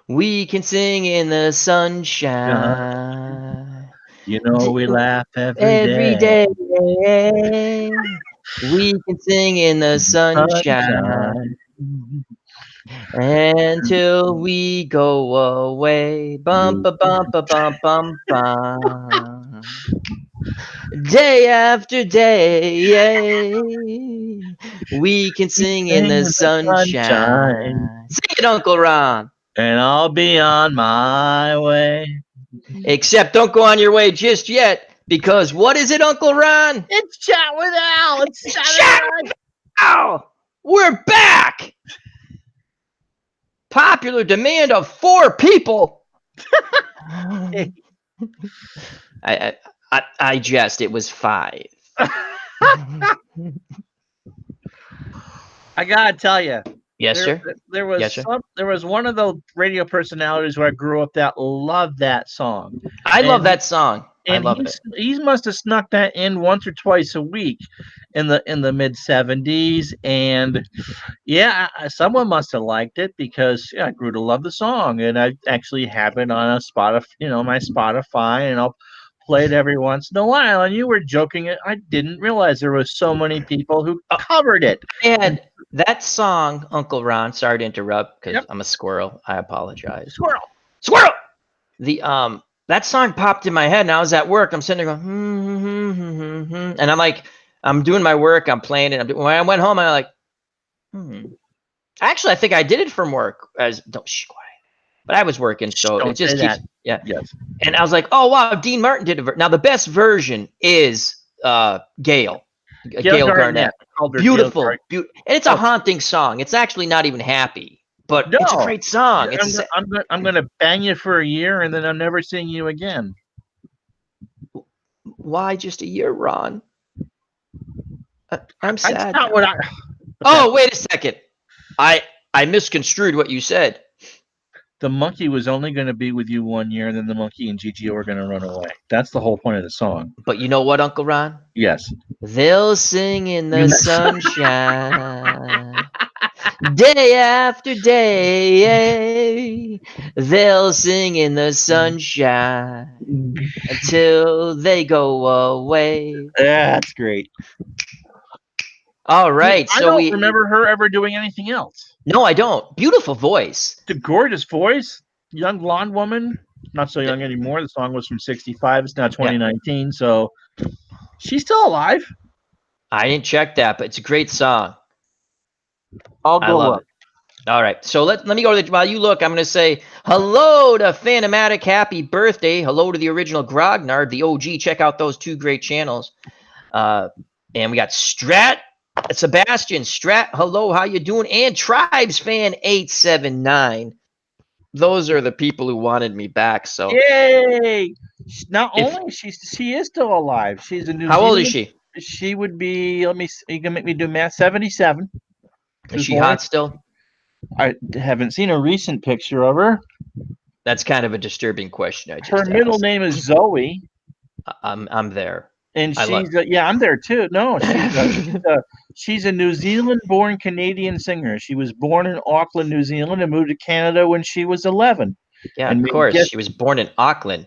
We can sing in the sunshine. You know we laugh every Every day. day. We can sing in the sunshine Sunshine. until we go away. Bum ba bum ba bum bum bum. Day after day, we can sing in Sing the in the sunshine, sunshine. Sing it, Uncle Ron. and I'll be on my way. Except don't go on your way just yet, because what is it, Uncle Ron? It's Chat with Al. It's Saturday Chat night. Ow! We're back! Popular demand of 4 people. I jest. It was 5. I gotta tell you, Yes, sir. there was Yes, sir. there was one of the radio personalities where I grew up that loved that song. I love And that song. I And love it. he must have snuck that in once or twice a week in the mid 70s. And yeah, someone must have liked it because I grew to love the song, and I actually have it on a Spotify, my Spotify, and I'll play it every once in a while. And you were joking, I didn't realize there was so many people who covered it. And that song, Uncle Ron, sorry to interrupt because Yep. I'm a squirrel. I apologize. Squirrel. Squirrel! That song popped in my head, and I was at work. I'm sitting there going, and I'm like, I'm doing my work. I'm playing it. When I went home, I'm like, Actually, I think I did it from work. Don't shh, quiet. But I was working, so Don't it just say keeps. that. Yeah. Yes. And I was like, oh wow, Dean Martin did it. Now the best version is Gail Garnett. Beautiful, and it's a haunting song. It's actually not even happy, but it's a great song. I'm gonna bang you for a year, and then I'm never seeing you again. Why just a year, Ron? I'm sad. That's not what I. Oh, wait a second. I misconstrued what you said. The monkey was only going to be with you 1 year, and then the monkey and Gigi were going to run away. That's the whole point of the song. But you know what, Uncle Ron? Yes. They'll sing in the sunshine. Day after day, they'll sing in the sunshine until they go away. That's great. All right, I don't remember her ever doing anything else. No, I don't. Beautiful voice. The gorgeous voice. Young blonde woman. Not so young anymore. The song was from 65. It's now 2019. So she's still alive. I didn't check that, but it's a great song. I'll go up. All right, so let me go to the, while you look, I'm going to say hello to Phantomatic, happy birthday. Hello to the original Grognard, the OG. Check out those 2 great channels. And we got Sebastian Strat, hello, how you doing? And Tribes Fan 879. Those are the people who wanted me back. So yay! Not only she is still alive. She's a New How old is she? She would be. Let me. You can make me do math. 77. Is she hot still? I haven't seen a recent picture of her. That's kind of a disturbing question. I just Her middle name is Zoe. I'm there. And she's I'm there too. No, she's a New Zealand-born Canadian singer. She was born in Auckland, New Zealand, and moved to Canada when she was 11. Yeah, and of course, she was born in Auckland.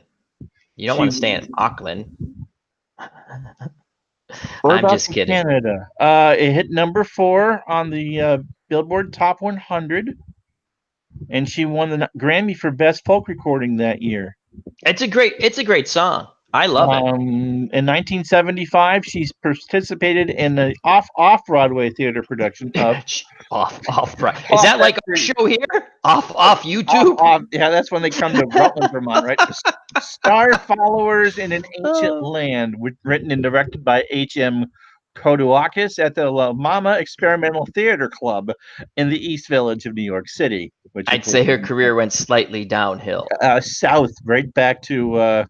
You don't want to stay in Auckland. I'm just kidding. Canada. It hit number 4 on the Billboard Top 100, and she won the Grammy for Best Folk Recording that year. It's a great song. I love it. In 1975, she's participated in the off-Broadway theater production of Off-Broadway. Is that like a show here? Off YouTube? Yeah, that's when they come to Rutland, Vermont, right? Star Followers in an Ancient Land, written and directed by H.M. Kodouakis at the La Mama Experimental Theater Club in the East Village of New York City. Which I'd say her career went slightly downhill. South, right back to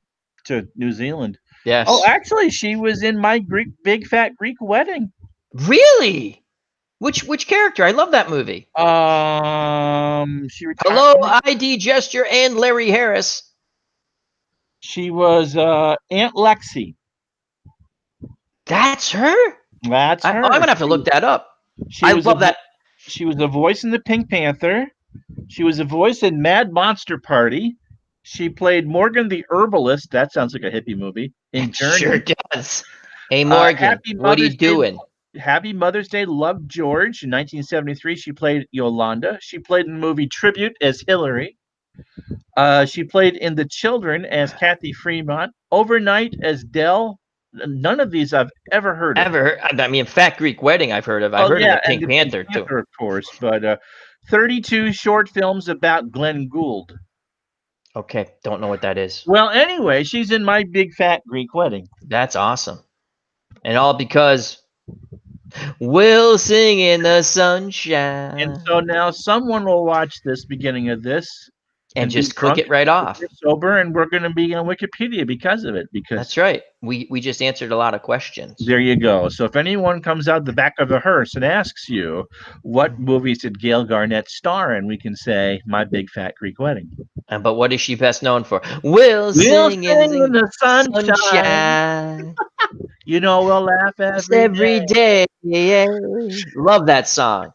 New Zealand. Yes. Oh, actually, she was in My Big Fat Greek Wedding. Really? Which character? I love that movie. She retired. Hello, ID Gesture and Larry Harris. She was Aunt Lexi. That's her? That's her. I'm gonna have to look that up. I love that. She was the voice in the Pink Panther. She was a voice in Mad Monster Party. She played Morgan the Herbalist. That sounds like a hippie movie. In Journey. Sure does. Hey, Morgan, what are you doing? Happy Mother's Day, Love George. In 1973, she played Yolanda. She played in the movie Tribute as Hillary. She played in The Children as Kathy Fremont. Overnight as Dell. None of these I've ever heard of. I mean, Fat Greek Wedding I've heard of. I've heard of the Pink Panther, too. Of course, but 32 short films about Glenn Gould. Okay, don't know what that is. Well, anyway, she's in My Big Fat Greek Wedding. That's awesome. And all because we'll sing in the sunshine. And so now someone will watch this beginning of this and just click it right off. Sober, and we're going to be on Wikipedia because of it. Because that's right. We just answered a lot of questions. There you go. So if anyone comes out the back of the hearse and asks you, what movies did Gail Garnett star in, we can say My Big Fat Greek Wedding. But what is she best known for? We'll sing in the sunshine. You know, we'll laugh every day. Love that song.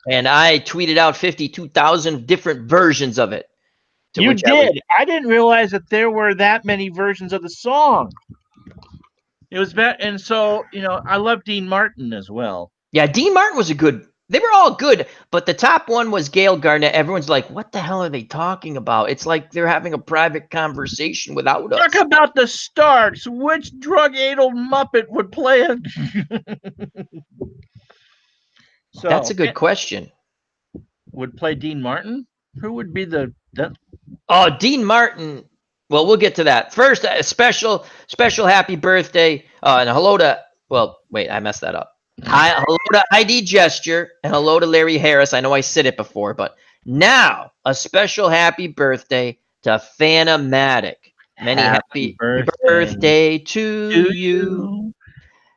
And I tweeted out 52,000 different versions of it. You did. I didn't realize that there were that many versions of the song. It was bad. And so, you know, I love Dean Martin as well. Yeah, Dean Martin was they were all good, but the top one was Gail Garnett. Everyone's like, what the hell are they talking about? It's like they're having a private conversation without us. Talk about the Starks. Which drug-addled Muppet would play it? So that's a good question. Would play Dean Martin? Who would be Oh, Dean Martin. Well, we'll get to that. First, a special happy birthday. And hello to, well, wait, I messed that up. Hello to ID Gesture and hello to Larry Harris. I know I said it before, but now a special happy birthday to Fanamatic. Many happy birthday to you.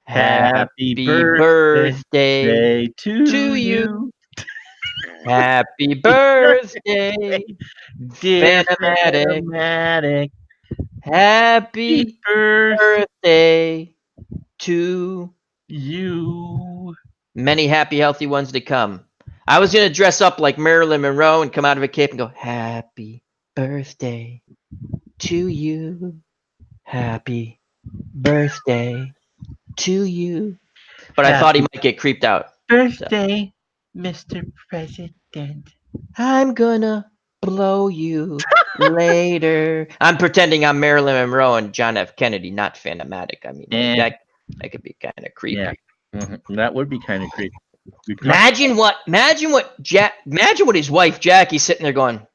Happy birthday to you. Happy birthday, dear Fanamatic. Happy birthday to you. Many happy, healthy ones to come. I was going to dress up like Marilyn Monroe and come out of a cape and go, happy birthday to you. Happy birthday to you. But I thought he might get creeped out. Birthday, Mr. President. I'm gonna blow you later. I'm pretending I'm Marilyn Monroe and John F. Kennedy, not Fanamatic. I mean, that could be kind of creepy. Yeah. Mm-hmm. That would be kind of creepy. Imagine what his wife Jackie's sitting there going,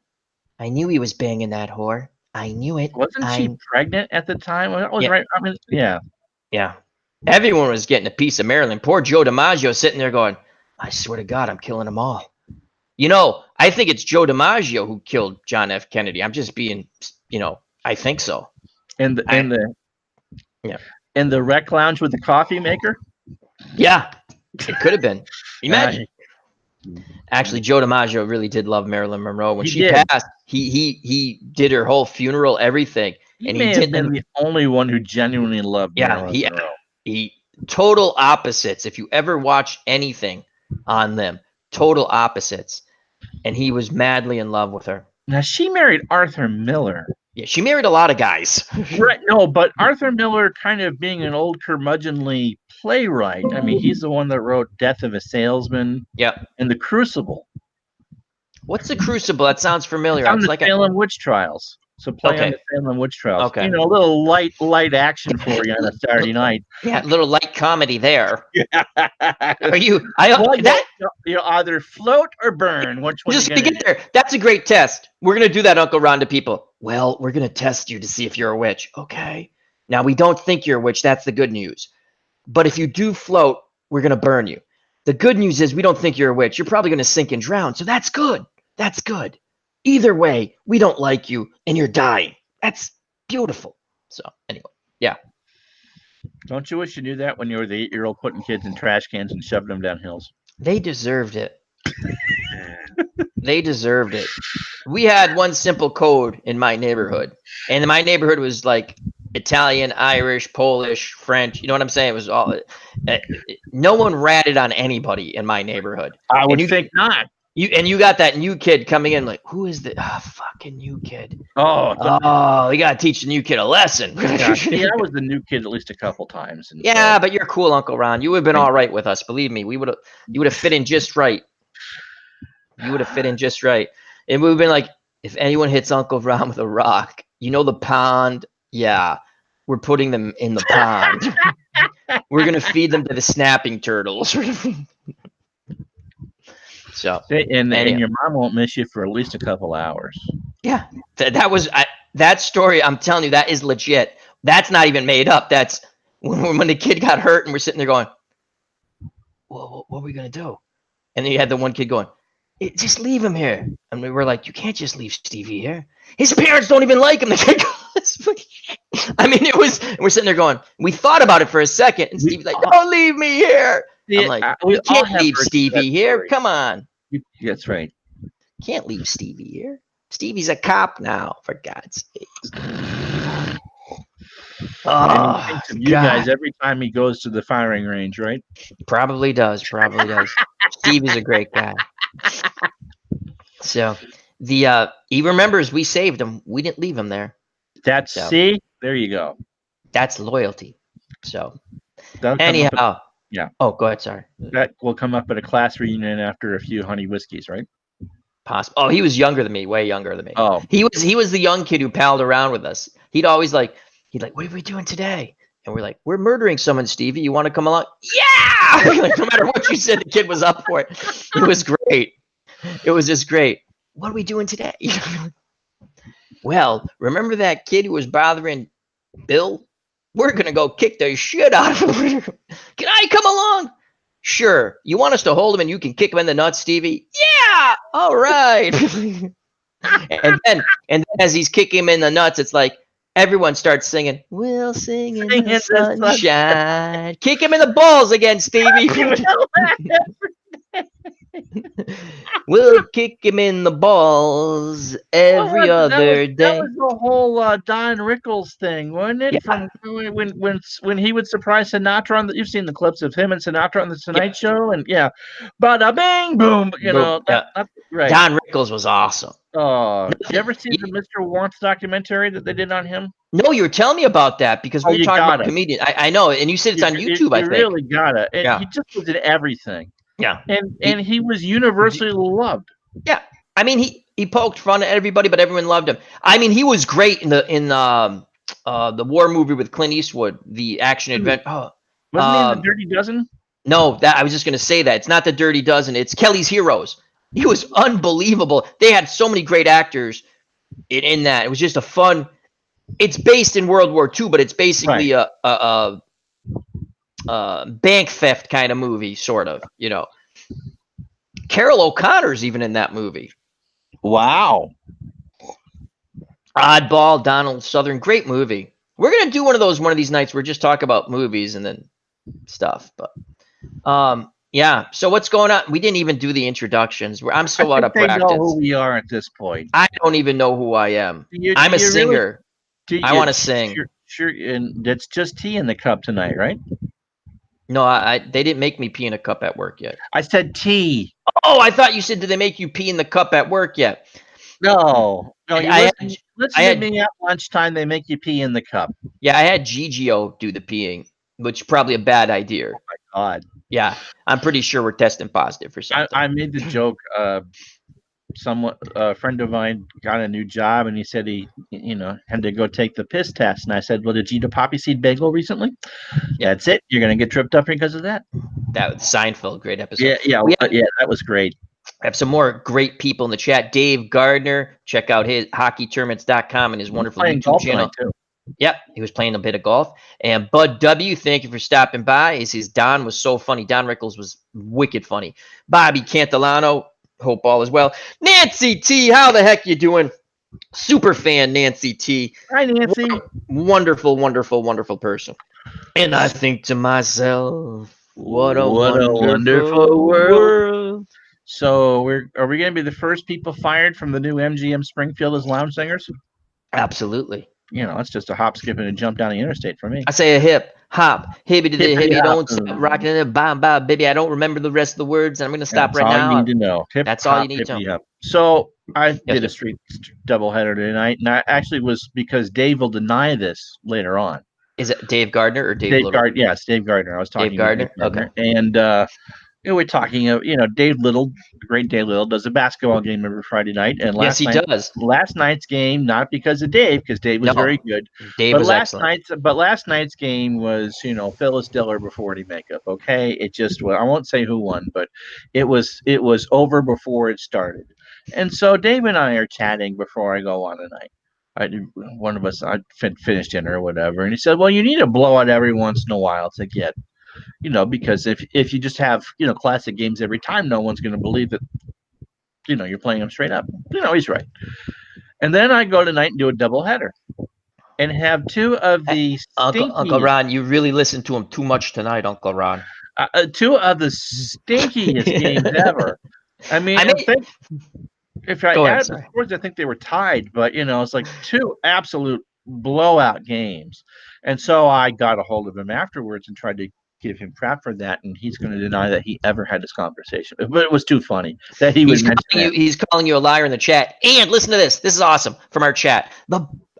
I knew he was banging that whore. I knew it. Wasn't she pregnant at the time? That was right. I mean, yeah. Yeah. Everyone was getting a piece of Marilyn. Poor Joe DiMaggio sitting there going, I swear to God, I'm killing them all. You know, I think it's Joe DiMaggio who killed John F. Kennedy. I'm just being, I think so. In the rec lounge with the coffee maker? Yeah, it could have been. Imagine. Actually, Joe DiMaggio really did love Marilyn Monroe. When she passed, he did her whole funeral, everything. He may have been the only one who genuinely loved Marilyn Monroe. He total opposites. If you ever watch anything on them, total opposites. And he was madly in love with her. Now, she married Arthur Miller. Yeah, she married a lot of guys. Right. No, but Arthur Miller kind of being an old curmudgeonly playwright. I mean, he's the one that wrote Death of a Salesman. Yep. And The Crucible. What's The Crucible? That sounds familiar. It's like Salem Witch Trials. So play on the Salem Witch Trials. Okay. You know, a little light action for you on a Saturday night. Yeah, a little light comedy there. Yeah. Are you? You either float or burn. Which one? Just to get there. That's a great test. We're gonna do that, Uncle Ron, to people. Well, we're gonna test you to see if you're a witch. Okay. Now we don't think you're a witch. That's the good news. But if you do float, we're gonna burn you. The good news is we don't think you're a witch. You're probably gonna sink and drown. So that's good. That's good. Either way, we don't like you and you're dying. That's beautiful. So anyway, yeah. Don't you wish you knew that when you were the 8-year-old putting kids in trash cans and shoving them down hills? They deserved it. They deserved it. We had one simple code in my neighborhood. And my neighborhood was like Italian, Irish, Polish, French. You know what I'm saying? It was all no one ratted on anybody in my neighborhood. I would think not. You got that new kid coming in like, who is the fucking new kid? Oh, We gotta teach the new kid a lesson. yeah, see, I was the new kid at least a couple times. And Yeah, so, but you're cool, Uncle Ron. You would have been all right with us. Believe me, you would have fit in just right. You would have fit in just right. It would have been like, if anyone hits Uncle Ron with a rock, you know the pond? Yeah, we're putting them in the pond. We're gonna feed them to the snapping turtles. So, and anyhow. your mom won't miss you for at least a couple hours. Yeah, that was that story. I'm telling you, that is legit. That's not even made up. That's when the kid got hurt and we're sitting there going, well, what are we gonna do? And then you had the one kid going, just leave him here. And we were like, you can't just leave Stevie here. His parents don't even like him. The kid goes, I mean, we're sitting there going, we thought about it for a second, and Stevie's like, don't leave me here. I'm like, we can't leave Stevie here. Come on. That's right. Can't leave Stevie here. Stevie's a cop now, for God's sakes. And he thinks of you guys every time he goes to the firing range, right? Probably does. Stevie's a great guy. So he remembers we saved him. We didn't leave him there. See, there you go. That's loyalty. So anyhow, yeah. Oh, go ahead. Sorry. That will come up at a class reunion after a few honey whiskeys, right? Possible. Oh, he was younger than me, way younger than me. Oh, he was the young kid who palled around with us. He'd always like, what are we doing today? And we're like, we're murdering someone, Stevie. You want to come along? Yeah. Like, no matter what you said, the kid was up for it. It was great. It was just great. What are we doing today? Well, remember that kid who was bothering Bill? We're gonna go kick the shit out of him. Can I come along? Sure. You want us to hold him and you can kick him in the nuts, Stevie? Yeah. All right. and then as he's kicking him in the nuts, it's like everyone starts singing, we'll sing in the sunshine. Kick him in the balls again, Stevie. We'll kick him in the balls every other day. That was the whole Don Rickles thing, wasn't it? Yeah. From when he would surprise Sinatra on you've seen the clips of him and Sinatra on the Tonight Show, and bada bing boom. Right. Don Rickles was awesome. Oh, did you ever see the Mr. Warmth documentary that they did on him? No, you were telling me about that because we were talking about comedian. I know, and you said it's on YouTube. I think you really got it. He just was in everything. Yeah, and he was universally loved. Yeah, I mean he poked fun at everybody, but everyone loved him. I mean, he was great in the war movie with Clint Eastwood, the action adventure. Wasn't he in The Dirty Dozen? No, that I was just going to say that it's not The Dirty Dozen. It's Kelly's Heroes. He was unbelievable. They had so many great actors in that. It was just a fun. It's based in World War II, but it's basically a bank theft kind of movie, sort of. Carol O'Connor's even in that movie. Wow. Oddball, Donald Sutherland, great movie. We're gonna do one of these nights. We're just talk about movies and then stuff. But yeah. So what's going on? We didn't even do the introductions. I'm so out of practice. They know who we are at this point. I don't even know who I am. I'm a singer. I want to sing. Sure, and it's just tea in the cup tonight, right? No, they didn't make me pee in a cup at work yet. I said tea. Oh, I thought you said, did they make you pee in the cup at work yet? No. Listen to me at lunchtime. They make you pee in the cup. Yeah, I had Gigio do the peeing, which is probably a bad idea. Oh my God. Yeah, I'm pretty sure we're testing positive for something. I made the joke. A friend of mine got a new job, and he said he had to go take the piss test. And I said, well, did you eat a poppy seed bagel recently? Yeah, that's it. You're going to get tripped up because of that. That was Seinfeld, great episode. Yeah, that was great. I have some more great people in the chat. Dave Gardner, check out his hockeytournaments.com and his wonderful YouTube channel. Too. Yep, he was playing a bit of golf. And Bud W, thank you for stopping by. He says Don was so funny. Don Rickles was wicked funny. Bobby Cantilano, hope all is well. Nancy T, how the heck you doing? Super fan Nancy T. Hi, Nancy. Wonderful, wonderful, wonderful person. And I think to myself, what a wonderful world. So are we going to be the first people fired from the new MGM Springfield as lounge singers? Absolutely. It's just a hop, skip, and a jump down the interstate for me. I say a hip hop, hibbity the Hippity hippity, hop. don't stop rocking in the bomb, bob, baby. I don't remember the rest of the words, and I'm gonna stop That's right all you now. need to know. Hip That's all hop, you need to know. hippity hop. So I Yes, did a sir. straight doubleheader tonight, and I actually was because Dave will deny this later on. Is it Dave Gardner or Dave Dave Little? Gardner, yes, Dave Gardner. I was talking Dave to Dave Gardner. Gardner, Okay. and we're talking of Dave Little, the great Dave Little, does a basketball game every Friday night, and Yes, he does. last night's game, not because of Dave, because Dave was very No, good, Dave was excellent. last night's game was Phyllis Diller before he makeup. Okay, it just well, I won't say who won, but it was over before it started, and so Dave and I are chatting before I go on tonight. One of us, I finished dinner or whatever, and he said, "Well, you need to blow out every once in a while." It's like, yeah, because if you just have classic games every time, no one's going to believe that you're playing them straight up. He's right. And then I go tonight and do a double header and have two of the Uncle stinkiest, Ron, you really listened to him too much tonight, Uncle Ron. two of the stinkiest games ever. I mean, I mean, if I go ahead. added the Sorry. scores, I think they were tied, but it's like two absolute blowout games. And so I got a hold of him afterwards and tried to give him crap for that, and he's going to deny that he ever had this conversation. But it was too funny that he would mention that. He's calling you a liar in the chat. And listen to this. This is awesome from our chat.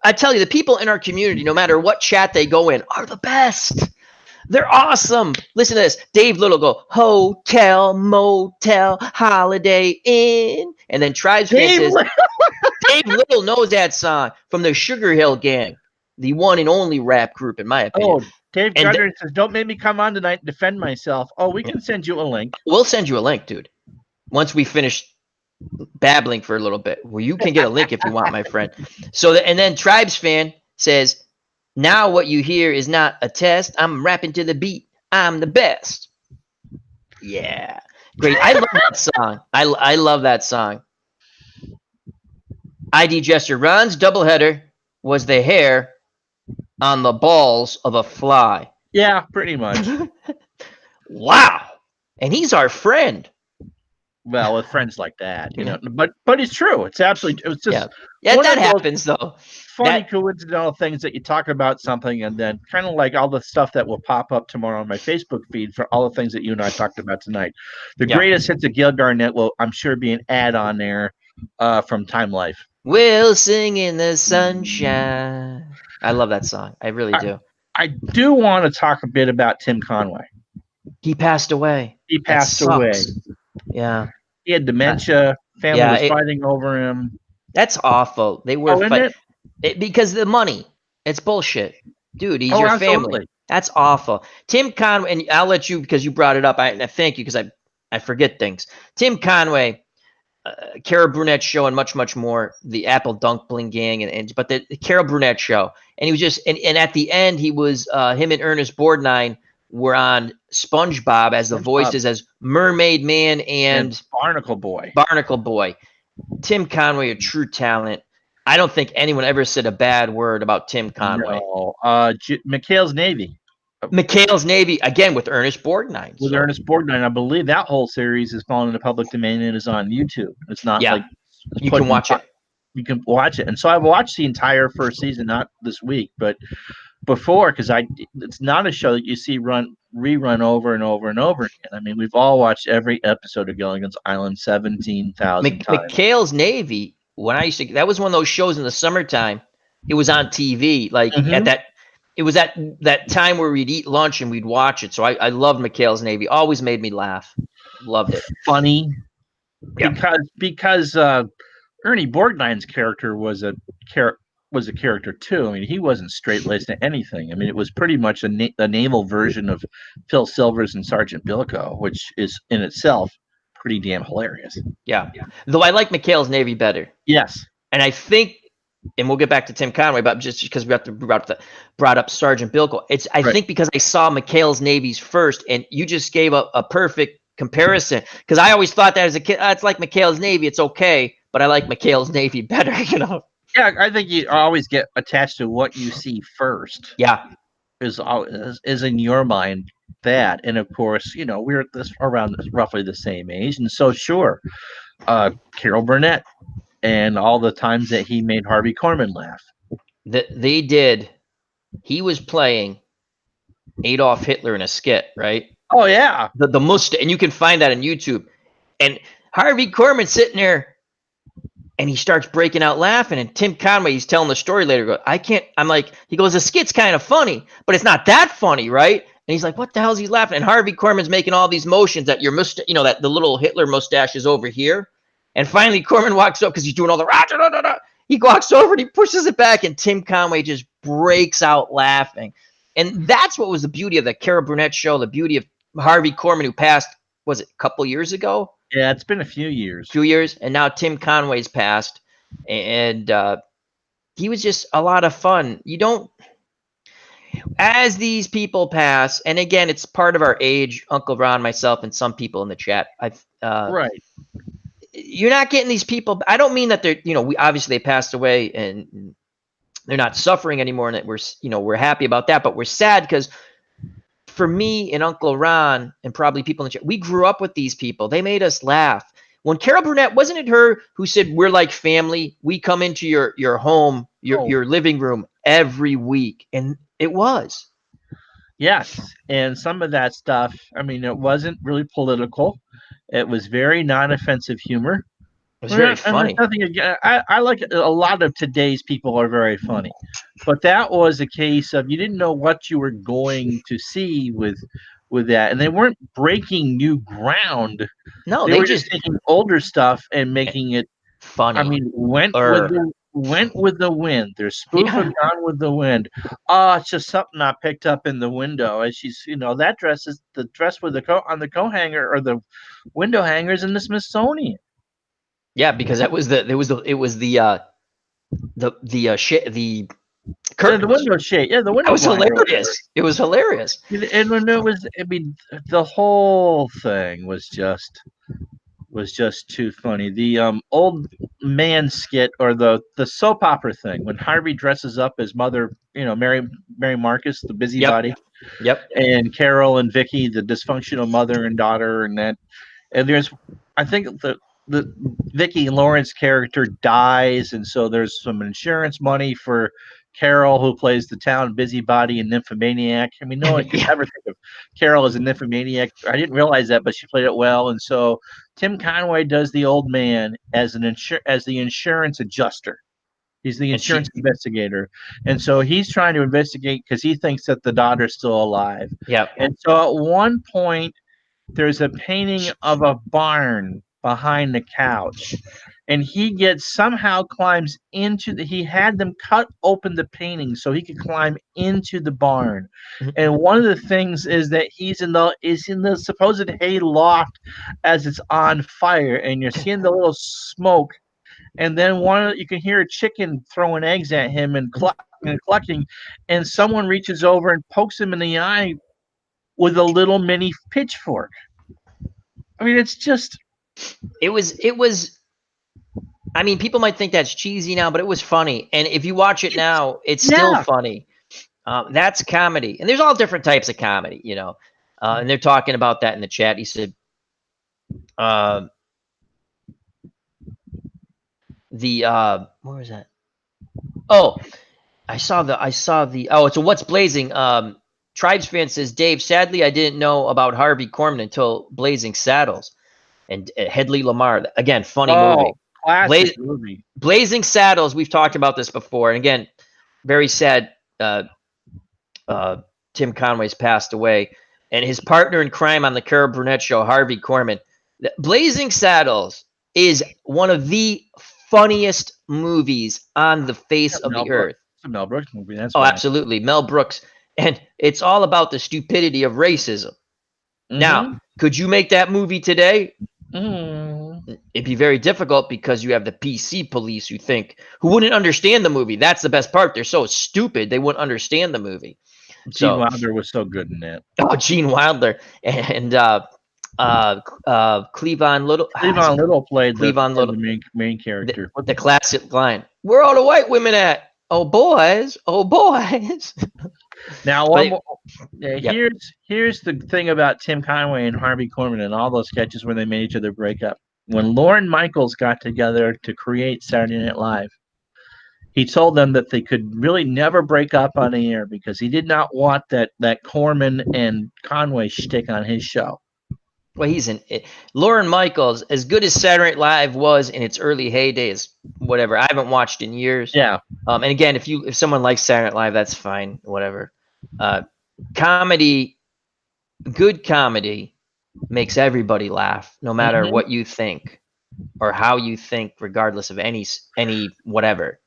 I tell you, the people in our community, no matter what chat they go in, are the best. They're awesome. Listen to this. Dave Little go, hotel, motel, holiday inn. And then Tribes Fan says, Dave Little knows that song from the Sugar Hill Gang, the one and only rap group, in my opinion. Oh, Dave Gardner says, don't make me come on tonight and defend myself. Oh, we can send you a link. We'll send you a link, dude. Once we finish babbling for a little bit, well, you can get a link if you want, my friend. So, and then Tribes Fan says, now what you hear is not a test. I'm rapping to the beat. I'm the best. Yeah. Great. I love that song. I love that song. ID Jester Ron's doubleheader was the hair on the balls of a fly. Yeah, pretty much. Wow. And he's our friend. Well, with friends like that, but it's true. It's absolutely. It's just yeah. That happens though. Funny coincidental things that you talk about something, and then kind of like all the stuff that will pop up tomorrow on my Facebook feed for all the things that you and I talked about tonight. The greatest hits of Gil Garnett will, I'm sure, be an ad on there from Time Life. We'll sing in the sunshine. I love that song. I really do. I do want to talk a bit about Tim Conway. He passed away. He passed away. Yeah. He had dementia. Family was fighting over him. That's awful. They were fighting because the money. It's bullshit. Dude, he's your family. That's awful. Tim Conway, and I'll let you, because you brought it up. I thank you, because I forget things. Tim Conway, Carol Burnett show, and much, much more. The Apple Dumpling Gang, but the Carol Burnett show. And he was just, and at the end, he was, him and Ernest Borgnine were on SpongeBob as the voices as Mermaid Man and Barnacle Boy. Barnacle Boy. Tim Conway, a true talent. I don't think anyone ever said a bad word about Tim Conway. No. McHale's Navy. McHale's Navy, again, with Ernest Borgnine. With Ernest Borgnine. I believe that whole series has fallen into public domain and is on YouTube. It's not like... You can watch it. You can watch it. And so I've watched the entire first season, not this week, but before, because it's not a show that you see rerun over and over and over again. I mean, we've all watched every episode of Gilligan's Island 17,000 times. McHale's Navy, when I used to, that was one of those shows in the summertime. It was on TV, like at that. It was at that time where we'd eat lunch and we'd watch it. So I loved McHale's Navy. Always made me laugh. Loved it. Funny, because Ernie Borgnine's character was a character too. I mean, he wasn't straight-laced to anything. I mean, it was pretty much a naval version of Phil Silvers and Sergeant Bilko, which is in itself pretty damn hilarious. Yeah. Though I like McHale's Navy better. Yes. And I think, and we'll get back to Tim Conway, but just because we have to brought up Sergeant Bilko, I think because I saw McHale's Navies first, and you just gave a perfect comparison, because I always thought that as a kid, it's like McHale's Navy, it's okay, but I like McHale's Navy better, Yeah, I think you always get attached to what you see first. Yeah, is in your mind that, and of course, we're around roughly the same age, and so sure, Carol Burnett, and all the times that he made Harvey Korman laugh. They did. He was playing Adolf Hitler in a skit, right? Oh yeah. The mustache, and you can find that on YouTube. And Harvey Korman sitting there, and he starts breaking out laughing. And Tim Conway, he's telling the story later. Goes, I can't. I'm like, he goes, the skit's kind of funny, but it's not that funny, right? And he's like, what the hell is he laughing? And Harvey Korman's making all these motions that your mustache, that the little Hitler mustache is over here. And finally, Korman walks up because he's doing all the. He walks over and he pushes it back, and Tim Conway just breaks out laughing. And that's what was the beauty of the Carol Burnett show, the beauty of Harvey Korman, who passed, was it a couple years ago? Yeah, it's been a few years. And now Tim Conway's passed, and he was just a lot of fun. You don't, as these people pass, and again, it's part of our age, Uncle Ron, myself, and some people in the chat. Right. You're not getting these people. I don't mean that they're, we obviously they passed away and they're not suffering anymore, and that we're happy about that, but we're sad because for me and Uncle Ron and probably people in the chat, we grew up with these people. They made us laugh. When Carol Burnett, wasn't it her who said, we're like family? We come into your home, your living room every week. And it was. Yes. And some of that stuff, I mean, it wasn't really political. It was very non-offensive humor. It was very funny. I like it. A lot of today's people are very funny, but that was a case of you didn't know what you were going to see with that, and they weren't breaking new ground. No, they were just taking older stuff and making it funny. I mean, went with the wind. There's spoof of Gone with the Wind. Oh, it's just something I picked up in the window. And she's, that dress is the dress with on the coat hanger or the window hangers in the Smithsonian. Yeah, because it was the curtain, the window shade. Yeah, the window. It was hilarious. It was hilarious. And when it was, I mean, the whole thing was just too funny. The old man skit or the soap opera thing when Harvey dresses up as mother, Mary Marcus, the busybody. Yep. And Carol and Vicky, the dysfunctional mother and daughter, and there's, I think the Vicky Lawrence character dies, and so there's some insurance money for Carol, who plays the town busybody and nymphomaniac. I mean, no one could ever think of Carol as a nymphomaniac. I didn't realize that, but she played it well. And so Tim Conway does the old man as the insurance adjuster. He's the insurance investigator. And so he's trying to investigate because he thinks that the daughter's still alive. Yeah. And so at one point, there's a painting of a barn behind the couch. And he somehow climbs he had them cut open the painting so he could climb into the barn. And one of the things is that he's in the supposed hay loft as it's on fire, and you're seeing the little smoke. And then you can hear a chicken throwing eggs at him and clucking, and someone reaches over and pokes him in the eye with a little mini pitchfork. I mean, it's just. It was. I mean, people might think that's cheesy now, but it was funny. And if you watch it now, it's still funny. That's comedy, and there's all different types of comedy, And they're talking about that in the chat. He said, where was that? Oh, I saw the. Oh, it's a What's Blazing. Tribes fan says, Dave, sadly, I didn't know about Harvey Korman until Blazing Saddles, and Hedley Lamar. Again, funny movie. Classic movie. Blazing Saddles. We've talked about this before, and again, very sad. Tim Conway's passed away, and his partner in crime on the Carol Burnett show, Harvey Korman. Blazing Saddles is one of the funniest movies on the face of the earth. It's a Mel Brooks movie. That's absolutely, Mel Brooks, and it's all about the stupidity of racism. Now, could you make that movie today? It'd be very difficult because you have the PC police who wouldn't understand the movie. That's the best part. They're so stupid they wouldn't understand the movie. Gene Wilder was so good in that. Oh, Gene Wilder and Cleavon Little. Cleavon Little played the main character. With the classic line, "Where are all the white women at? Oh boys, oh boys." Now, here's the thing about Tim Conway and Harvey Korman and all those sketches where they made each other break up. When Lorne Michaels got together to create Saturday Night Live, he told them that they could really never break up on the air because he did not want that Korman and Conway shtick on his show. Well, Lorne Michaels, as good as Saturday Night Live was in its early heydays, whatever. I haven't watched in years. Yeah. And again, if someone likes Saturday Night Live, that's fine, whatever. Comedy, good comedy, makes everybody laugh, no matter what you think or how you think, regardless of any whatever.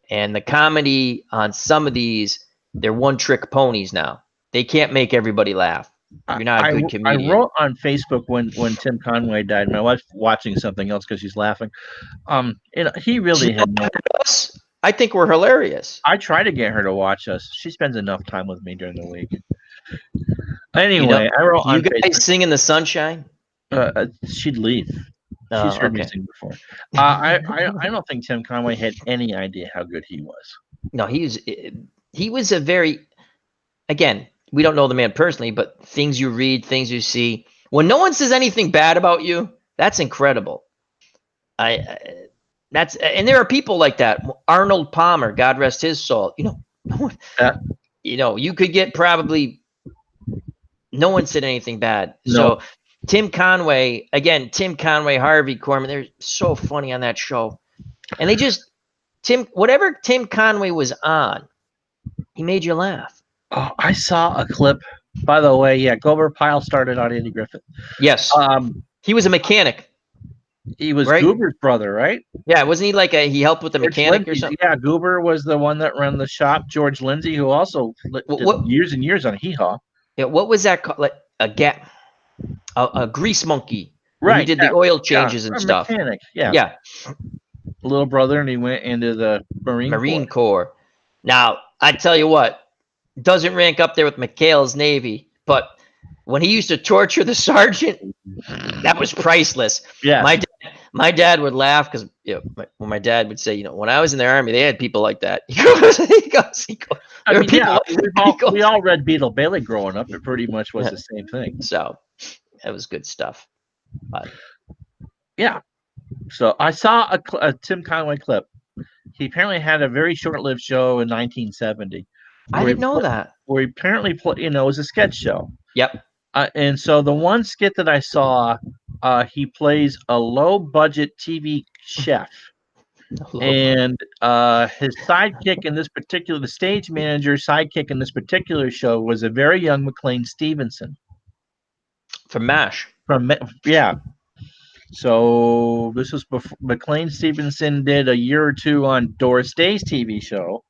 And the comedy on some of these, they're one-trick ponies now. They can't make everybody laugh. You're not a good comedian. I wrote on Facebook when Tim Conway died. My wife's watching something else because she's laughing. He really had no. I think we're hilarious. I try to get her to watch us. She spends enough time with me during the week. Anyway, I wrote on Facebook. You guys Facebook, sing in the sunshine? She'd leave. She's heard me sing before. I don't think Tim Conway had any idea how good he was. No, he was a very, again, we don't know the man personally, but things you read, things you see. When no one says anything bad about you, that's incredible. And there are people like that. Arnold Palmer, God rest his soul. You could get probably no one said anything bad. No. So Tim Conway, Harvey Korman, they're so funny on that show. And whatever Tim Conway was on, he made you laugh. Oh, I saw a clip. By the way, yeah, Gomer Pyle started on Andy Griffith. Yes. He was a mechanic. He was Goober's brother, right? Yeah, wasn't he like he helped with the mechanic or something? Yeah, Goober was the one that ran the shop. George Lindsay, who also did years and years on Hee Haw. Yeah, what was that called? Like a grease monkey. Right. He did the oil changes and stuff. Mechanic, yeah. Yeah. Little brother, and he went into the Marine Corps. Now, I tell you what, doesn't rank up there with McHale's Navy, but when he used to torture the sergeant, that was priceless. Yeah. My dad would laugh because when my dad would say, when I was in the Army, they had people like that. We all read Beetle Bailey growing up. It pretty much was the same thing. So that was good stuff. But yeah. So I saw a Tim Conway clip. He apparently had a very short-lived show in 1970. I didn't know that. Where he apparently it was a sketch show. Yep. And so the one skit that I saw, he plays a low-budget TV chef. And his sidekick in this particular, the stage manager sidekick in this particular show was a very young McLean Stevenson. From MASH. Yeah. So this was before McLean Stevenson did a year or two on Doris Day's TV show,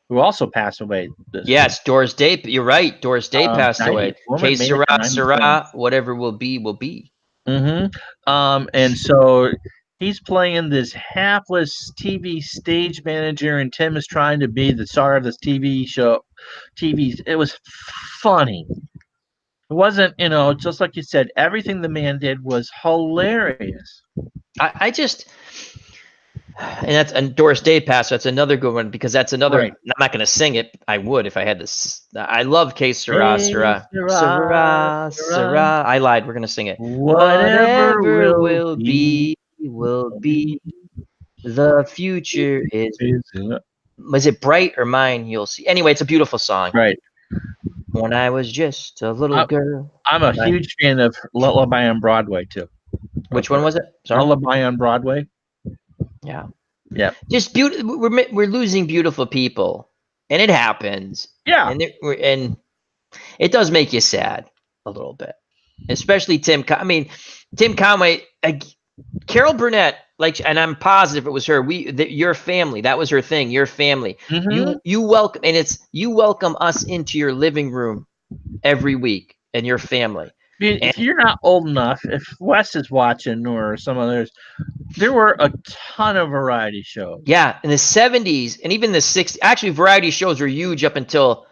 who also passed away. Yes, Doris Day. You're right. Doris Day passed away. Que sera, whatever will be, will be. Mm-hmm. And so he's playing this hapless TV stage manager, and Tim is trying to be the star of this TV show. It was funny. It wasn't, just like you said, everything the man did was hilarious. And Doris Day passed. That's another good one because that's another. Right. I'm not going to sing it. I would if I had this. I love Que Sera, Sera, Sera. I lied. We're going to sing it. Whatever will be, will be. The future is. Was it bright or mine? You'll see. Anyway, it's a beautiful song. Right. When I was just a little girl. I'm a huge fan of Lullaby on Broadway, too. Which one was it? Sorry? Lullaby on Broadway. Yeah. Yeah. Just beautiful. We're losing beautiful people, and it happens. Yeah. And it does make you sad a little bit, especially Tim. Tim Conway, Carol Burnett, and I'm positive it was her. Your family. That was her thing. Your family. Mm-hmm. You welcome, and you welcome us into your living room every week, and your family. If you're not old enough, if Wes is watching or some others, there were a ton of variety shows. Yeah, in the 70s and even the 60s. Actually, variety shows were huge up until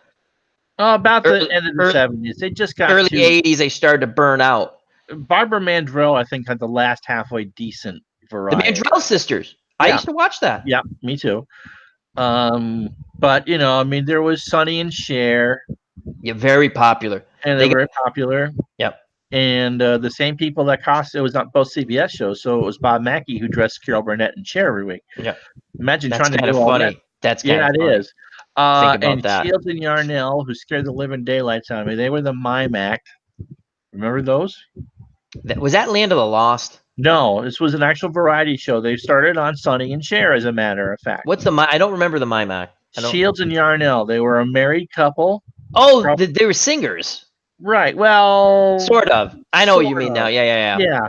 about the end of the 70s. They just got early 80s. They started to burn out. Barbara Mandrell, I think, had the last halfway decent variety. The Mandrell sisters. Yeah. I used to watch that. Yeah, me too. But there was Sonny and Cher. Yeah, very popular. And they were very popular. Yep. And the same people that cost it was on both CBS shows. So it was Bob Mackey who dressed Carol Burnett and Cher every week. Yeah, Imagine that's trying to kind do of all that. funny. That's kind Yeah, of it funny. is. Think about And that. Shields and Yarnell, who scared the living daylights out of me. They were the Mime Act. Remember those? Was that Land of the Lost? No, this was an actual variety show. They started on Sonny and Cher, as a matter of fact. What's the I don't remember the Mime Act. Shields and Yarnell. They were a married couple. Oh, they were singers. Right. Well, sort of. I know what you mean now. Yeah. Yeah.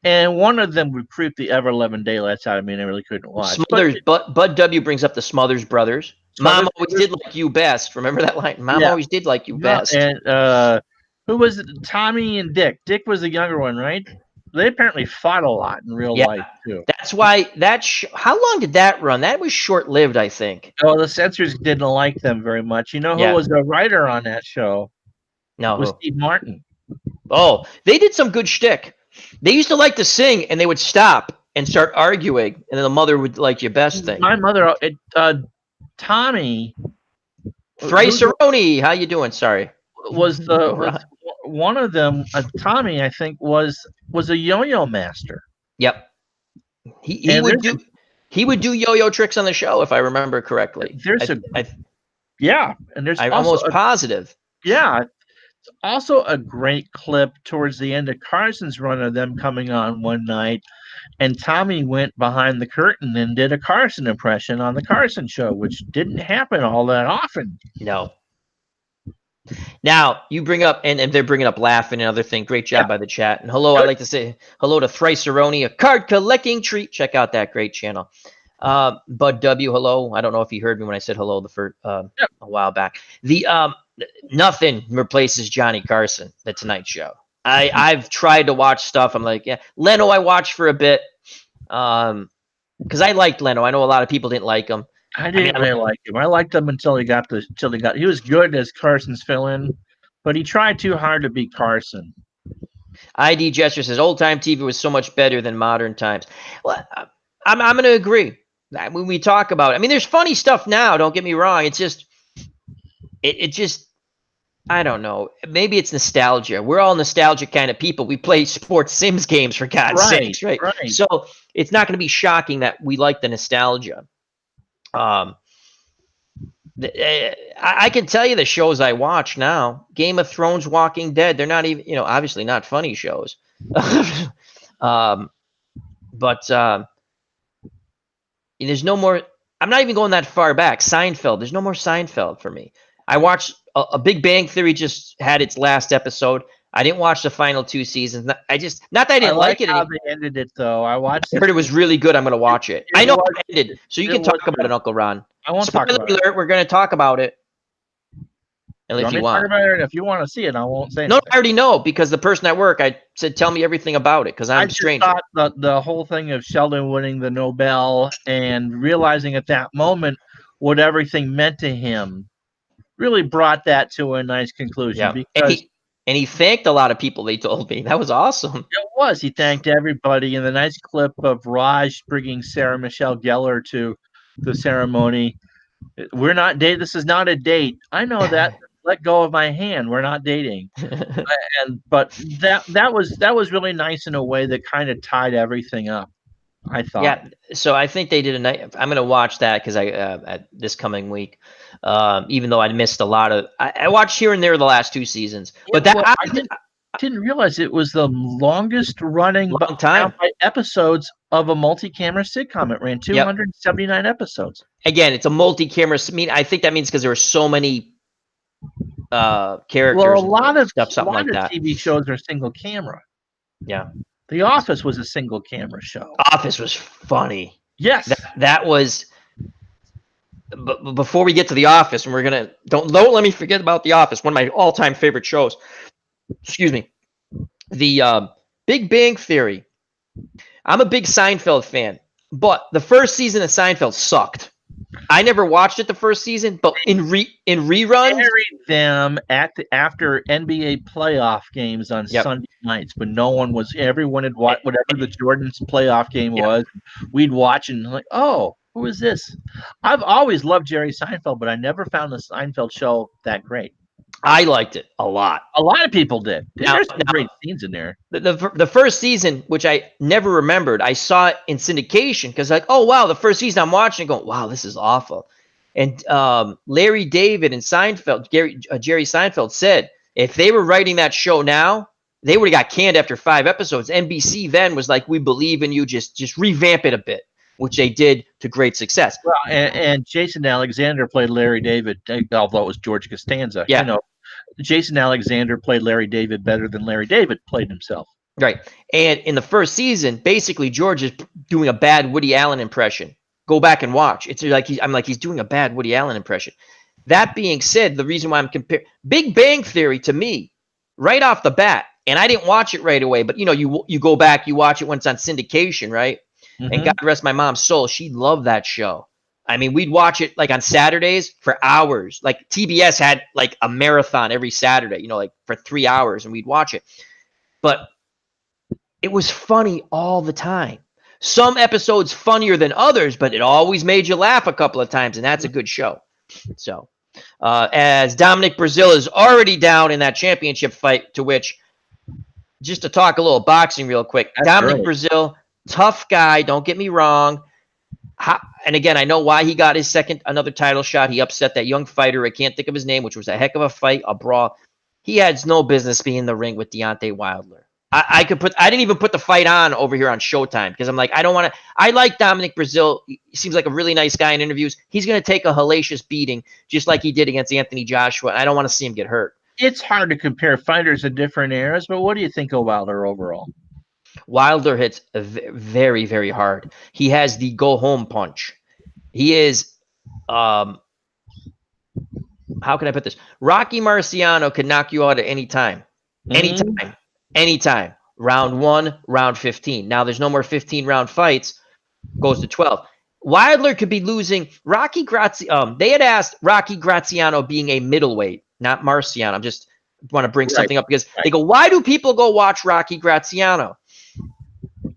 And one of them would creep the ever-loving daylights out of me, and I really couldn't watch. Smothers, but Bud W brings up the Smothers brothers. Mom always did like you best. Remember that line? Mom always did like you best. And who was it? Tommy and Dick. Dick was the younger one, right? They apparently fought a lot in real life too. That's why how long did that run? That was short-lived, I think. Oh, the censors didn't like them very much. You know who was the writer on that show? No, was Steve Martin. Oh, they did some good shtick. They used to like to sing, and they would stop and start arguing, and then the mother would like your best thing. My mother, Tommy. Thrice-a-roni, how you doing? Sorry. Was one of them, Tommy, I think, was a yo-yo master. Yep. He would do yo-yo tricks on the show, if I remember correctly. I'm almost positive. Yeah. It's also a great clip towards the end of Carson's run of them coming on one night, and Tommy went behind the curtain and did a Carson impression on the Carson show, which didn't happen all that often. No. Now, you bring up, and they're bringing up laughing and other thing. Great job by the chat. And hello, I'd like to say hello to Thrice-a-roni, a card collecting treat. Check out that great channel. Bud W, hello. I don't know if you heard me when I said hello a while back. The nothing replaces Johnny Carson, the Tonight Show. I've tried to watch stuff. I'm like, yeah. Leno, I watched for a bit. Because I liked Leno. I know a lot of people didn't like him. I didn't really like him. I liked him until he was good as Carson's fill-in, but he tried too hard to be Carson. ID Gesture says old time TV was so much better than modern times. Well, I'm going to agree. When we talk about it, I mean, there's funny stuff now. Don't get me wrong. It's just, it just, I don't know. Maybe it's nostalgia. We're all nostalgic kind of people. We play sports Sims games for God's sakes, right? So it's not going to be shocking that we like the nostalgia. I can tell you the shows I watch now. Game of Thrones, Walking Dead. They're not even, obviously not funny shows. But there's no more. I'm not even going that far back. Seinfeld. There's no more Seinfeld for me. I watched a Big Bang Theory just had its last episode. I didn't watch the final 2 seasons. Not that I didn't like it. How they ended it though. I watched. I heard it was really good. I'm going to watch it. I know it ended, so you can talk about it, Uncle Ron. I won't talk about it. We're going to talk about it. If you want. If you want to see it, I won't say. No, I already know because the person at work, I said, tell me everything about it because I'm a stranger. I thought the whole thing of Sheldon winning the Nobel and realizing at that moment what everything meant to him really brought that to a nice conclusion. Yeah. Because and he thanked a lot of people, they told me. That was awesome. It was. He thanked everybody. And the nice clip of Raj bringing Sarah Michelle Gellar to the ceremony. We're not dating. This is not a date. I know that. Let go of my hand. We're not dating. But that was really nice in a way that kind of tied everything up, I thought. Yeah. So I think they did a nice. I'm going to watch that because this coming week, even though I missed a lot of. I watched here and there the last 2 seasons, but I didn't realize it was the longest running time episodes of a multi-camera sitcom. It ran 279 episodes. Again, it's a multi-camera. I think that means because there were so many characters. Well, a lot of TV shows are single camera. Yeah. The Office was a single camera show. Office was funny. Yes. That was. But before we get to The Office, and don't let me forget about The Office, one of my all-time favorite shows. Excuse me. The Big Bang Theory. I'm a big Seinfeld fan, but the first season of Seinfeld sucked. I never watched it the first season, but in reruns, buried them after NBA playoff games on Sunday nights, but everyone had watched whatever the Jordan's playoff game was. We'd watch and like, oh, who is this? I've always loved Jerry Seinfeld, but I never found the Seinfeld show that great. I liked it a lot. A lot of people did. Now- There's some now- great scenes in there. The first season, which I never remembered, I saw it in syndication because like, oh wow, the first season I'm watching, going, wow, this is awful. And Larry David and Seinfeld, Jerry Seinfeld said if they were writing that show now, they would have got canned after 5 episodes. NBC then was like, we believe in you, just revamp it a bit, which they did to great success. Well, and Jason Alexander played Larry David, although it was George Costanza. Yeah. You know, Jason Alexander played Larry David better than Larry David played himself. Right. And in the first season, basically George is doing a bad Woody Allen impression. Go back and watch. It's like he's doing a bad Woody Allen impression. That being said, the reason why I'm comparing Big Bang Theory to me, right off the bat, and I didn't watch it right away, but you know, you go back, you watch it when it's on syndication, right? Mm-hmm. And God rest my mom's soul, she loved that show. I mean, we'd watch it like on Saturdays for hours. Like TBS had like a marathon every Saturday, you know, like for 3 hours, and we'd watch it. But it was funny all the time. Some episodes funnier than others, but it always made you laugh a couple of times, and that's a good show. So, as Dominic Brazil is already down in that championship fight, to which, just to talk a little boxing real quick, That's Dominic great. Brazil, tough guy, don't get me wrong. And again, I know why he got his another title shot. He upset that young fighter. I can't think of his name, which was a heck of a fight, a brawl. He had no business being in the ring with Deontay Wilder. I didn't even put the fight on over here on Showtime because I'm like, I don't want to. I like Dominic Brazil. He seems like a really nice guy in interviews. He's going to take a hellacious beating just like he did against Anthony Joshua. And I don't want to see him get hurt. It's hard to compare fighters in different eras, but what do you think of Wilder overall? Wilder hits very, very hard. He has the go home punch. He is, how can I put this? Rocky Marciano can knock you out at any time. Anytime. Round 1, round 15. Now there's no more 15-round fights. Goes to 12. Wilder could be losing. They had asked Rocky Graziano being a middleweight, not Marciano. I'm just want to bring something up because they go, why do people go watch Rocky Graziano?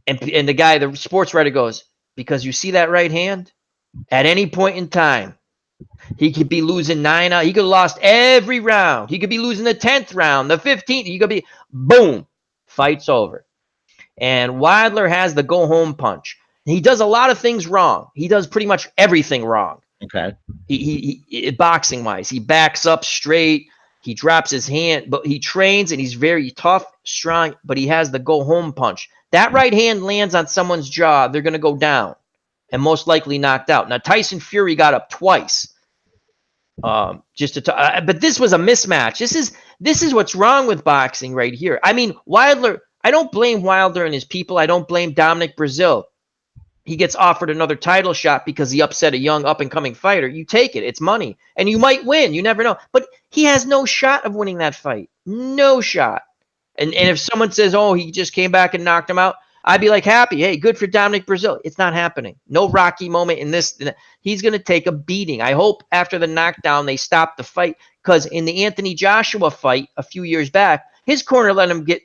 And the guy, the sports writer goes, because you see that right hand? At any point in time, he could be losing 9 out. He could have lost every round. He could be losing the 10th round, the 15th. He could be, boom, fight's over. And Wilder has the go-home punch. He does a lot of things wrong. He does pretty much everything wrong. Okay. He boxing-wise, he backs up straight. He drops his hand, but he trains and he's very tough, strong, but he has the go-home punch. That right hand lands on someone's jaw, they're going to go down and most likely knocked out. Now, Tyson Fury got up twice. But this was a mismatch. This is what's wrong with boxing right here. I mean, Wilder, I don't blame Wilder and his people. I don't blame Dominic Brazil. He gets offered another title shot because he upset a young up-and-coming fighter. You take it. It's money. And you might win. You never know. But he has no shot of winning that fight. No shot. And if someone says, oh, he just came back and knocked him out, I'd be like, happy. Hey, good for Dominic Brazil. It's not happening. No Rocky moment in this. He's going to take a beating. I hope after the knockdown they stop the fight because in the Anthony Joshua fight a few years back, his corner let him get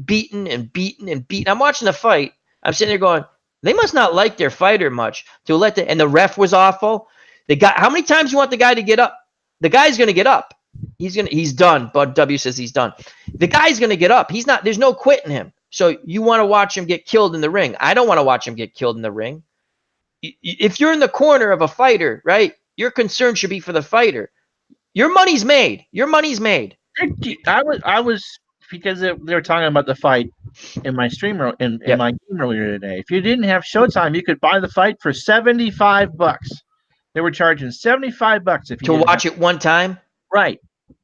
beaten and beaten and beaten. I'm watching the fight. I'm sitting there going, they must not like their fighter much to let and the ref was awful. The guy, how many times you want the guy to get up? The guy's going to get up. He's done. Bud W says he's done. The guy's going to get up. He's not, there's no quitting him. So you want to watch him get killed in the ring. I don't want to watch him get killed in the ring. If you're in the corner of a fighter, right, your concern should be for the fighter. Your money's made. Your money's made. I was because they were talking about the fight in my stream in my game earlier today. If you didn't have Showtime, you could buy the fight for $75. They were charging $75 if you to watch it one time. Right.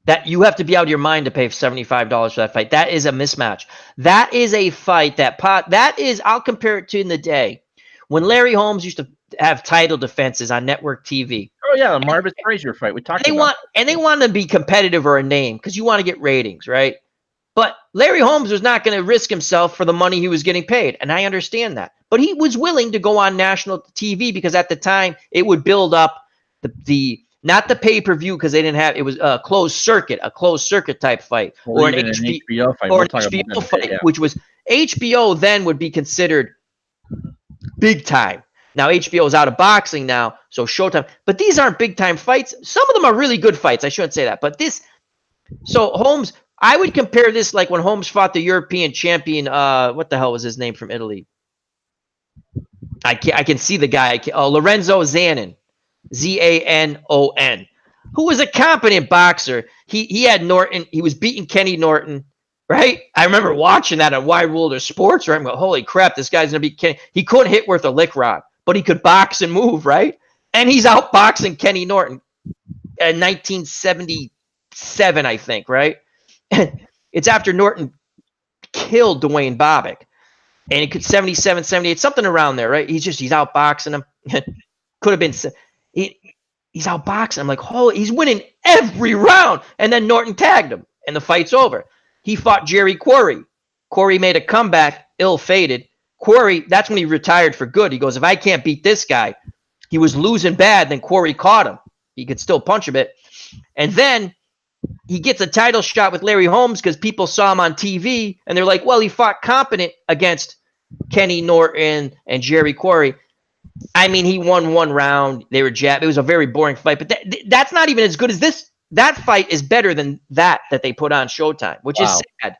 That you have to be out of your mind to pay $75 for that fight. That is a mismatch. That is a fight that is. I'll compare it to in the day when Larry Holmes used to have title defenses on network TV. Oh yeah, the Marvis Frazier fight. We talked about. They want to be competitive or a name because you want to get ratings, right? But Larry Holmes was not going to risk himself for the money he was getting paid, and I understand that. But he was willing to go on national TV because at the time it would build up the not the pay-per-view because they didn't have it was a closed circuit type fight or an HBO fight, which was HBO then would be considered big time. Now HBO is out of boxing now, so Showtime. But these aren't big time fights. Some of them are really good fights. I shouldn't say that, but this So Holmes, I would compare this like when Holmes fought the European champion. What the hell was his name from Italy? I can see the guy. Lorenzo Zanon, Zanon, who was a competent boxer. He had Norton. He was beating Kenny Norton, right? I remember watching that on Wide World of Sports. Right? I'm going, holy crap, this guy's gonna beat Kenny. He couldn't hit worth a lick rod, but he could box and move, right? And he's outboxing Kenny Norton in 1977, I think, right? It's after Norton killed Dwayne Bobbitt. And it could 77, 78, something around there, right? He's outboxing him. Could have been he's outboxing. I'm like, holy, he's winning every round. And then Norton tagged him, and the fight's over. He fought Jerry Quarry. Quarry made a comeback, ill-fated. Quarry, that's when he retired for good. He goes, if I can't beat this guy, he was losing bad. Then Quarry caught him. He could still punch a bit. And then he gets a title shot with Larry Holmes because people saw him on TV, and they're like, well, he fought competent against Kenny Norton and Jerry Quarry. I mean, he won one round. They were jabbed. It was a very boring fight, but that's not even as good as this. That fight is better than that they put on Showtime, which is sad.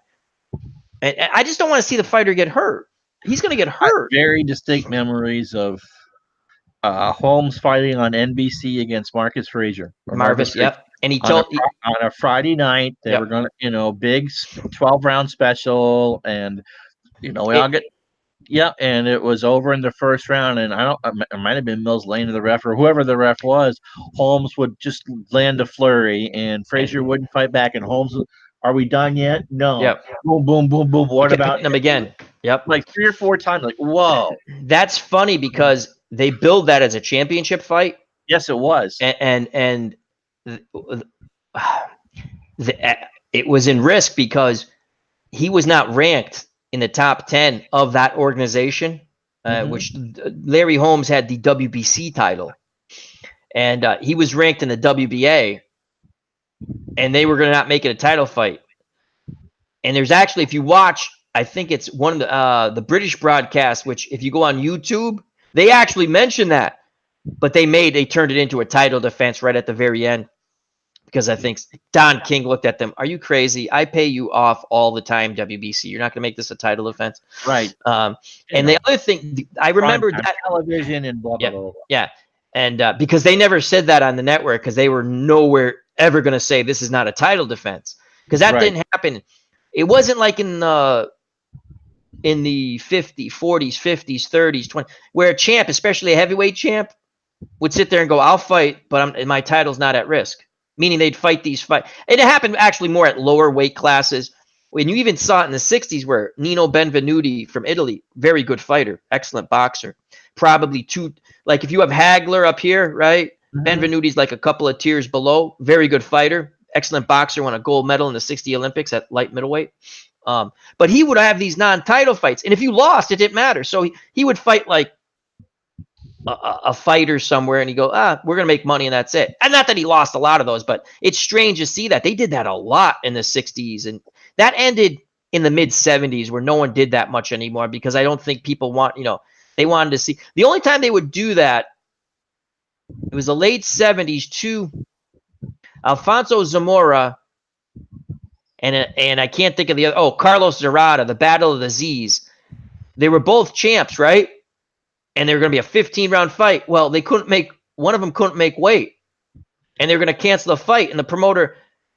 And I just don't want to see the fighter get hurt. He's going to get hurt. Very distinct memories of Holmes fighting on NBC against Marcus Frazier. Marvis, yep. And he told on a Friday night they were going to, big 12-round special, and we all get. Yeah, and it was over in the first round, and it might have been Mills Lane to the ref or whoever the ref was. Holmes would just land a flurry, and Frazier wouldn't fight back. And Holmes, are we done yet? No. Yep. Boom, boom, boom, boom. What about him again? Yep. Like 3 or 4 times. Like, whoa. That's funny because they billed that as a championship fight. Yes, it was. And it was in risk because he was not ranked in the top 10 of that organization, which Larry Holmes had the WBC title, and he was ranked in the WBA, and they were going to not make it a title fight. And there's actually, if you watch, I think it's one of the British broadcast, which if you go on YouTube, they actually mention that, but they turned it into a title defense right at the very end. Because I think Don King looked at them. Are you crazy? I pay you off all the time, WBC. You're not going to make this a title defense, right? And the other thing, I remember that television and blah blah blah. Yeah, and because they never said that on the network, because they were nowhere ever going to say this is not a title defense, because that didn't happen. It wasn't like in the 40s, 50s, 30s, 20s, where a champ, especially a heavyweight champ, would sit there and go, "I'll fight, but my title's not at risk." Meaning they'd fight these fights. It happened actually more at lower weight classes. When you even saw it in the 60s where Nino Benvenuti from Italy, very good fighter, excellent boxer. Probably like if you have Hagler up here, right? Benvenuti's like a couple of tiers below. Very good fighter, excellent boxer, won a gold medal in the 60 Olympics at light middleweight. But he would have these non-title fights. And if you lost, it didn't matter. So he would fight like a fighter somewhere, and you go, we're going to make money, and that's it. And not that he lost a lot of those, but it's strange to see that. They did that a lot in the 60s, and that ended in the mid-70s where no one did that much anymore because I don't think people they wanted to see. The only time they would do that, it was the late 70s to Alfonso Zamora, and I can't think of the other, Carlos Zarada, the Battle of the Z's. They were both champs, right? And they were going to be a 15-round fight. Well, one of them couldn't make weight. And they were going to cancel the fight. And the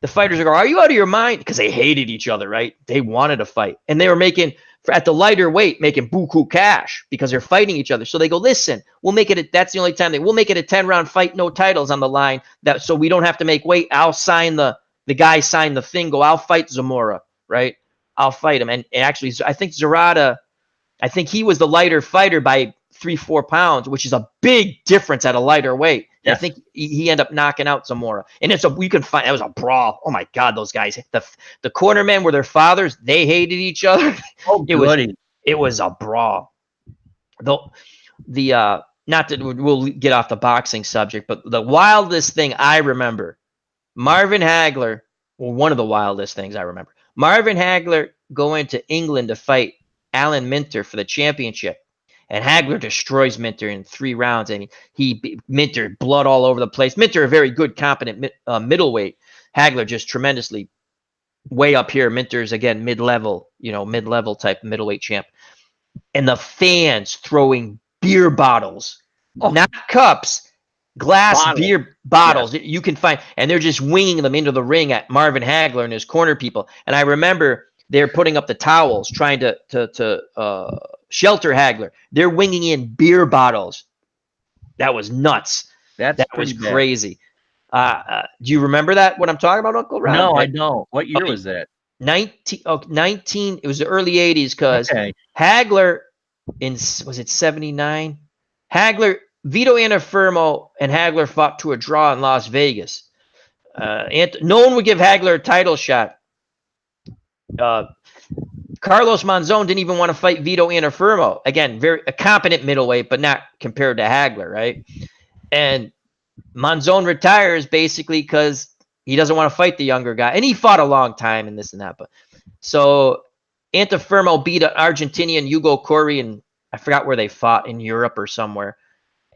fighters are going, are you out of your mind? Because they hated each other, right? They wanted to fight. And they were at the lighter weight, making buku cash because they're fighting each other. So they go, listen, we'll make it, that's the only time we'll make it a 10-round fight, no titles on the line, so we don't have to make weight. I'll sign the guy signed the thing, I'll fight Zamora, right? I'll fight him. And actually, I think Zarada, he was the lighter fighter by 3-4 pounds, which is a big difference at a lighter weight. Yes. I think he ended up knocking out Zamora, and it was a brawl. Oh my God, those guys! The cornermen were their fathers. They hated each other. Oh, it was a brawl. Not that we'll get off the boxing subject, but the wildest thing I remember, Marvin Hagler. Well, one of the wildest things I remember, Marvin Hagler going to England to fight Alan Minter for the championship. And Hagler destroys Minter in 3 rounds. I mean, Minter blood all over the place. Minter, a very good, competent middleweight. Hagler just tremendously way up here. Minter's again mid-level, mid-level type middleweight champ. And the fans throwing beer bottles, not cups, glass beer bottles. Yes. You can find, and they're just winging them into the ring at Marvin Hagler and his corner people. And I remember they're putting up the towels, trying to shelter Hagler. They're winging in beer bottles. That was nuts. That was crazy. Do you remember that? What I'm talking about, Uncle Ron? No, I don't. What year was that? 19. It was the early 80s because Hagler was it 79? Hagler, Vito Antuofermo and Hagler fought to a draw in Las Vegas. No one would give Hagler a title shot. Carlos Monzon didn't even want to fight Vito Antuofermo. Again, a competent middleweight, but not compared to Hagler, right? And Monzon retires basically because he doesn't want to fight the younger guy. And he fought a long time and this and that. But so Antuofermo beat an Argentinian, Hugo Corey, and I forgot where they fought, in Europe or somewhere.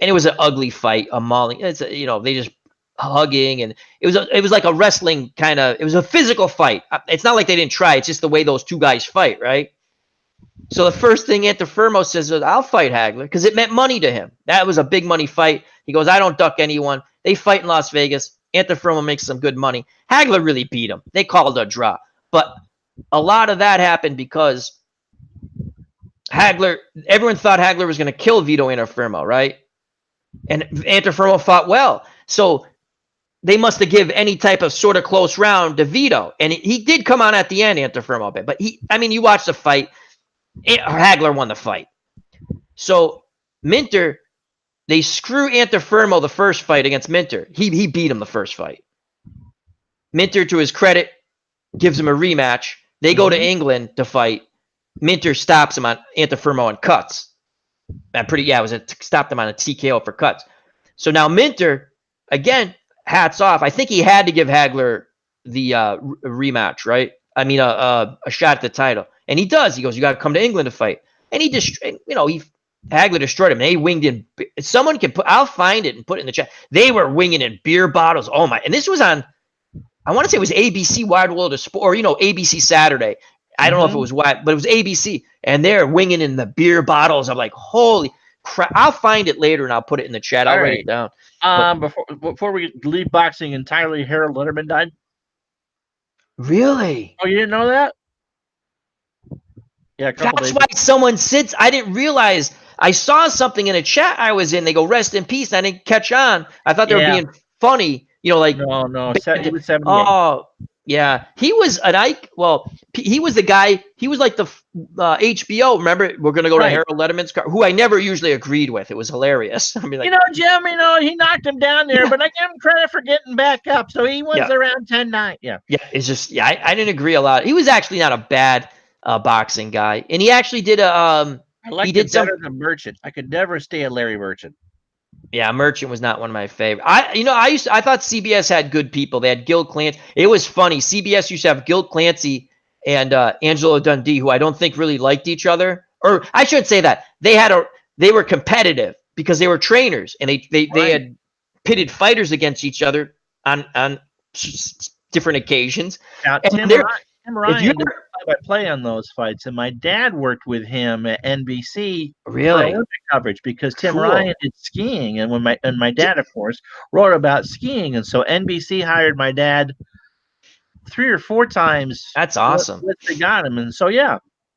And it was an ugly fight, a mauling. They just hugging, and it was like a wrestling kind of. It was a physical fight. It's not like they didn't try. It's just the way those two guys fight, right? So the first thing Antuofermo says is, "I'll fight Hagler," because it meant money to him. That was a big money fight. He goes, "I don't duck anyone." They fight in Las Vegas. Antuofermo makes some good money. Hagler really beat him. They called it a draw, but a lot of that happened because everyone thought Hagler was going to kill Vito Antuofermo, right? And Antuofermo fought well. So they must have given any type of sort of close round to Vito. And he did come on at the end, Antuofermo. But you watch the fight. Hagler won the fight. So Minter, they screw Antuofermo the first fight against Minter. He beat him the first fight. Minter, to his credit, gives him a rematch. They go to England to fight. Minter stops him on Antuofermo and cuts. Stopped him on a TKO for cuts. So now Minter, again, hats off. I think he had to give Hagler the rematch, right? A shot at the title. And he does. He goes, "You got to come to England to fight." And Hagler destroyed him. They winged in. Someone can I'll find it and put it in the chat. They were winging in beer bottles. Oh my! And this was on, I want to say it was ABC Wide World of Sport, or ABC Saturday. I don't know if it was wide, but it was ABC. And they're winging in the beer bottles. I'm like, holy crap! I'll find it later and I'll put it in the chat. I'll write it down. Before we leave boxing entirely, Harold Letterman died. Really? Oh, you didn't know that? Yeah, that's why someone sits. I didn't realize. I saw something in a chat I was in. They go, "Rest in peace." And I didn't catch on. I thought they were being funny. Like no. He was 78. Oh, yeah. He was an Ike. Well, he was the guy. He was like the HBO. Remember, we're gonna go to Harold Letterman's car, who I never usually agreed with. It was hilarious. Jim, he knocked him down there, but I give him credit for getting back up. So he wins around 10-9. Yeah. Yeah. It's just I didn't agree a lot. He was actually not a bad boxing guy, and he actually did a I liked him better than Merchant. I could never stay a Larry Merchant. Yeah, Merchant was not one of my favorites. I thought CBS had good people. They had Gil Clancy. It was funny. CBS used to have Gil Clancy and Angelo Dundee, who I don't think really liked each other. Or I shouldn't say that. They were competitive because they were trainers, and they had pitted fighters against each other on different occasions. Now, Tim Ryan did play on those fights, and my dad worked with him at NBC for Olympic coverage because Tim Ryan did skiing, and my dad, of course, wrote about skiing, and so NBC hired my dad 3 or 4 times. That's awesome. They got him, and so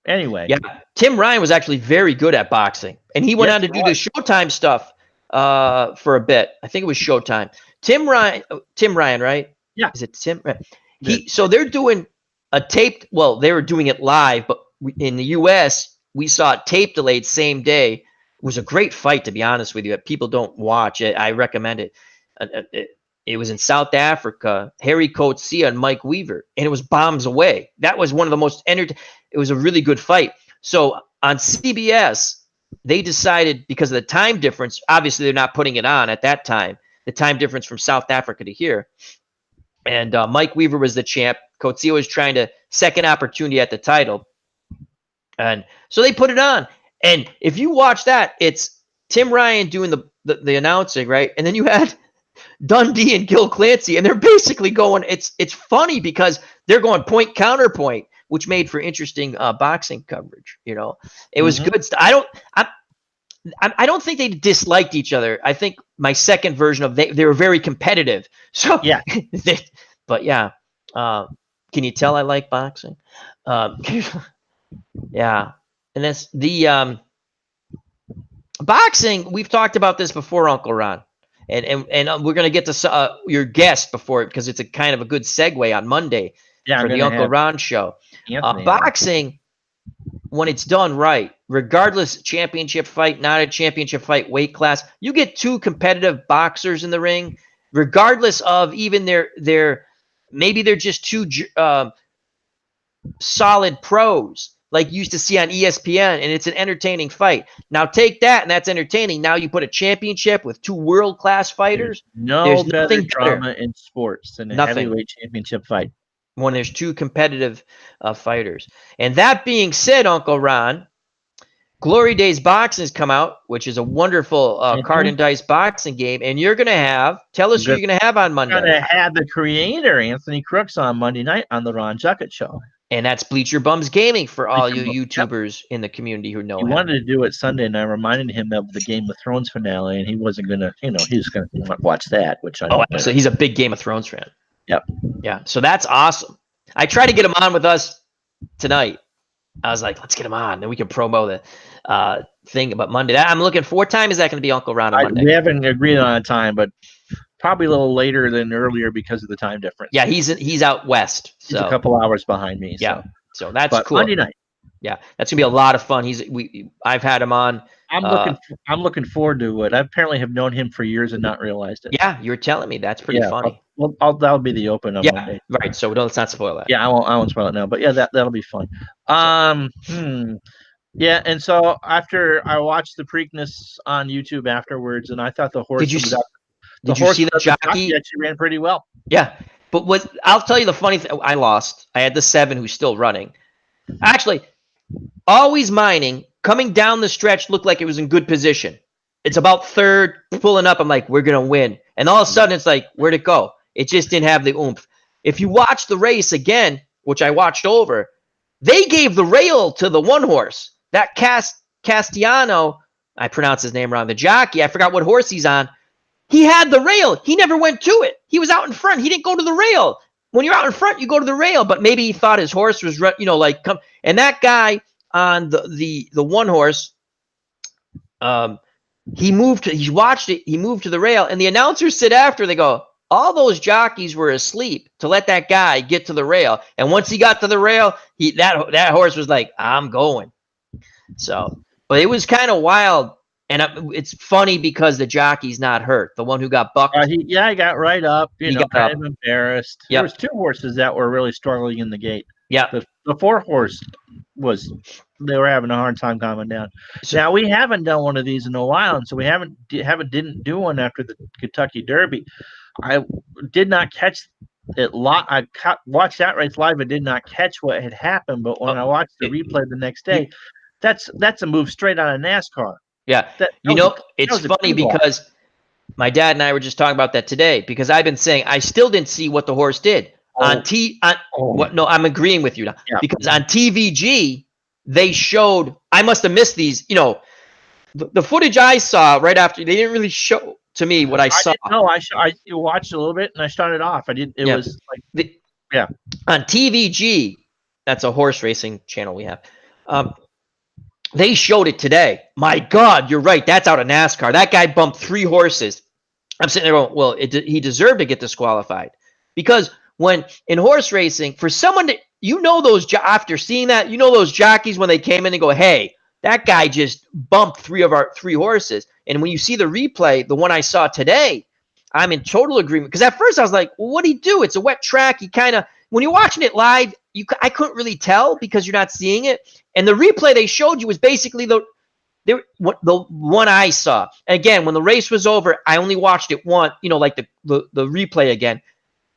anyway. Yeah, Tim Ryan was actually very good at boxing, and he went on to do the Showtime stuff for a bit. I think it was Showtime. Tim Ryan, right? Yeah. Is it Tim? So they're doing a taped, they were doing it live, but in the U.S., we saw it tape delayed same day. It was a great fight, to be honest with you. If people don't watch it, I recommend it. It was in South Africa, Harry Coetzee and Mike Weaver, and it was bombs away. That was one of the most it was a really good fight. So on CBS, they decided, because of the time difference, obviously they're not putting it on at that time, the time difference from South Africa to here. And Mike Weaver was the champ. Coetzee was trying to second opportunity at the title. And so they put it on. And if you watch that, it's Tim Ryan doing the announcing, right? And then you had Dundee and Gil Clancy, and they're basically going, it's funny because they're going point counterpoint, which made for interesting boxing coverage. You know, it was good stuff. I don't think they disliked each other. I think my second version of they were very competitive. So Yeah. But yeah, can you tell I like boxing? Yeah, and that's the boxing. We've talked about this before, Uncle Ron, and we're gonna get to your guest before because it's a kind of a good segue on Monday for the Uncle Ron show. Boxing, when it's done right, regardless championship fight, not a championship fight, weight class, you get two competitive boxers in the ring, regardless of even their maybe they're just two solid pros like you used to see on ESPN, and it's an entertaining fight. Now take that, and that's entertaining. Now you put a championship with two world-class fighters. There's better drama in sports than a heavyweight championship fight. When there's two competitive fighters. And that being said, Uncle Ron, Glory Days Boxing has come out, which is a wonderful card and dice boxing game. And you're going to have, tell us who you're going to have on Monday. I'm going to have the creator, Anthony Crooks, on Monday night on the Ron Juckett Show. And that's Bleacher Bums Gaming for all you YouTubers in the community who know him. He wanted to do it Sunday, and I reminded him of the Game of Thrones finale, and he wasn't going to, he was going to watch that, which I know. So he's a big Game of Thrones fan. Yep. Yeah, so that's awesome. I tried to get him on with us tonight. I was like, let's get him on. Then we can promo the thing about Monday. I'm looking for what time is that going to be, Uncle Ron, on Monday? We haven't agreed on a time, but probably a little later than earlier because of the time difference. Yeah, he's out west. So. He's a couple hours behind me. Yeah, so that's cool. Monday night. Yeah, that's gonna be a lot of fun. I've had him on. I'm looking forward to it. I apparently have known him for years and not realized it. Yeah, you were telling me that's pretty funny. Well, that'll be the open on Monday. Right. So let's not spoil that. Yeah, I won't spoil it now. But yeah, that'll be fun. Yeah, and so after I watched the Preakness on YouTube afterwards, and I thought the horse. Did you see the jockey? Actually ran pretty well. Yeah, but I'll tell you the funny thing. I lost. I had the 7 who's still running. Actually, Always Mining coming down the stretch looked like it was in good position. It's about third, pulling up. I'm like, we're gonna win, and all of a sudden it's like, where'd it go? It just didn't have the oomph. If you watch the race again, which I watched over, they gave the rail to the one horse. That Castiano, I pronounce his name wrong, the jockey, I forgot what horse he's on. He had the rail. He never went to it. He was out in front. He didn't go to the rail. When you're out in front, you go to the rail. But maybe he thought his horse was, come. And that guy on the one horse, he watched it. He moved to the rail, and the announcers sit after. They go, all those jockeys were asleep to let that guy get to the rail. And once he got to the rail, that horse was like, I'm going. So, but it was kind of wild. And it's funny because the jockey's not hurt. The one who got bucked. He got right up. Kind of embarrassed. Yep. There was 2 horses that were really struggling in the gate. Yeah. The 4 horse they were having a hard time coming down. Now we haven't done one of these in a while, and so we didn't do one after the Kentucky Derby. I did not catch it. I watched that race live. I did not catch what had happened, but when I watched the replay the next day, that's a move straight out of NASCAR. Yeah, it's funny because my dad and I were just talking about that today because I've been saying I still didn't see what the horse did No, I'm agreeing with you now because on TVG they showed. I must have missed these. The footage I saw right after they didn't really show to me what I saw. No, I watched a little bit and I started off. I did. It was like on TVG. That's a horse racing channel we have. They showed it today. My God, you're right. That's out of NASCAR. That guy bumped 3 horses. I'm sitting there going, well, he deserved to get disqualified. Because when in horse racing, for someone to, after seeing that, those jockeys when they came in and go, hey, that guy just bumped 3 of our 3 horses. And when you see the replay, the one I saw today, I'm in total agreement. Because at first I was like, well, what'd he do? It's a wet track. He kind of, when you're watching it live, I couldn't really tell because you're not seeing it. And the replay they showed you was basically the one I saw. Again, when the race was over, I only watched it once, like the replay again.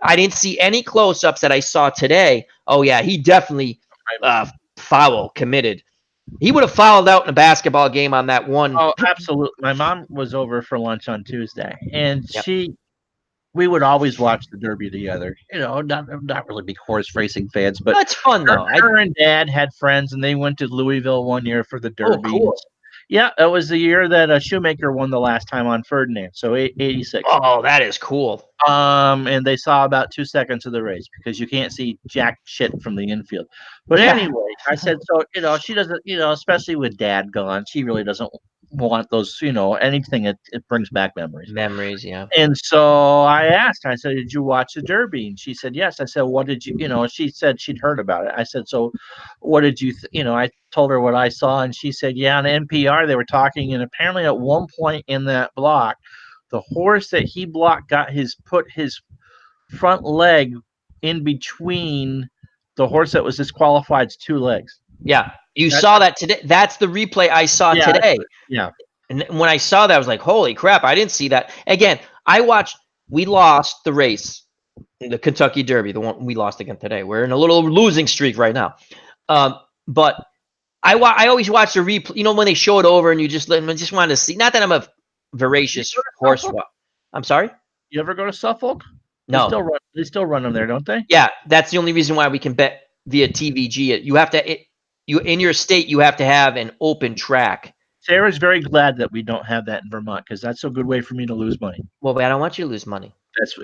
I didn't see any close-ups that I saw today. Oh, yeah, he definitely committed. He would have fouled out in a basketball game on that one. Oh, absolutely. My mom was over for lunch on Tuesday, and she we would always watch the Derby together. Not really big horse racing fans, but That's fun though. her and Dad had friends, and they went to Louisville one year for the Oh, Derby. cool. Yeah, it was the year that Shoemaker won the last time on Ferdinand, so 86. Oh, that is cool. And they saw about 2 seconds of the race because you can't see jack shit from the infield. But Yeah. anyway, I said, so, she doesn't, especially with Dad gone, she really doesn't want those, anything that it brings back memories. Memories, yeah. And so I asked her, I said, did you watch the Derby? And she said, yes. I said, what did you, she said she'd heard about it. I said, so what did you, I told her what I saw. And she said, yeah, on NPR, they were talking. And apparently at one point in that block, the horse that he blocked put his front leg in between the horse that was disqualified's two legs. Yeah. You saw that today. That's the replay I saw today. Yeah. And when I saw that, I was like, holy crap, I didn't see that. Again, we lost the race, the Kentucky Derby, the one we lost again today. We're in a little losing streak right now. But I always watch the replay, when they show it over and you just wanted to see. Not that I'm a voracious horse. I'm sorry? You ever go to Suffolk? No. They still run them there, don't they? Yeah, that's the only reason why we can bet via TVG. You have to, in your state, you have to have an open track. Sarah's very glad that we don't have that in Vermont because that's a good way for me to lose money. Well, but I don't want you to lose money. That's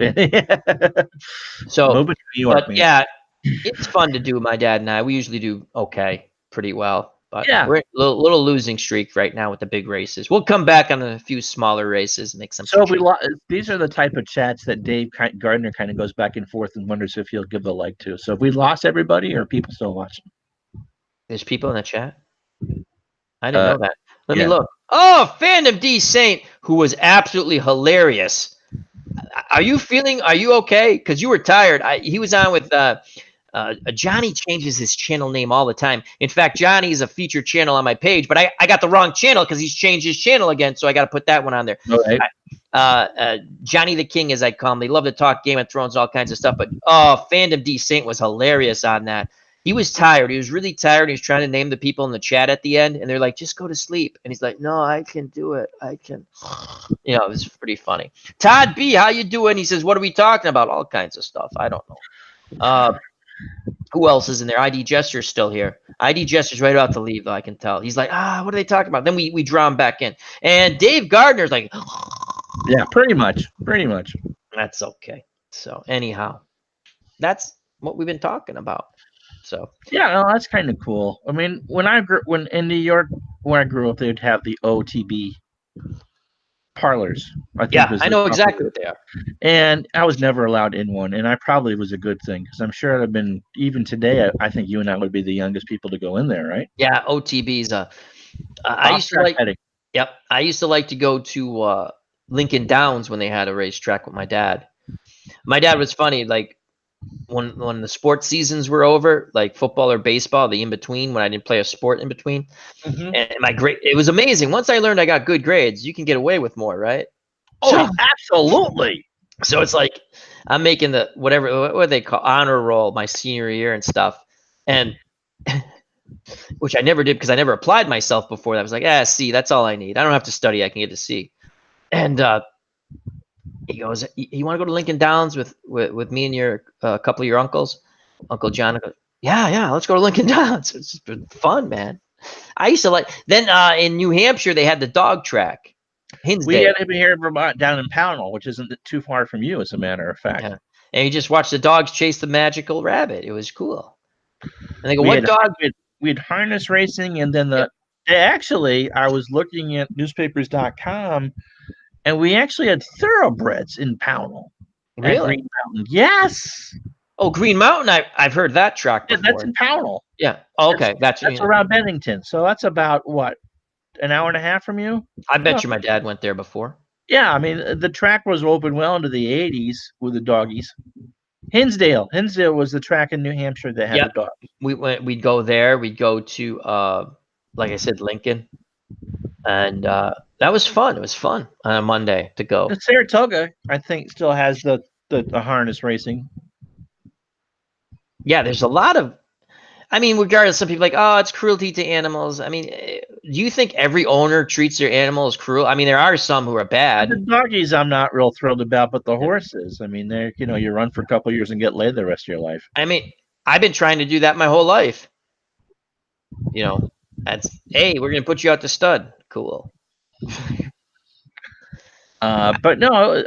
so. Moving to New York, man. Yeah, it's fun to do. My dad and I, we usually do okay, pretty well. But we're in a little losing streak right now with the big races. We'll come back on a few smaller races and make some. So these are the type of chats that Dave Gardner kind of goes back and forth and wonders if he'll give the like to. So have we lost everybody or are people still watching? There's people in the chat. I didn't know that. Let me look. Oh, Fandom D Saint, who was absolutely hilarious. Are you okay? Because you were tired. He was on with Johnny changes his channel name all the time. In fact, Johnny is a featured channel on my page, but I got the wrong channel because he's changed his channel again, so I got to put that one on there. Okay. Johnny the King, as I call him. They love to talk Game of Thrones, all kinds of stuff. But Fandom D Saint was hilarious on that. He was tired. He was really tired. He was trying to name the people in the chat at the end, and they're like, just go to sleep. And he's like, no, I can do it. I can. It was pretty funny. Todd B, how you doing? He says, what are we talking about? All kinds of stuff. I don't know. Who else is in there? ID Jester's still here. ID Jester's right about to leave, though, I can tell. He's like, what are they talking about? Then we draw him back in. And Dave Gardner's like, yeah, pretty much. That's okay. So anyhow, that's what we've been talking about. So that's kind of cool. I mean, when in New York, when I grew up, they'd have the OTB parlors. I know exactly what they are. And I was never allowed in one, and I probably was a good thing because I'm sure I'd have been even today. I think you and I would be the youngest people to go in there, right? Yeah, OTB's. I used to like. Yep, I used to like to go to Lincoln Downs when they had a racetrack with my dad. My dad was funny, like. When the sports seasons were over, like football or baseball, the in between, when I didn't play a sport in between, and it was amazing. Once I learned I got good grades, you can get away with more, right? Oh, absolutely. So it's like I'm making the what they call honor roll my senior year and stuff, and which I never did because I never applied myself before. That was like, C, that's all I need. I don't have to study. I can get a C. And he goes, you want to go to Lincoln Downs with me and your couple of your uncles? Uncle John goes, yeah, let's go to Lincoln Downs. It's just been fun, man. I used to like. Then in New Hampshire, they had the dog track. We had him here in Vermont, down in Pownell, which isn't too far from you, as a matter of fact. Yeah. And you just watch the dogs chase the magical rabbit. It was cool. And they go, what dog? We had harness racing, and then actually, I was looking at newspapers.com. And we actually had thoroughbreds in Pownell. Really? Green Mountain. Yes. Oh, Green Mountain. I've heard that track before. Yeah, that's in Pownell. Yeah. Oh, okay. That's around Bennington. So that's about what, an hour and a half from you? I bet you my dad went there before. Yeah, I mean the track was open well into the 80s with the doggies. Hinsdale was the track in New Hampshire that had the dog. We'd go there. We'd go to like I said, Lincoln. And that was fun. It was fun on a Monday to go. Saratoga, I think, still has the harness racing. Yeah, there's a lot of. I mean, regardless, some people are like, oh, it's cruelty to animals. I mean, do you think every owner treats their animals cruel? I mean, there are some who are The bad. doggies I'm not real thrilled about, but the horses. I mean, they're you run for a couple of years and get laid the rest of your life. I mean, I've been trying to do that my whole life. That's, hey, we're gonna put you out to stud. Cool. But no,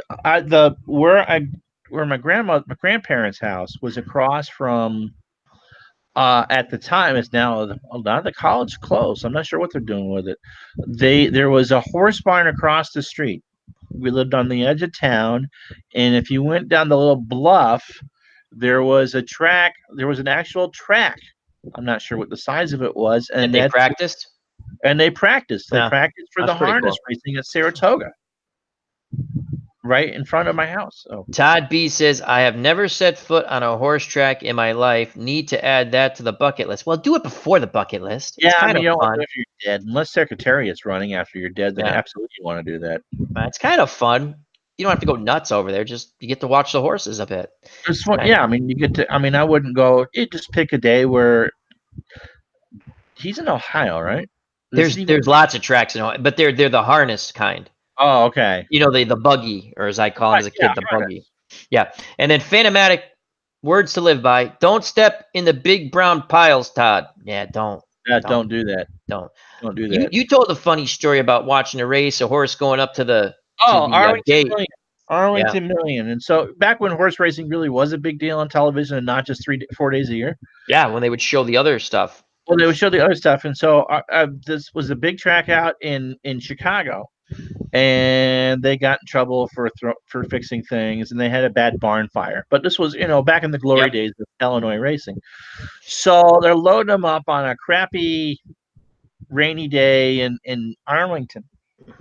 where my grandparents' house was across from. At the time, it's now the college closed. I'm not sure what they're doing with it. There was a horse barn across the street. We lived on the edge of town, and if you went down the little bluff, there was a track. There was an actual track. I'm not sure what the size of it was, And they practiced. They practiced. They Yeah, practiced for the that's pretty harness cool. racing at Saratoga, right in front of my house. So Todd B says, I have never set foot on a horse track in my life. Need to add that to the bucket list. Well, do it before the bucket list. It's yeah, I kind mean, of you don't want to fun. do it after you're dead, unless Secretariat's running after you're dead. Then Yeah. absolutely you want to do that. It's kind of fun. You don't have to go nuts over there. Just you get to watch the horses a bit. Yeah, I mean, you get to. I mean, I wouldn't go. You just pick a day where he's in Ohio, right? There's lots of tracks in Ohio, but they're the harness kind. Oh, okay. The buggy, or as I call him as a kid, the harness. buggy. Yeah. And then Phantomatic, words to live by. Don't step in the big brown piles, Todd. Yeah, don't. Yeah, don't do that. Don't do that. You told a funny story about watching a race, a horse going up to the Arlington gate. Million. Arlington Million. And so back when horse racing really was a big deal on television and not just 4 days a year. Yeah, when they would show the other stuff. Well, they would show the other stuff. And so this was a big track out in Chicago. And they got in trouble for fixing things, and they had a bad barn fire. But this was, back in the glory days of Illinois racing. So they're loading them up on a crappy rainy day in Arlington.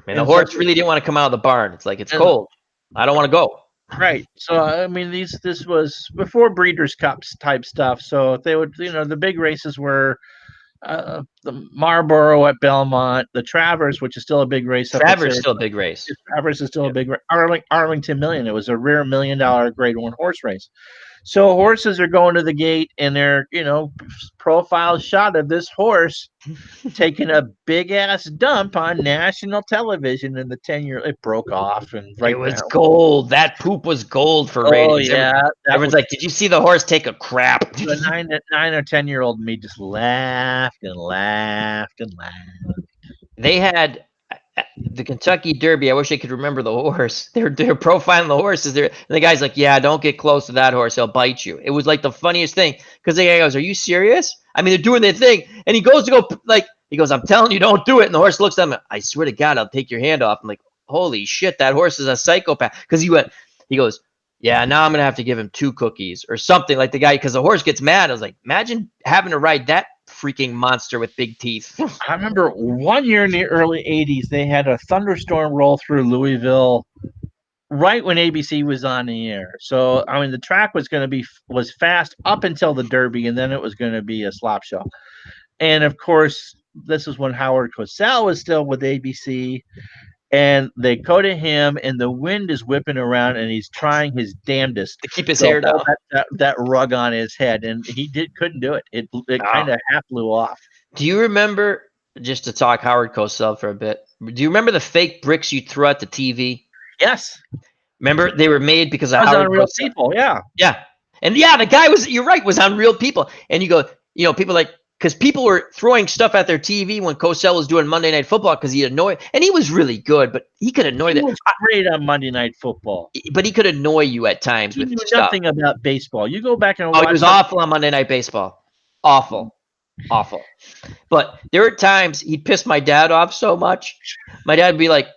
And the horse really didn't want to come out of the barn. It's like, it's cold. I don't want to go. Right. So I mean, this was before Breeders' Cups type stuff. So they would, the big races were the Marlboro at Belmont, the Travers, which is still a big race. Travers is still a big race. Travers is still a big race. Arlington Million. It was a rare $1 million Grade 1 horse race. So horses are going to the gate, and they're, profile shot of this horse taking a big ass dump on national television in the 10-year. It broke off, and it was gold. That poop was gold for ratings. Yeah, everyone's like, "Did you see the horse take a crap?" The 9 or 10-year-old me just laughed and laughed and laughed. They had the Kentucky Derby. I wish I could remember the horse. They're profiling the horses. And the guy's like, "Yeah, don't get close to that horse. He'll bite you." It was like the funniest thing because the guy goes, "Are you serious?" I mean, they're doing their thing, and he goes to go he goes, "I'm telling you, don't do it." And the horse looks at him. I swear to God, I'll take your hand off. I'm like, holy shit, that horse is a psychopath. Because he goes, "Yeah, now I'm gonna have to give him 2 cookies or something." Like the guy, because the horse gets mad. I was like, imagine having to ride that freaking monster with big teeth. I remember one year in the early 80s, they had a thunderstorm roll through Louisville right when ABC was on the air. So, I mean, the track was fast up until the Derby, and then it was going to be a slop show. And of course, this was when Howard Cosell was still with ABC, and they go to him, and the wind is whipping around, and he's trying his damnedest to keep his hair down. That rug on his head, and he couldn't do it. It kind of half blew off. Do you remember, just to talk Howard Cosell for a bit, do you remember the fake bricks you threw at the TV? Yes. Remember, they were made because of Howard on Real People. Yeah. Yeah. And the guy was on Real People. And you go, people like, because people were throwing stuff at their TV when Cosell was doing Monday Night Football because he annoyed, and he was really good, but he could annoy them. He was great on Monday Night Football, but he could annoy you at times with stuff. Nothing about baseball. You go back and watch. He was awful on Monday Night Baseball, awful. But there were times he'd piss my dad off so much. My dad would be like,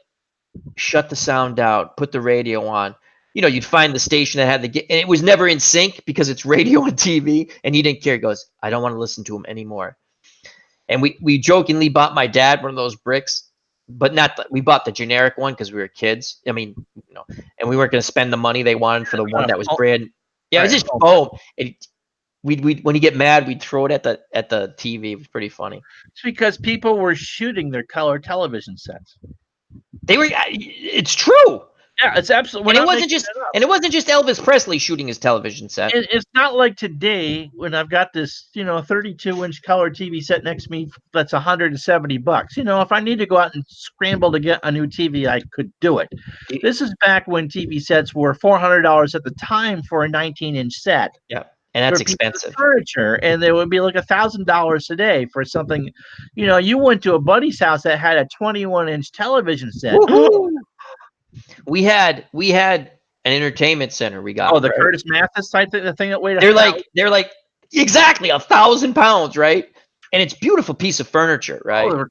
"Shut the sound down, put the radio on." You'd find the station that had and it was never in sync because it's radio and TV, and he didn't care. He goes, "I don't want to listen to him anymore." And we jokingly bought my dad one of those bricks, but we bought the generic one because we were kids. I mean, and we weren't going to spend the money they wanted for the one that was brand. Yeah, it was just foam. We'd when you get mad, we'd throw it at the TV. It was pretty funny. It's because people were shooting their color television sets. They were. It's true. Yeah, it's absolutely. And it wasn't just Elvis Presley shooting his television set. It's not like today when I've got this, 32-inch color TV set next to me that's $170. If I need to go out and scramble to get a new TV, I could do it. This is back when TV sets were $400 at the time for a 19-inch set. Yeah, and that's expensive. Furniture, and it would be like $1,000 today for something. You went to a buddy's house that had a 21-inch television set. We had an entertainment center we got. Oh, the Curtis Mathis type thing, the thing that weighed. They're like exactly 1,000 pounds, right? And it's a beautiful piece of furniture, right? Oh,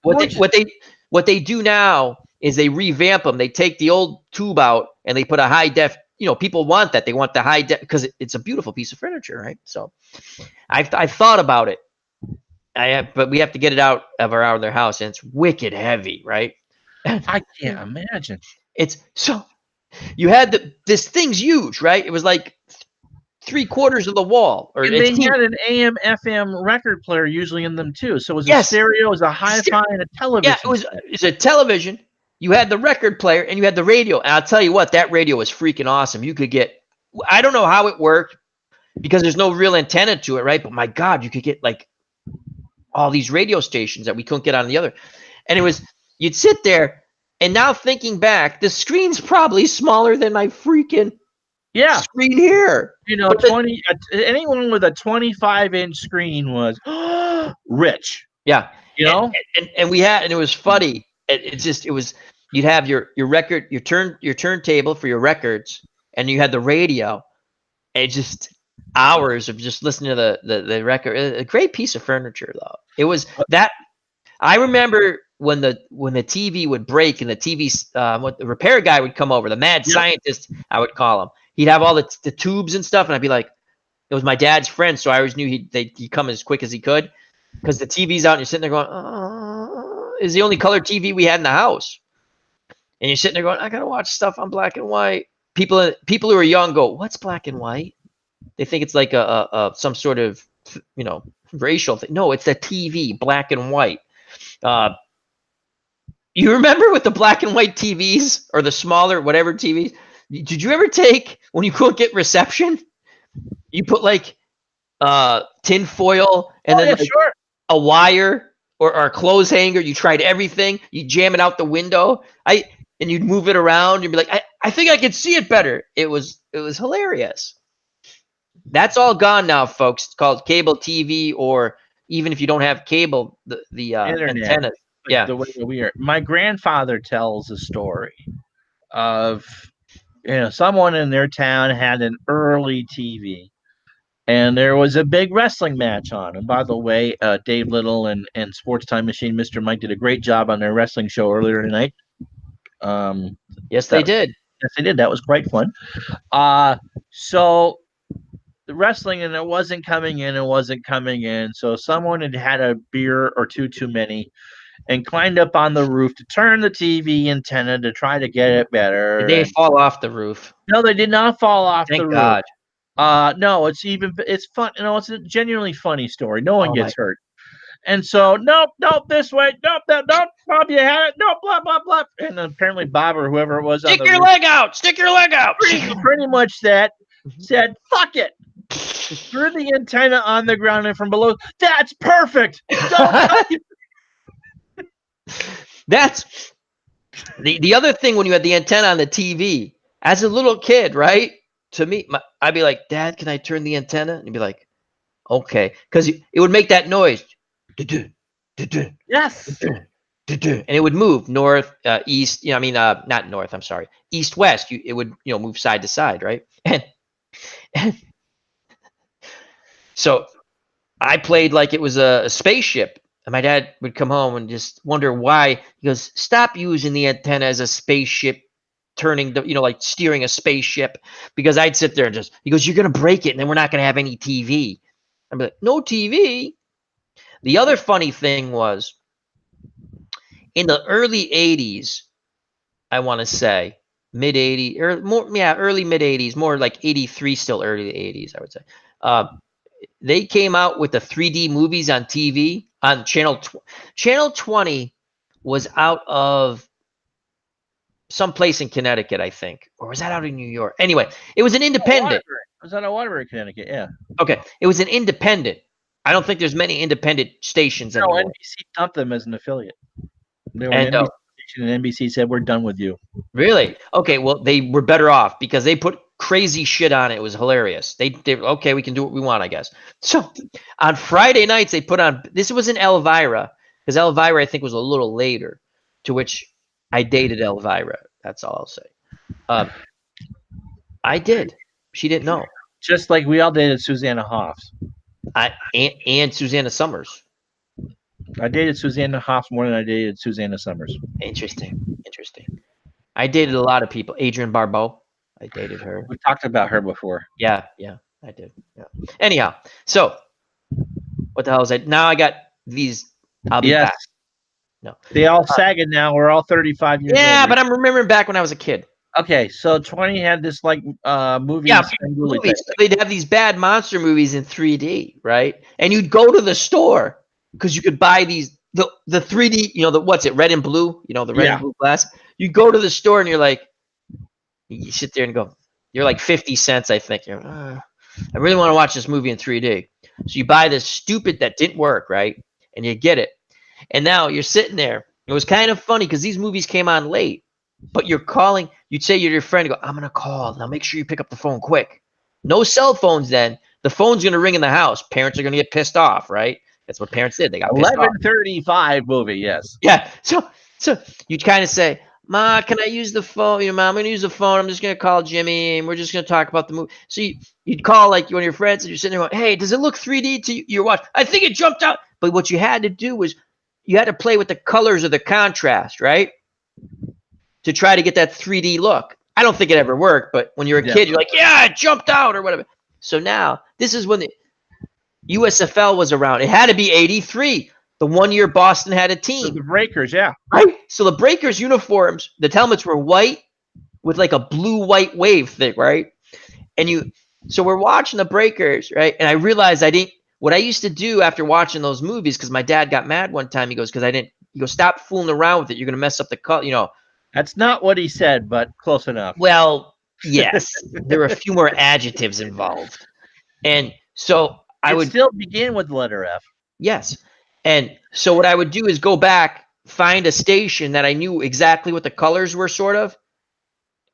what they do now is they revamp them. They take the old tube out and they put a high def. People want that. They want the high def because it's a beautiful piece of furniture, right? So, I've thought about it. But we have to get it out of their house, and it's wicked heavy, right? I can't imagine. It's so you had this thing's huge, right? It was like 3/4 of the wall. And they had an AM FM record player usually in them too. So it was a stereo, it was a hi-fi, and a television. Yeah, it's a television. You had the record player and you had the radio. And I'll tell you what, that radio was freaking awesome. You could get, I don't know how it worked because there's no real antenna to it, right? But my God, you could get like all these radio stations that we couldn't get on the other. And you'd sit there. And now thinking back, the screen's probably smaller than my freaking screen here. Anyone with a 25-inch screen was rich. Yeah. And we had, and it was funny. You'd have your record, your turntable for your records, and you had the radio, and just hours of just listening to the record. A great piece of furniture, though. It was that. I remember when the TV would break and the the repair guy would come over, the mad scientist, I would call him. He'd have all the tubes and stuff, and I'd be like, it was my dad's friend, so I always knew he'd come as quick as he could because the TV's out and you're sitting there going, it's the only color TV we had in the house. And you're sitting there going, I gotta watch stuff on black and white. People who are young go, what's black and white? They think it's like a some sort of racial thing. No, it's a TV, black and white. You remember with the black and white TVs or the smaller whatever TVs? Did you ever take when you couldn't get reception? You put like tin foil and then a wire or a clothes hanger. You tried everything. You jam it out the window. And you'd move it around. You'd be like, I think I could see it better. It was hilarious. That's all gone now, folks. It's called cable TV, or even if you don't have cable, the antenna. Yeah, the way we are. My grandfather tells a story of someone in their town had an early TV, and there was a big wrestling match on. And by the way, Dave Little and Sports Time Machine, Mr. Mike, did a great job on their wrestling show earlier tonight. Yes, they did. Yes, they did. That was quite fun. So the wrestling, and it wasn't coming in. So someone had a beer or two too many and climbed up on the roof to turn the TV antenna to try to get it better. Did they fall off the roof? No, they did not fall off the roof. Thank God. No, it's fun. It's a genuinely funny story. No one gets hurt. And so, nope, this way, nope, Bob, you had it, nope, blah, blah, blah. And apparently Bob or whoever it was stick your leg out. Pretty much that said, fuck it. Threw the antenna on the ground and from below. That's perfect. That's the other thing when you had the antenna on the TV as a little kid, right? To me, I'd be like, Dad, can I turn the antenna? And he'd be like, okay. Because it would make that noise. Yes. And it would move north, east, not north, I'm sorry. East, west. It would, move side to side, right? And so I played like it was a spaceship. And my dad would come home and just wonder why. He goes, stop using the antenna as a spaceship, turning like steering a spaceship. Because I'd sit there and he goes, you're going to break it and then we're not going to have any TV. I'd be like, no TV. The other funny thing was in the early 80s, I want to say, mid 80s, or more, early mid 80s, more like 83, still early 80s, I would say. They came out with the 3D movies on TV on channel 20 was out of someplace in Connecticut, I think, or was that out in New York? Anyway, it was an independent. It was out of Waterbury, Connecticut. Yeah. Okay, it was an independent. I don't think there's many independent stations No, anymore. NBC dumped them as an affiliate. They were And an NBC station, and NBC said, "We're done with you." really, okay, well they were better off because they put crazy shit on it. It was hilarious. They okay, we can do what we want, I guess. So on Friday nights they put on. This was in Elvira because Elvira I think was a little later. To which I dated Elvira. That's all I'll say. I did. She didn't know. Just like we all dated Susanna Hoffs. And Susanna Summers. I dated Susanna Hoffs more than I dated Susanna Summers. Interesting. I dated a lot of people. Adrienne Barbeau. I dated her. We talked about her before. Yeah, I did. Yeah. Anyhow, so what the hell is that? Now I got these. I'll be back. No. They all sagging now. We're all 35 years old. Yeah, but I'm remembering back when I was a kid. Okay, so 20 had this like movie. Yeah, movies. So they'd have these bad monster movies in 3D, right? And you'd go to the store because you could buy these the 3D, what's it, red and blue, the red and blue glass. You go to the store and you're like, you sit there and go, you're like 50 cents, I think. I really want to watch this movie in 3D. So you buy this stupid that didn't work, right? And you get it. And now you're sitting there. It was kind of funny because these movies came on late. But you're calling, you'd say you're your friend, you go, I'm going to call. Now make sure you pick up the phone quick. No cell phones then. The phone's going to ring in the house. Parents are going to get pissed off, right? That's what parents did. They got pissed off. 11:35 movie, yes. Yeah. So you'd kind of say, Ma, can I use the phone? Mom, I'm going to use the phone. I'm just going to call Jimmy, and we're just going to talk about the movie. So you'd call like one of your friends, and you're sitting there going, hey, does it look 3D to your watch? I think it jumped out. But what you had to do was you had to play with the colors of the contrast, right? To try to get that 3D look. I don't think it ever worked, but when you're a kid, you're like, yeah, it jumped out or whatever. So now, this is when the USFL was around. It had to be 83. The 1 year Boston had a team. So the Breakers, yeah. Right? So the Breakers uniforms, the helmets were white with like a blue-white wave thing, right? So we're watching the Breakers, right? And I realized what I used to do after watching those movies, because my dad got mad one time, he goes, stop fooling around with it. You're going to mess up the color, That's not what he said, but close enough. Well, yes, there were a few more adjectives involved. And so I would still begin with the letter F. Yes. And so what I would do is go back, find a station that I knew exactly what the colors were sort of,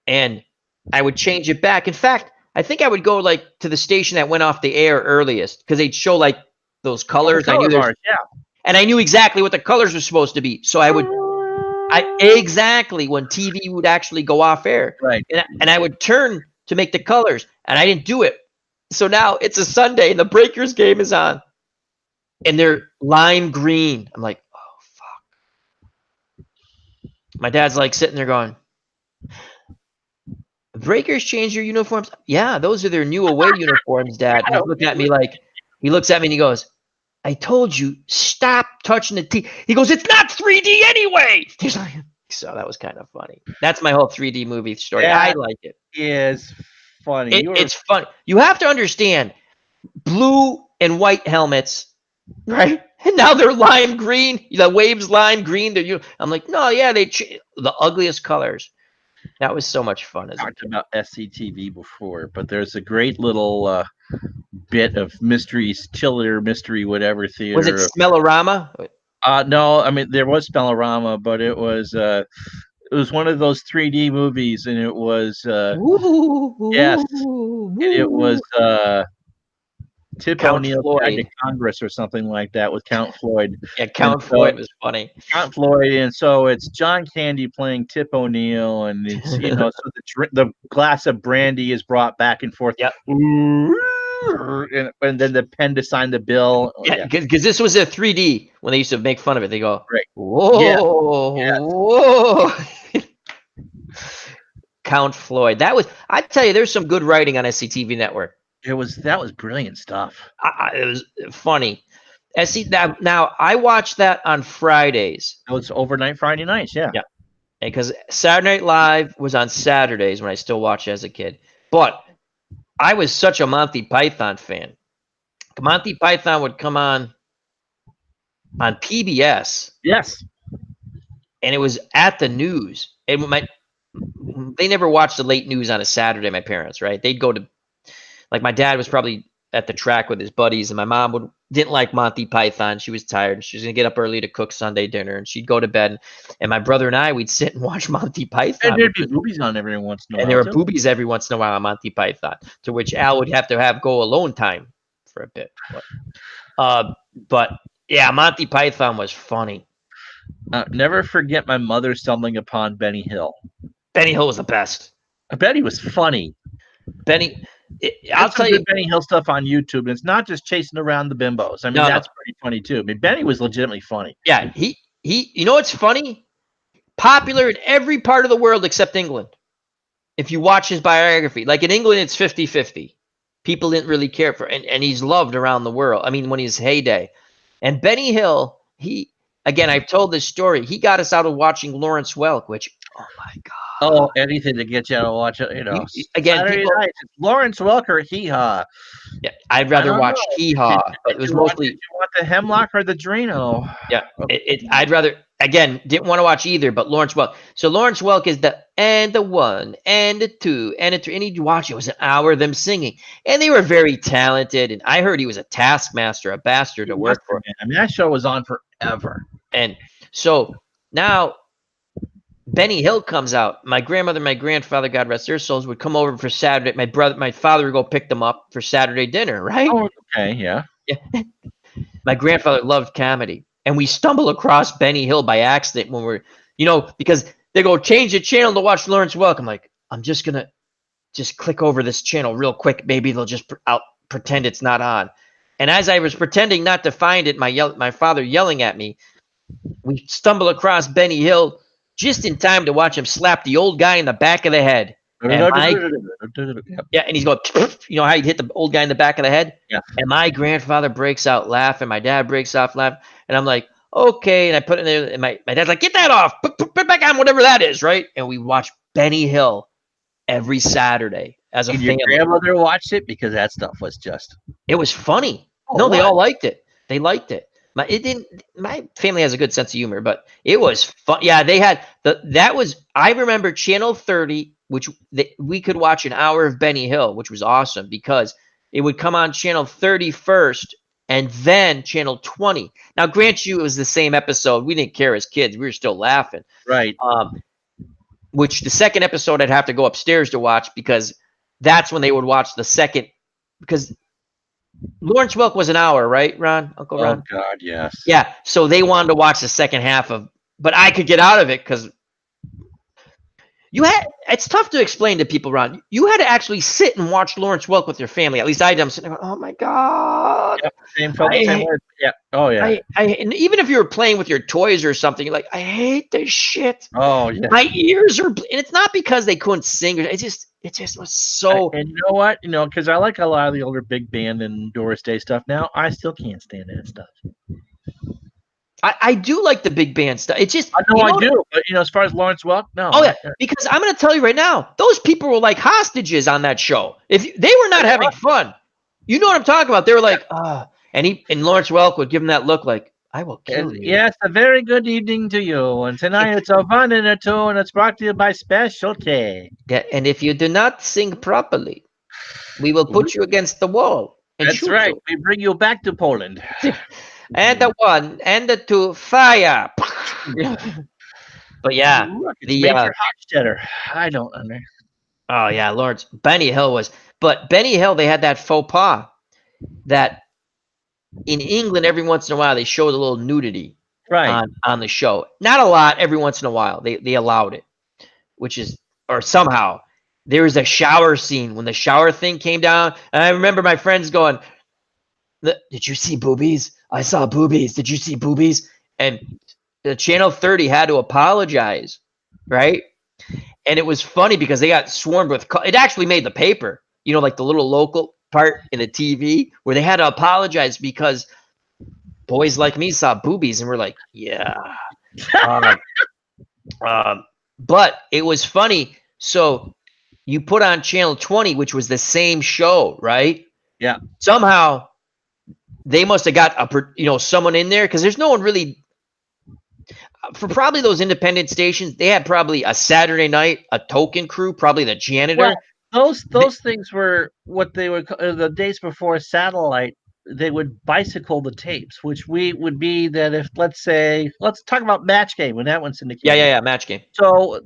and I would change it back. In fact, I think I would go like to the station that went off the air earliest because they'd show like those colors. I knew and I knew exactly what the colors were supposed to be. So I would exactly when TV would actually go off air. Right. And I would turn to make the colors, and I didn't do it. So now it's a Sunday, and the Breakers game is on, and they're lime green. I'm like, oh, fuck. My dad's like sitting there going, the Breakers changed your uniforms? Yeah, those are their new away uniforms, Dad. And he looks at me and he goes, I told you, stop touching the TV. He goes, it's not 3D anyway. He's like, so that was kind of funny. That's my whole 3D movie story. Yeah, I like it. It's funny. It's fun. You have to understand, blue and white helmets, right? And now they're lime green. The waves lime green. I'm like, no, yeah, the ugliest colors. That was so much fun. I talked about SCTV before, but there's a great little bit of chiller mystery, whatever theater. Was it Smellorama? No, I mean there was Smellorama, but it was one of those 3D movies, and it was yes, it was Tip O'Neill tried to Congress or something like that with Count Floyd. Yeah, Count Floyd was funny. Count Floyd, and so it's John Candy playing Tip O'Neill, and it's so the glass of brandy is brought back and forth. Yep. And then the pen to sign the bill. Yeah, because this was a 3D when they used to make fun of it. They go, right. Whoa, yeah. Whoa. Count Floyd. I'd tell you, there's some good writing on SCTV Network. That was brilliant stuff. It was funny. Now I watched that on Fridays. It was overnight Friday nights, yeah. Yeah. Because Saturday Night Live was on Saturdays when I still watched as a kid. But I was such a Monty Python fan. Monty Python would come on PBS. Yes. And it was at the news. And they never watched the late news on a Saturday, my parents, right? They'd go to, like, my dad was probably at the track with his buddies, and my mom didn't like Monty Python. She was tired. She was going to get up early to cook Sunday dinner, and she'd go to bed. And my brother and I, we'd sit and watch Monty Python. And there'd be boobies on every once in a while. And there were boobies every once in a while on Monty Python, to which Al would have to go alone time for a bit. But yeah, Monty Python was funny. Never forget my mother stumbling upon Benny Hill. Benny Hill was the best. I bet he was funny. I'll tell you, Benny Hill stuff on YouTube, and it's not just chasing around the bimbos. I mean, that's pretty funny too. I mean, Benny was legitimately funny. Yeah, he. You know what's funny? Popular in every part of the world except England. If you watch his biography, like in England, it's 50-50. People didn't really care for, and he's loved around the world. I mean, when he's heyday, and Benny Hill, again, I've told this story. He got us out of watching Lawrence Welk, which, oh my God. Oh, anything to get you out of watch it, Again, Lawrence Welker, Hee Haw. Yeah, I'd rather watch Hee Haw, but it was mostly. Did you want the Hemlock or the Drano? Yeah, I'd rather. Again, didn't want to watch either, but Lawrence Welk. So Lawrence Welk is the 1 and the 2 and the 3, and he'd watch. It was an hour of them singing, and they were very talented. And I heard he was a taskmaster, a bastard to work for. I mean, that show was on forever. And so now Benny Hill comes out. My grandmother, my grandfather, God rest their souls, would come over for Saturday. My father would go pick them up for Saturday dinner, right? Oh, okay, yeah. My grandfather loved comedy. And we stumble across Benny Hill by accident when we're, because they go, change the channel to watch Lawrence Welk. I'm like, I'm just going to click over this channel real quick. Maybe they'll just pretend it's not on. And as I was pretending not to find it, my father yelling at me, we stumble across Benny Hill just in time to watch him slap the old guy in the back of the head. And and he's going, how he'd hit the old guy in the back of the head? Yeah. And my grandfather breaks out laughing. My dad breaks off laughing. And I'm like, okay. And I put it in there. And my dad's like, get that off. Put it back on, whatever that is, right? And we watch Benny Hill every Saturday as a family. Your grandmother watched it because that stuff was just. It was funny. They all liked it. They liked it. My family has a good sense of humor, but it was fun. Yeah, they had I remember Channel 30, which we could watch an hour of Benny Hill, which was awesome because it would come on Channel 30 first and then Channel 20. Now, grant you, it was the same episode. We didn't care as kids. We were still laughing. Right. Which the second episode I'd have to go upstairs to watch because that's when they would watch the second, because Lawrence Welk was an hour, right, Ron? Uncle Ron? Oh, God, yes. Yeah, so they wanted to watch the second half but I could get out of it because it's tough to explain to people, Ron. You had to actually sit and watch Lawrence Welk with your family. At least I did. I'm sitting there going, oh, my God. Yep, same way. Yeah. Oh, yeah. And even if you were playing with your toys or something, you're like, I hate this shit. Oh, yeah. My ears are, and it's not because they couldn't sing. It just was so. And you know what? Because I like a lot of the older big band and Doris Day stuff now. I still can't stand that stuff. I do like the big band stuff. It's just I do, but as far as Lawrence Welk, no. Oh yeah, because I'm going to tell you right now, those people were like hostages on that show. If they were not having fun, you know what I'm talking about. They were like, and Lawrence Welk would give them that look like, I will kill you. Yes, a very good evening to you. And tonight it's a 1 and a 2, and it's brought to you by Specialty. Yeah, and if you do not sing properly, we will put you against the wall. That's right. We bring you back to Poland. And the 1 and the 2, fire. But yeah, the Major Hochstetter. I don't understand. Oh yeah, Benny Hill they had that faux pas that in England every once in a while they showed a little nudity on the show. Not a lot, every once in a while they allowed it, or somehow there was a shower scene when the shower thing came down, and I remember my friends going, did you see boobies? I saw boobies. Did you see boobies? And the Channel 30 had to apologize, right? And it was funny because they got swarmed with. It actually made the paper, like the little local part in the TV where they had to apologize because boys like me saw boobies and we're like, yeah. But it was funny. So you put on Channel 20, which was the same show, right? Yeah. Somehow they must have got someone in there because there's no one really. for probably those independent stations, they had probably a Saturday night, a token crew, probably the janitor. Well, those things were what they would the days before satellite. They would bicycle the tapes, which would be that if let's talk about Match Game when that one's syndicated. Yeah, Match Game. So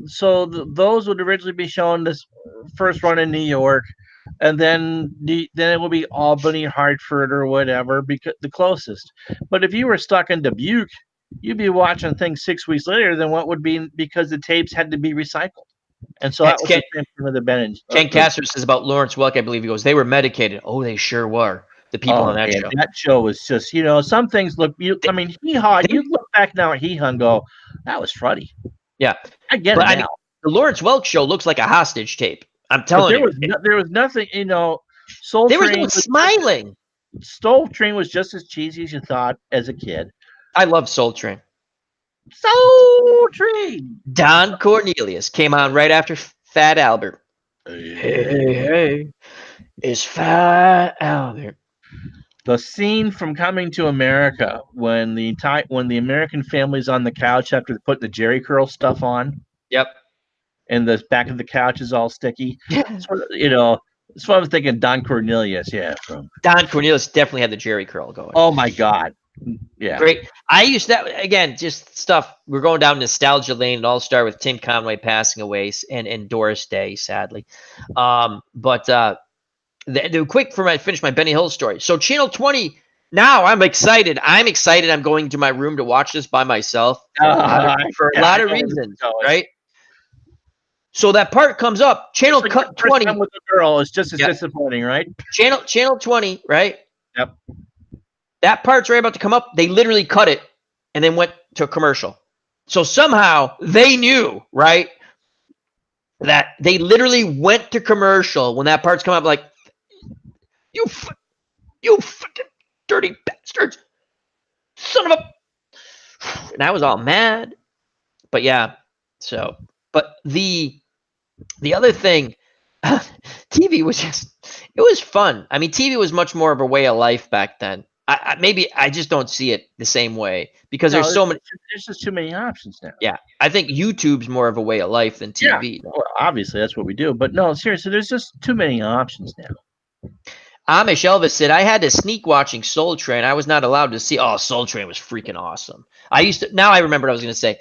those would originally be shown this first run in New York, and then it will be Albany, Hartford, or whatever, because the closest. But if you were stuck in Dubuque, you'd be watching things 6 weeks later than what would be because the tapes had to be recycled. And so that was the same thing with the Benage. Ken Castor says about Lawrence Welk, I believe he goes, they were medicated. Oh, they sure were. The people on that show. That show was just, some things look. I mean, you look back now at Hee Haw and go, that was funny. Yeah, I get it now. I mean, the Lawrence Welk show looks like a hostage tape. I'm telling you, there was nothing. Soul there Train was no smiling. Soul Train was just as cheesy as you thought as a kid. I love Soul Train. Soul Train. Don Cornelius came on right after Fat Albert. Hey, it's Fat Albert. The scene from Coming to America when the American family's on the couch after they put the Jerry curl stuff on. Yep. And the back of the couch is all sticky. That's what I was thinking. Don Cornelius, yeah. Don Cornelius definitely had the Jerry curl going. Oh my God. Yeah. Great. I used that again, just stuff. We're going down nostalgia lane. It all started with Tim Conway passing away and Doris Day, sadly. The quick for finish my Benny Hill story. So Channel 20. Now I'm excited. I'm going to my room to watch this by myself for a lot of reasons, right? So that part comes up. Channel 20 with the girl is just as disappointing, right? Channel 20, right? Yep. That part's right about to come up. They literally cut it and then went to a commercial. So somehow they knew, right, that they literally went to commercial when that part's come up. Like, you fucking dirty bastards, son of a. And I was all mad. But yeah, so. But the other thing, TV was it was fun. I mean, TV was much more of a way of life back then. I just don't see it the same way because there's so many. There's just too many options now. Yeah, I think YouTube's more of a way of life than TV. Yeah, well, obviously that's what we do. But no, seriously, there's just too many options now. Amish Elvis said, I had to sneak watching Soul Train. I was not allowed to see. Oh, Soul Train was freaking awesome. Now I remember what I was going to say.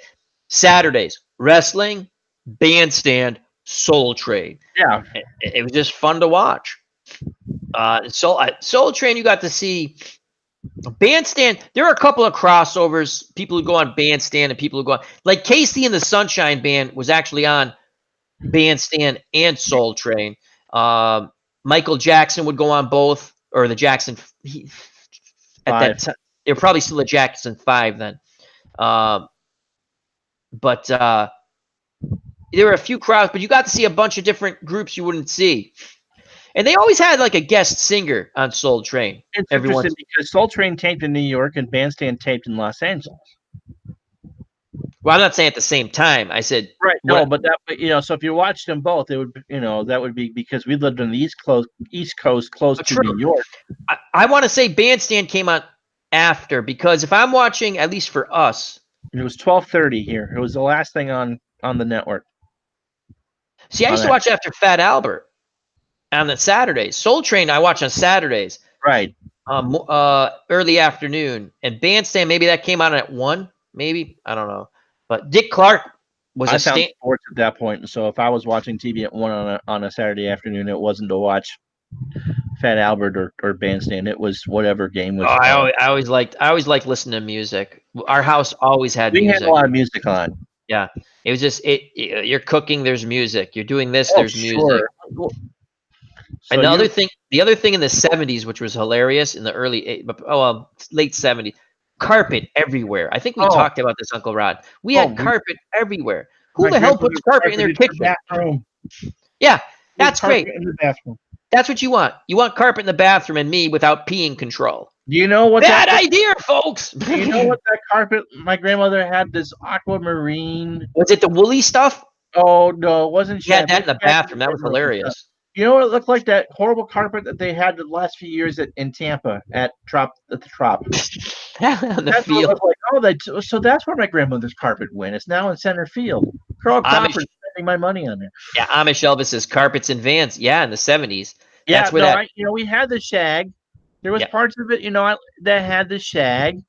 Saturdays, wrestling, Bandstand, Soul Train. Yeah. It was just fun to watch. Soul Train, you got to see. Bandstand, there are a couple of crossovers. People who go on Bandstand and people who go on. Like Casey and the Sunshine Band was actually on Bandstand and Soul Train. Michael Jackson would go on both, or the Jackson. At that time, they were probably still a Jackson 5 then. But there were a few crowds, but you got to see a bunch of different groups you wouldn't see. And they always had like a guest singer on Soul Train. It's interesting because Soul Train taped in New York and Bandstand taped in Los Angeles. Well, I'm not saying at the same time. I said right. No, but so if you watched them both, it would, that would be because we lived on the East Coast, close to New York. I want to say Bandstand came on after because if I'm watching, at least for us, it was 12:30 here. It was the last thing on the network. See, I used to watch after Fat Albert on the Saturdays. Soul Train I watch on Saturdays. Right. Early afternoon. And Bandstand, maybe that came out at 1, maybe. I don't know. But Dick Clark was found sports at that point. And so if I was watching TV at 1 on a Saturday afternoon, it wasn't to watch Fat Albert or Bandstand. It was whatever game was. I always liked listening to music. Our house always had music. We had a lot of music on. Yeah. It was just you're cooking, there's music. You're doing this, there's music. Sure. And the other thing in the 70s, which was hilarious in the late 70s, carpet everywhere. I think we talked about this, Uncle Rod. We had carpet everywhere. Who the hell puts carpet in their kitchen? Bathroom. Yeah, that's great. In the bathroom. That's what you want. You want carpet in the bathroom and me without peeing control. Do you know what bad idea, folks? Do you know what that carpet? My grandmother had this aquamarine. Was it the woolly stuff? Oh no, it wasn't. She had that in the bathroom. That was hilarious. You know what it looked like? That horrible carpet that they had the last few years in Tampa at the Trop. on the That's what I field. was like, so that's where my grandmother's carpet went. It's now in center field. Carl Amish, Crawford's spending my money on it. yeah, Amish Elvis's carpets and vans. Yeah, in the 70s. Yeah, That's where no, that. we had the shag. There was Yeah, parts of it, that had the shag.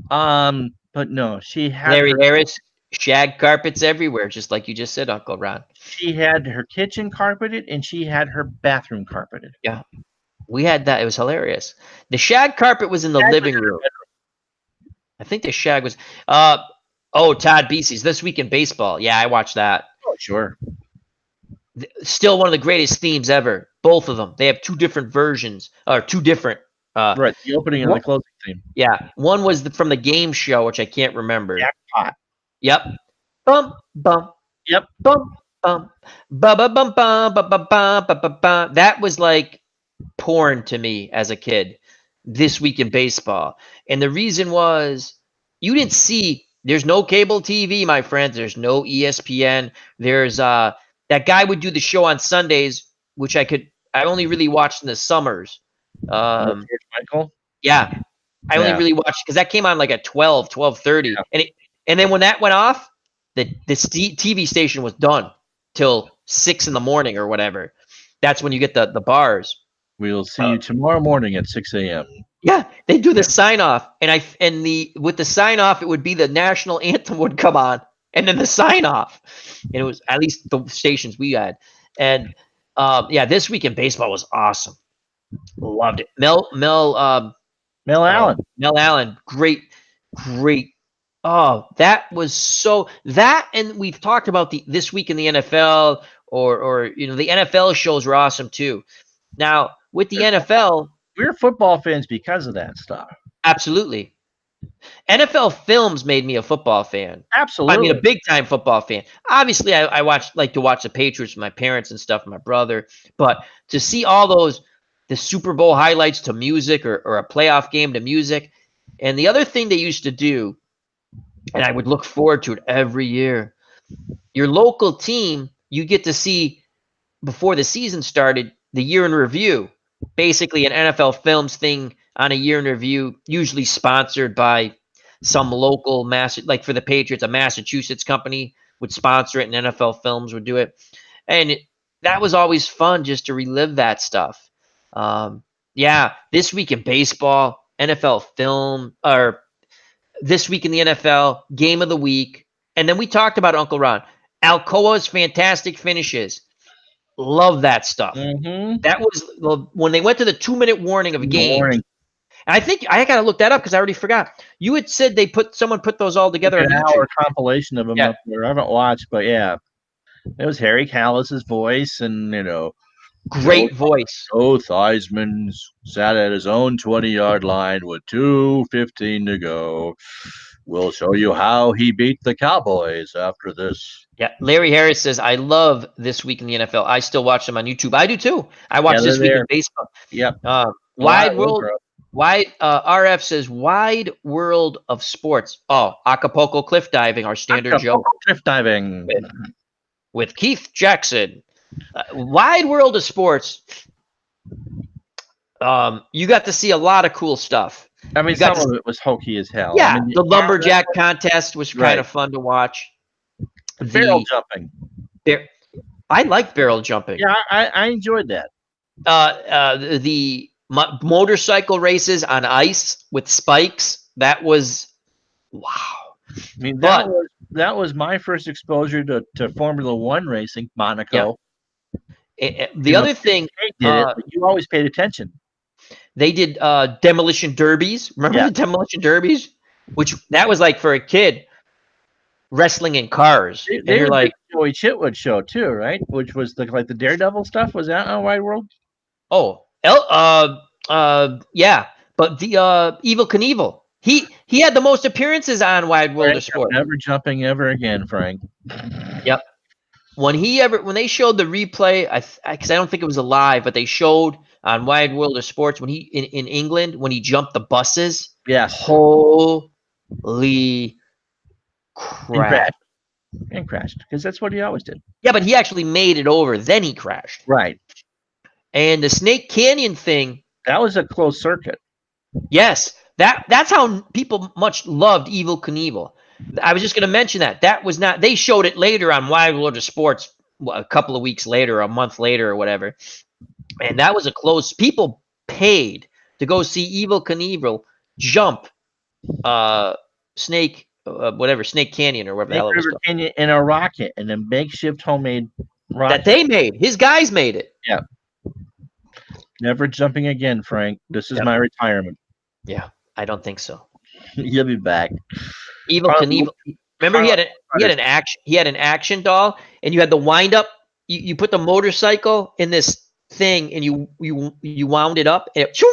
But no, Larry Harris, shag carpets everywhere, just like you just said, Uncle Ron. she had her kitchen carpeted and she had her bathroom carpeted. Yeah, we had that. It was hilarious. The shag carpet was in the Shag was living in her room. I think the shag was. Todd Beasley's This Week in Baseball. Yeah, I watched that. Oh, sure. Still one of the greatest themes ever. Both of them. They have two different versions, or two different. Right, the opening and the closing theme. Yeah, one was from the game show, which I can't remember. Jackpot. Yep. Bum bum. Yep. Bum bum. Ba ba bum bum ba ba ba ba ba ba. That was like porn to me as a kid. This Week in Baseball, and the reason was you didn't see. There's no cable TV, my friends. There's no ESPN. There's that guy would do the show on Sundays, which I only really watched in the summers. George Michael. Yeah, I only really watched because that came on like at 12:30, Yeah. And then when that went off, the TV station was done till 6 in the morning or whatever. That's when you get the bars. We'll see you tomorrow morning at 6 a.m. Yeah, they do the sign off, with the sign off, it would be the national anthem would come on, and then the sign off, and it was at least the stations we had, and This Week in Baseball was awesome. Loved it. Mel Allen. Mel Allen, great. Oh, that was so that, and we've talked about This Week in the NFL, or the NFL shows were awesome too. Now with the NFL, we're football fans because of that stuff. Absolutely. NFL Films made me a football fan. Absolutely. I mean, a big time football fan. Obviously, I like to watch the Patriots with my parents and stuff, and my brother. But to see all the Super Bowl highlights to music, or a playoff game to music. And the other thing they used to do, and I would look forward to it every year, your local team, you get to see before the season started, the year in review. Basically an NFL Films thing on a year in review, usually sponsored by some local like for the Patriots, a Massachusetts company would sponsor it, and NFL Films would do it. And that was always fun just to relive that stuff. This Week in Baseball, NFL Film, or This Week in the NFL, Game of the Week. And then we talked about Uncle Ron. Alcoa's fantastic finishes. Love that stuff. Mm-hmm. That was when they went to the 2-minute warning of a game. Warning. And I think I gotta look that up because I already forgot. You had said someone put those all together. An hour compilation of them up there. I haven't watched, but yeah, it was Harry Callis's voice, and great voice. Joe Theismann sat at his own 20-yard line with 2:15 to go. We'll show you how he beat the Cowboys after this. Yeah, Larry Harris says, I love This Week in the NFL. I still watch them on YouTube. I do too. I watch This Week in Baseball. Yep. RF says, Wide World of Sports. Oh, Acapulco cliff diving, our standard joke. Cliff diving. With Keith Jackson. Wide World of Sports. You got to see a lot of cool stuff. I mean, some of it was hokey as hell. Yeah, the lumberjack contest was kind of fun to watch. Barrel jumping. I like barrel jumping. Yeah, I enjoyed that. The motorcycle races on ice with spikes. That was wow. I mean, that was my first exposure to Formula One racing, Monaco. Yeah. The other thing, you always paid attention. They did demolition derbies. Remember the demolition derbies? Which that was like for a kid wrestling in cars. They were like Joey Chitwood show too, right? Which was like the Daredevil stuff. Was that on Wide World? Oh, yeah. But the Evel Knievel, he had the most appearances on Wide World of Sport. Never jumping ever again, Frank. Yep. When they showed the replay, because I don't think it was live, but they showed on Wide World of Sports when he in England when he jumped the buses. Yes. Holy crap! And crashed because that's what he always did. Yeah, but he actually made it over. Then he crashed. Right. And the Snake Canyon thing. That was a closed circuit. Yes, That's how people much loved Evel Knievel. I was just going to mention that. That was not. They showed it later on Wide World of Sports a couple of weeks later, a month later, or whatever. And that was a close. People paid to go see Evel Knievel jump Snake, whatever, Snake Canyon or whatever the Snake hell it was River called. Canyon in a rocket, and a makeshift homemade rocket. That they made. His guys made it. Yeah. Never jumping again, Frank. This is my retirement. Yeah, I don't think so. You'll be back. Evel Knievel. Remember, he had an action doll, and you had the wind up. You put the motorcycle in this thing, and you wound it up, and it,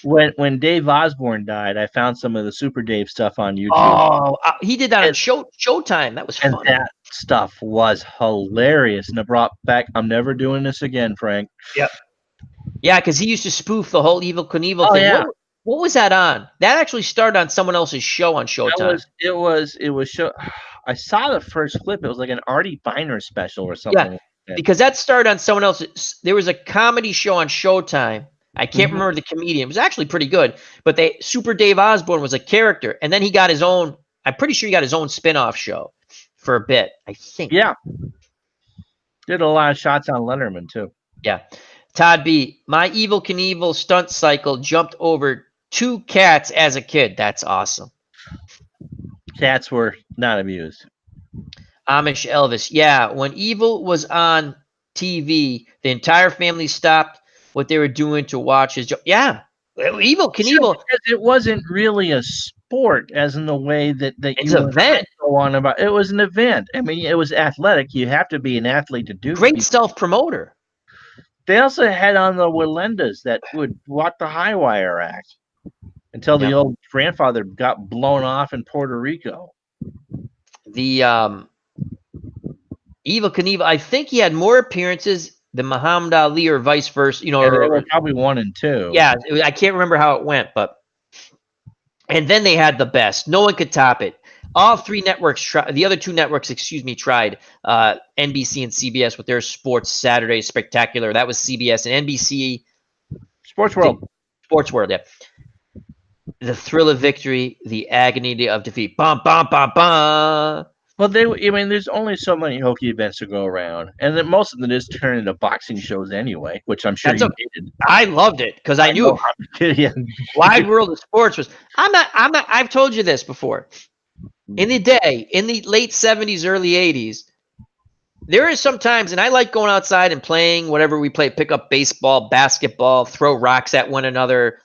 When Dave Osborne died, I found some of the Super Dave stuff on YouTube. Oh, he did that on Showtime. That was fun. And that stuff was hilarious, and it brought back. I'm never doing this again, Frank. Yep. Yeah, because he used to spoof the whole Evel Knievel thing. Yeah. What was that on? That actually started on someone else's show on Showtime. It was show. I saw the first clip. It was like an Artie Finer special or something. Yeah, because that started on someone else's. There was a comedy show on Showtime. I can't remember the comedian. It was actually pretty good, but Super Dave Osborne was a character, and then he got his own. I'm pretty sure he got his own spin-off show for a bit. I think. Yeah. Did a lot of shots on Letterman too. Yeah. Todd B. My Evel Knievel stunt cycle jumped over 2 cats as a kid. That's awesome. Cats were not amused. Amish Elvis. Yeah, when Evel was on TV, the entire family stopped what they were doing to watch his. Yeah, Evel Knievel. It wasn't really a sport, as in the way that it's an event. Go on about. It was an event. I mean, it was athletic. You have to be an athlete to do. Great self-promoter. They also had on the Walendas that would walk the high wire act until the old grandfather got blown off in Puerto Rico. The Evel Knievel, I think he had more appearances than Muhammad Ali or vice versa. You know, they were probably 1 and 2. Yeah, I can't remember how it went, but and then they had the best. No one could top it. All 3 networks tried. The other 2 networks, tried. NBC and CBS with their Sports Saturday Spectacular. That was CBS and NBC. Sports World. Yeah. The thrill of victory, the agony of defeat. Bum, bum, bum, bum. Well, there's only so many hokey events to go around, and then most of them just turn into boxing shows anyway, which I'm sure you hated. I loved it because I knew Wide World of Sports was. I'm not. I've told you this before. In the late 70s, early 80s, there is sometimes, and I like going outside and playing whatever we play, pick up baseball, basketball, throw rocks at one another,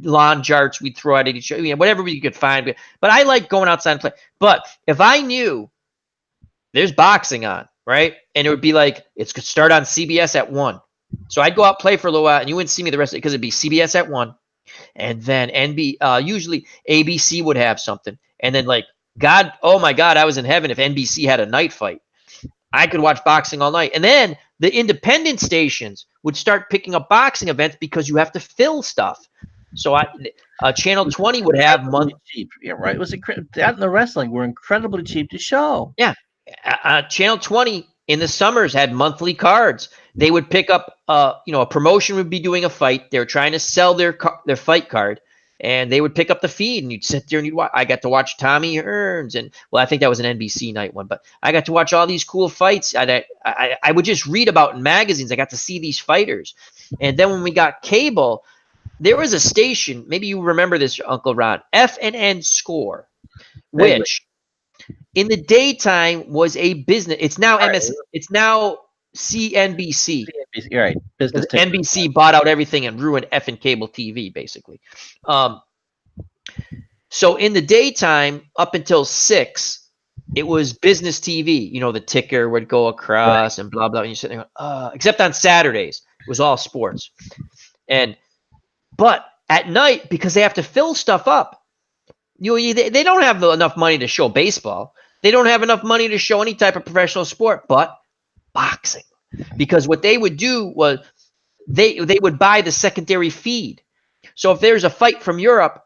lawn darts we'd throw at each other, whatever we could find. But I like going outside and play. But if I knew there's boxing on, right? And it would be like, it's going to start on CBS at 1. So I'd go out, play for a little while, and you wouldn't see me the rest of it because it'd be CBS at 1. And then usually ABC would have something. And then oh my God, I was in heaven if NBC had a night fight. I could watch boxing all night. And then the independent stations would start picking up boxing events because you have to fill stuff. So Channel 20 would have monthly cheap. Yeah, right. It was that and the wrestling were incredibly cheap to show. Yeah. Channel 20 in the summers had monthly cards. They would pick up, a promotion would be doing a fight. They were trying to sell their fight card. And they would pick up the feed, and you'd sit there and you'd watch. I got to watch Tommy Hearns, and I think that was an NBC night one, but I got to watch all these cool fights. I would just read about in magazines. I got to see these fighters, and then when we got cable, there was a station. Maybe you remember this, Uncle Ron. FNN Score, which in the daytime was a business. It's now It's now CNBC. You're right. Business NBC bought out everything and ruined effing cable TV, basically. So in the daytime, up until 6, it was business TV. The ticker would go across and blah, blah. And you sit there going, except on Saturdays, it was all sports. But at night, because they have to fill stuff up, they don't have enough money to show baseball. They don't have enough money to show any type of professional sport, but boxing. Because what they would do was they would buy the secondary feed. So if there's a fight from Europe,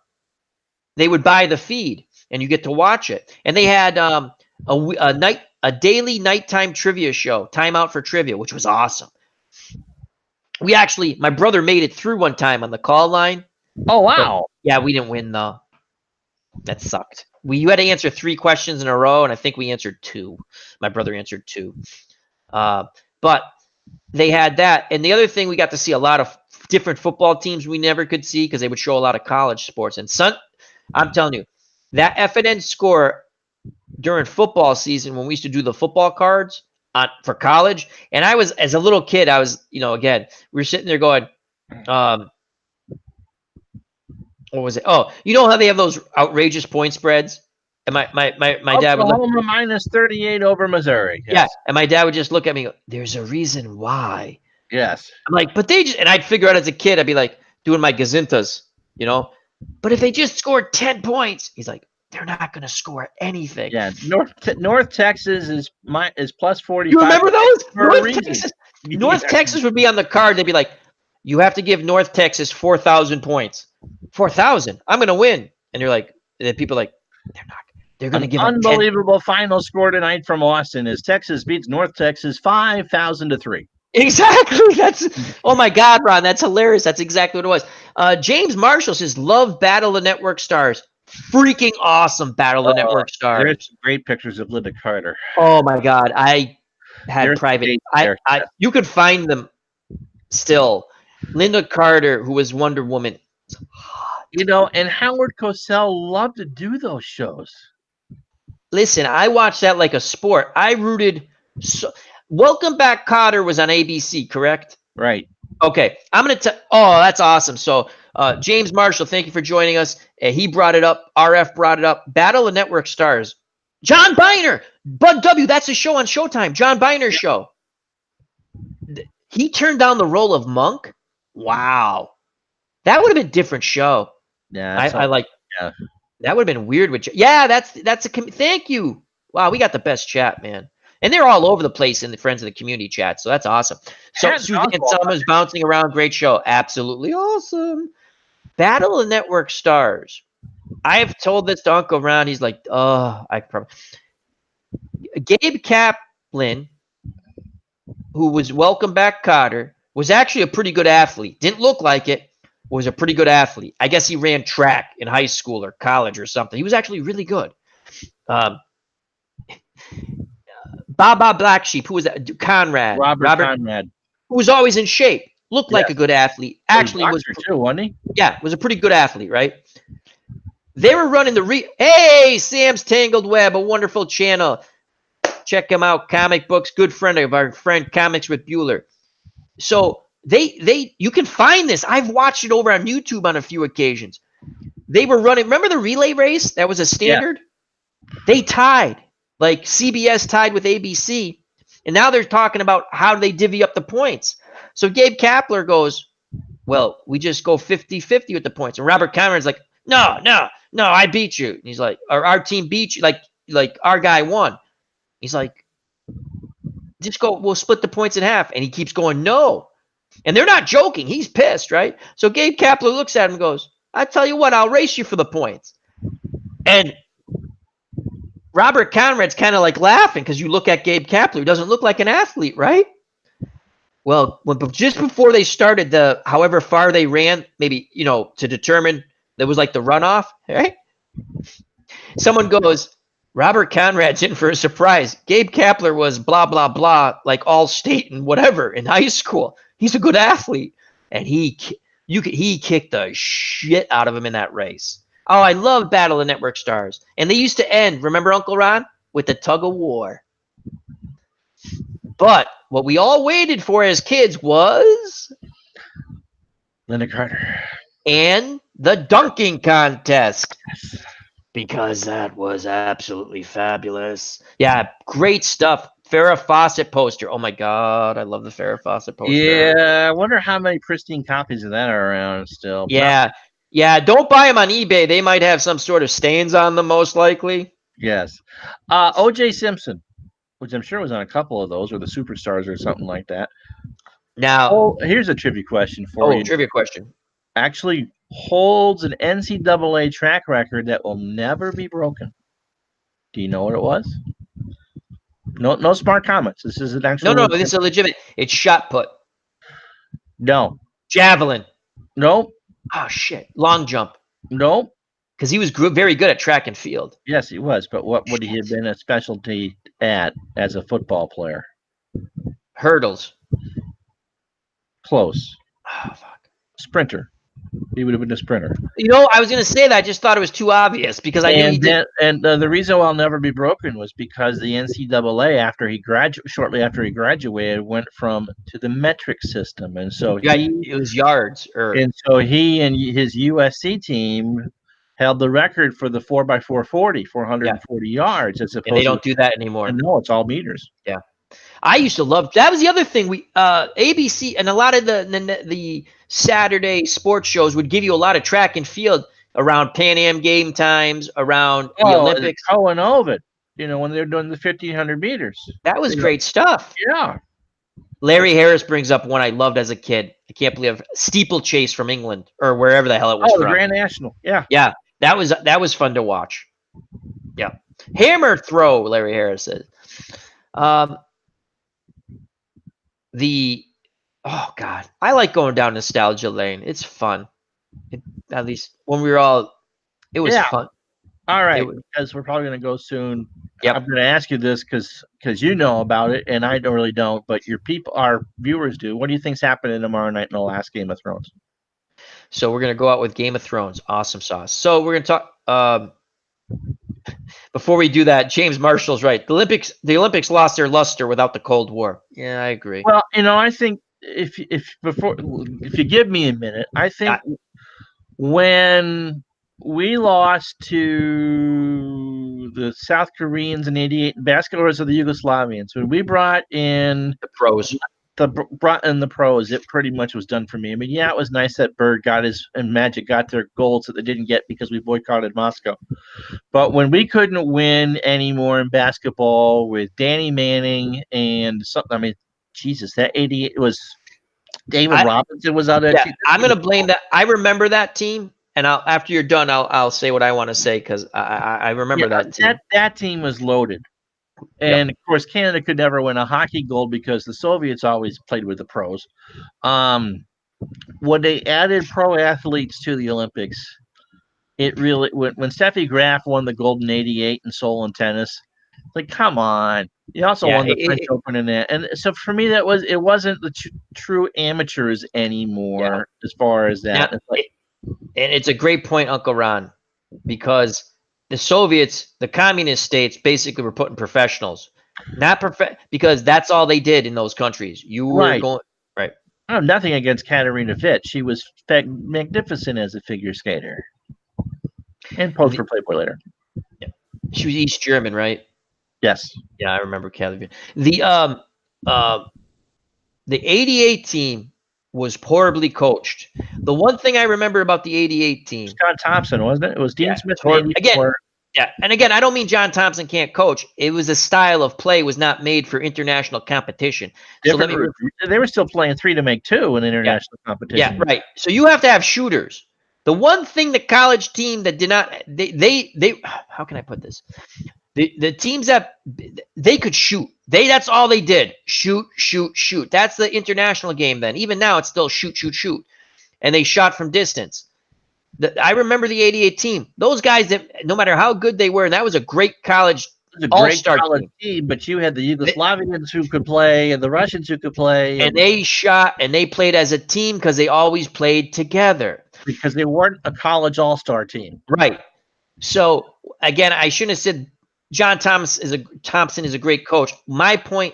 they would buy the feed and you get to watch it. And they had a daily nighttime trivia show, Time Out for Trivia, which was awesome. My brother made it through one time on the call line. Oh, wow. Yeah, we didn't win though. That sucked. You had to answer 3 questions in a row, and I think we answered 2. My brother answered 2. But they had that. And the other thing, we got to see a lot of different football teams we never could see because they would show a lot of college sports. And I'm telling you, that FNN score during football season when we used to do the football cards for college. And I was, as a little kid, I was, again, we were sitting there going, what was it? Oh, you know how they have those outrageous point spreads? And my dad would look. Oklahoma minus 38 over Missouri. Yes. Yeah, and my dad would just look at me and go, there's a reason why. Yes. I'm like, but they just, and I'd figure out as a kid, I'd be like doing my gazintas, but if they just scored 10 points, he's like, they're not going to score anything. Yeah, North Texas is plus 45. You remember those? North Texas would be on the card. They'd be like, you have to give North Texas 4,000 points. 4,000. I'm going to win. And you're like, and then people are like, they're not. They're going to give unbelievable final score tonight from Austin as Texas beats North Texas 5,000-3. Exactly. Oh my God, Ron, that's hilarious. That's exactly what it was. James Marshall says, love Battle of Network Stars. Freaking awesome Battle of Network Stars. There's some great pictures of Linda Carter. Oh my God. I had private. You could find them still. Linda Carter, who was Wonder Woman. And Howard Cosell loved to do those shows. Listen, I watched that like a sport. I rooted. Welcome Back, Kotter was on ABC, correct? Right. Okay. I'm going to that's awesome. So, James Marshall, thank you for joining us. He brought it up. RF brought it up. Battle of Network Stars. John Biner. Bud W. That's a show on Showtime. John Biner's show. He turned down the role of Monk. Wow. That would have been a different show. Yeah. I like. Yeah. That would have been weird with. Yeah, that's a. Thank you. Wow, we got the best chat, man. And they're all over the place in the Friends of the Community chat, so that's awesome. So Suzanne Summers bouncing around, great show, absolutely awesome. Battle of Network Stars. I have told this to Uncle Ron. He's like, Gabe Kaplan, who was Welcome Back, Kotter, was actually a pretty good athlete. Didn't look like it. Was a pretty good athlete. I guess he ran track in high school or college or something. He was actually really good. Baba Black Sheep, who was that? Conrad. Robert Conrad. Who was always in shape. Looked like a good athlete. Actually was too, wasn't he? Yeah, was a pretty good athlete, right? They were running Hey, Sam's Tangled Web, a wonderful channel. Check him out. Comic books, good friend of our friend Comics with Bueller. So you can find this. I've watched it over on YouTube on a few occasions. They were running. Remember the relay race? That was a standard. Yeah. They tied. Like CBS tied with ABC, and now they're talking about how do they divvy up the points. So Gabe Kapler goes, well, we just go 50-50 with the points. And Robert Conrad's like, no, I beat you. And he's like, or our team beat you. Like our guy won. He's like, just go, we'll split the points in half. And he keeps going, no. And they're not joking. He's pissed, right? So Gabe Kapler looks at him and goes, I tell you what, I'll race you for the points. And Robert Conrad's kind of like laughing because you look at Gabe Kapler, who doesn't look like an athlete, right? Well, just before they started however far they ran, maybe, to determine, there was like the runoff, right? Someone goes, Robert Conrad's in for a surprise. Gabe Kapler was blah, blah, blah, like all state and whatever in high school. He's a good athlete. And he kicked the shit out of him in that race. Oh, I love Battle of Network Stars. And they used to end, remember Uncle Ron? With the tug of war. But what we all waited for as kids was Linda Carter. And the dunking contest. Because that was absolutely fabulous. Yeah, great stuff. Farrah Fawcett poster. Oh my God, I love the Farrah Fawcett poster. Yeah, I wonder how many pristine copies of that are around still. Yeah. Yeah, don't buy them on eBay. They might have some sort of stains on them, most likely. Yes. O.J. Simpson, which I'm sure was on a couple of those, or the Superstars or something like that. Now, here's a trivia question for you. Trivia question. Actually holds an NCAA track record that will never be broken. Do you know what it was? No smart comments. This is an actual. No, this is a legitimate. It's shot put. No. Javelin. No. Oh shit, long jump. Nope. Because he was very good at track and field. Yes, he was. But what would he have been a specialty at as a football player? Hurdles. Close. Oh, fuck. Sprinter. He would have been a sprinter. I was going to say that. I just thought it was too obvious because I knew he did. And the reason I'll never be broken was because the NCAA, shortly after he graduated, went to the metric system, and so It was yards. He and his USC team held the record for the 4x4 40, 440 yards, as opposed and they don't do that anymore. No, it's all meters. Yeah. I used to love that. Was the other thing ABC and a lot of the Saturday sports shows would give you a lot of track and field around Pan Am game times, around the Olympics. Oh, and Ovid, when they're doing the 1,500 meters. That was great stuff. Yeah. Larry Harris brings up one I loved as a kid. I can't believe steeplechase from England or wherever the hell it was. Oh, the Grand National. Yeah. Yeah. That was fun to watch. Yeah. Hammer throw, Larry Harris says. Oh God, I like going down nostalgia lane. It's fun. At least when we were all, it was fun. All right, because we're probably going to go soon. Yep. I'm going to ask you this because you know about it, and I don't, but our viewers do. What do you think's happening tomorrow night in the last Game of Thrones? So we're going to go out with Game of Thrones. Awesome sauce. So we're going to talk. Before we do that, James Marshall's right. The Olympics lost their luster without the Cold War. Yeah, I agree. Well, I think if you give me a minute, I think when we lost to the South Koreans in '88, basketballers of the Yugoslavians, when we brought in the pros, it pretty much was done for me. I mean, yeah, it was nice that Bird and Magic got their golds that they didn't get because we boycotted Moscow. But when we couldn't win anymore in basketball with Danny Manning and something, I mean, Jesus, that '88 was David Robinson was out there. Yeah, I'm going to blame that. I remember that team, and after you're done, I'll say what I want to say because I remember that team. That team was loaded. And, of course, Canada could never win a hockey gold because the Soviets always played with the pros. When they added pro athletes to the Olympics, it really – when Steffi Graf won the gold in '88 in Seoul in tennis, like, come on. He also won the French Open in that. And so for me, it wasn't the true amateurs anymore as far as that. And it's a great point, Uncle Ron, because – the Soviets, the communist states, basically were putting professionals, because that's all they did in those countries. You were going right. I have nothing against Katarina Witt. She was magnificent as a figure skater, and posed for Playboy later. Yeah. She was East German, right? Yes. Yeah, I remember Katarina. The '88 team was horribly coached. The one thing I remember about the '88 team, John Thompson, wasn't it? It was Dean Smith. Again, I don't mean John Thompson can't coach. It was a style of play was not made for international competition. They were still playing 3 to make 2 in international competition. Yeah, right. So you have to have shooters. The one thing the college team that did not they how can I put this? The teams that they could shoot. That's all they did. Shoot. That's the international game then. Even now it's still shoot. And they shot from distance. I remember the '88 team. Those guys that no matter how good they were, and that was a great college all-star team, but you had the Yugoslavians who could play and the Russians who could play. And they shot and they played as a team because they always played together. Because they weren't a college all-star team. Right. So again, I shouldn't have said John Thompson is a great coach. My point,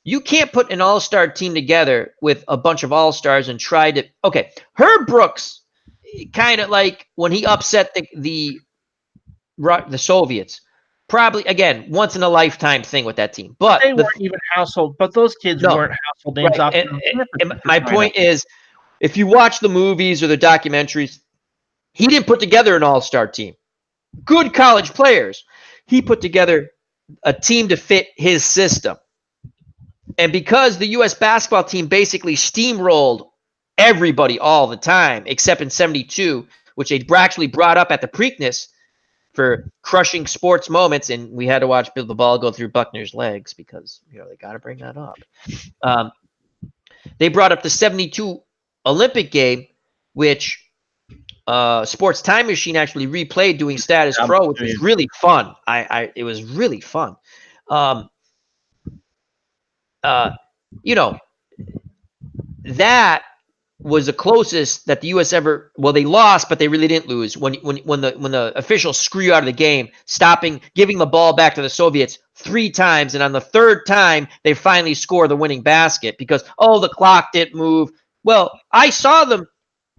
you can't put an all-star team together with a bunch of all-stars and try to – okay, Herb Brooks, kind of like when he upset the Soviets, probably, again, once-in-a-lifetime thing with that team. But they weren't even household – but those kids weren't household names. Right. And my point is, if you watch the movies or the documentaries, he didn't put together an all-star team. Good college players. He put together a team to fit his system. And because the U.S. basketball team basically steamrolled everybody all the time, except in '72, which they actually brought up at the Preakness for crushing sports moments, and we had to watch the ball go through Buckner's legs because they got to bring that up. They brought up the '72 Olympic game. which Sports Time Machine actually replayed doing Status Quo, which was really fun. It was really fun. That was the closest that the U.S. ever. Well, they lost, but they really didn't lose. When the officials screw you out of the game, giving the ball back to the Soviets 3 times, and on the 3rd time they finally score the winning basket because the clock didn't move. Well, I saw them.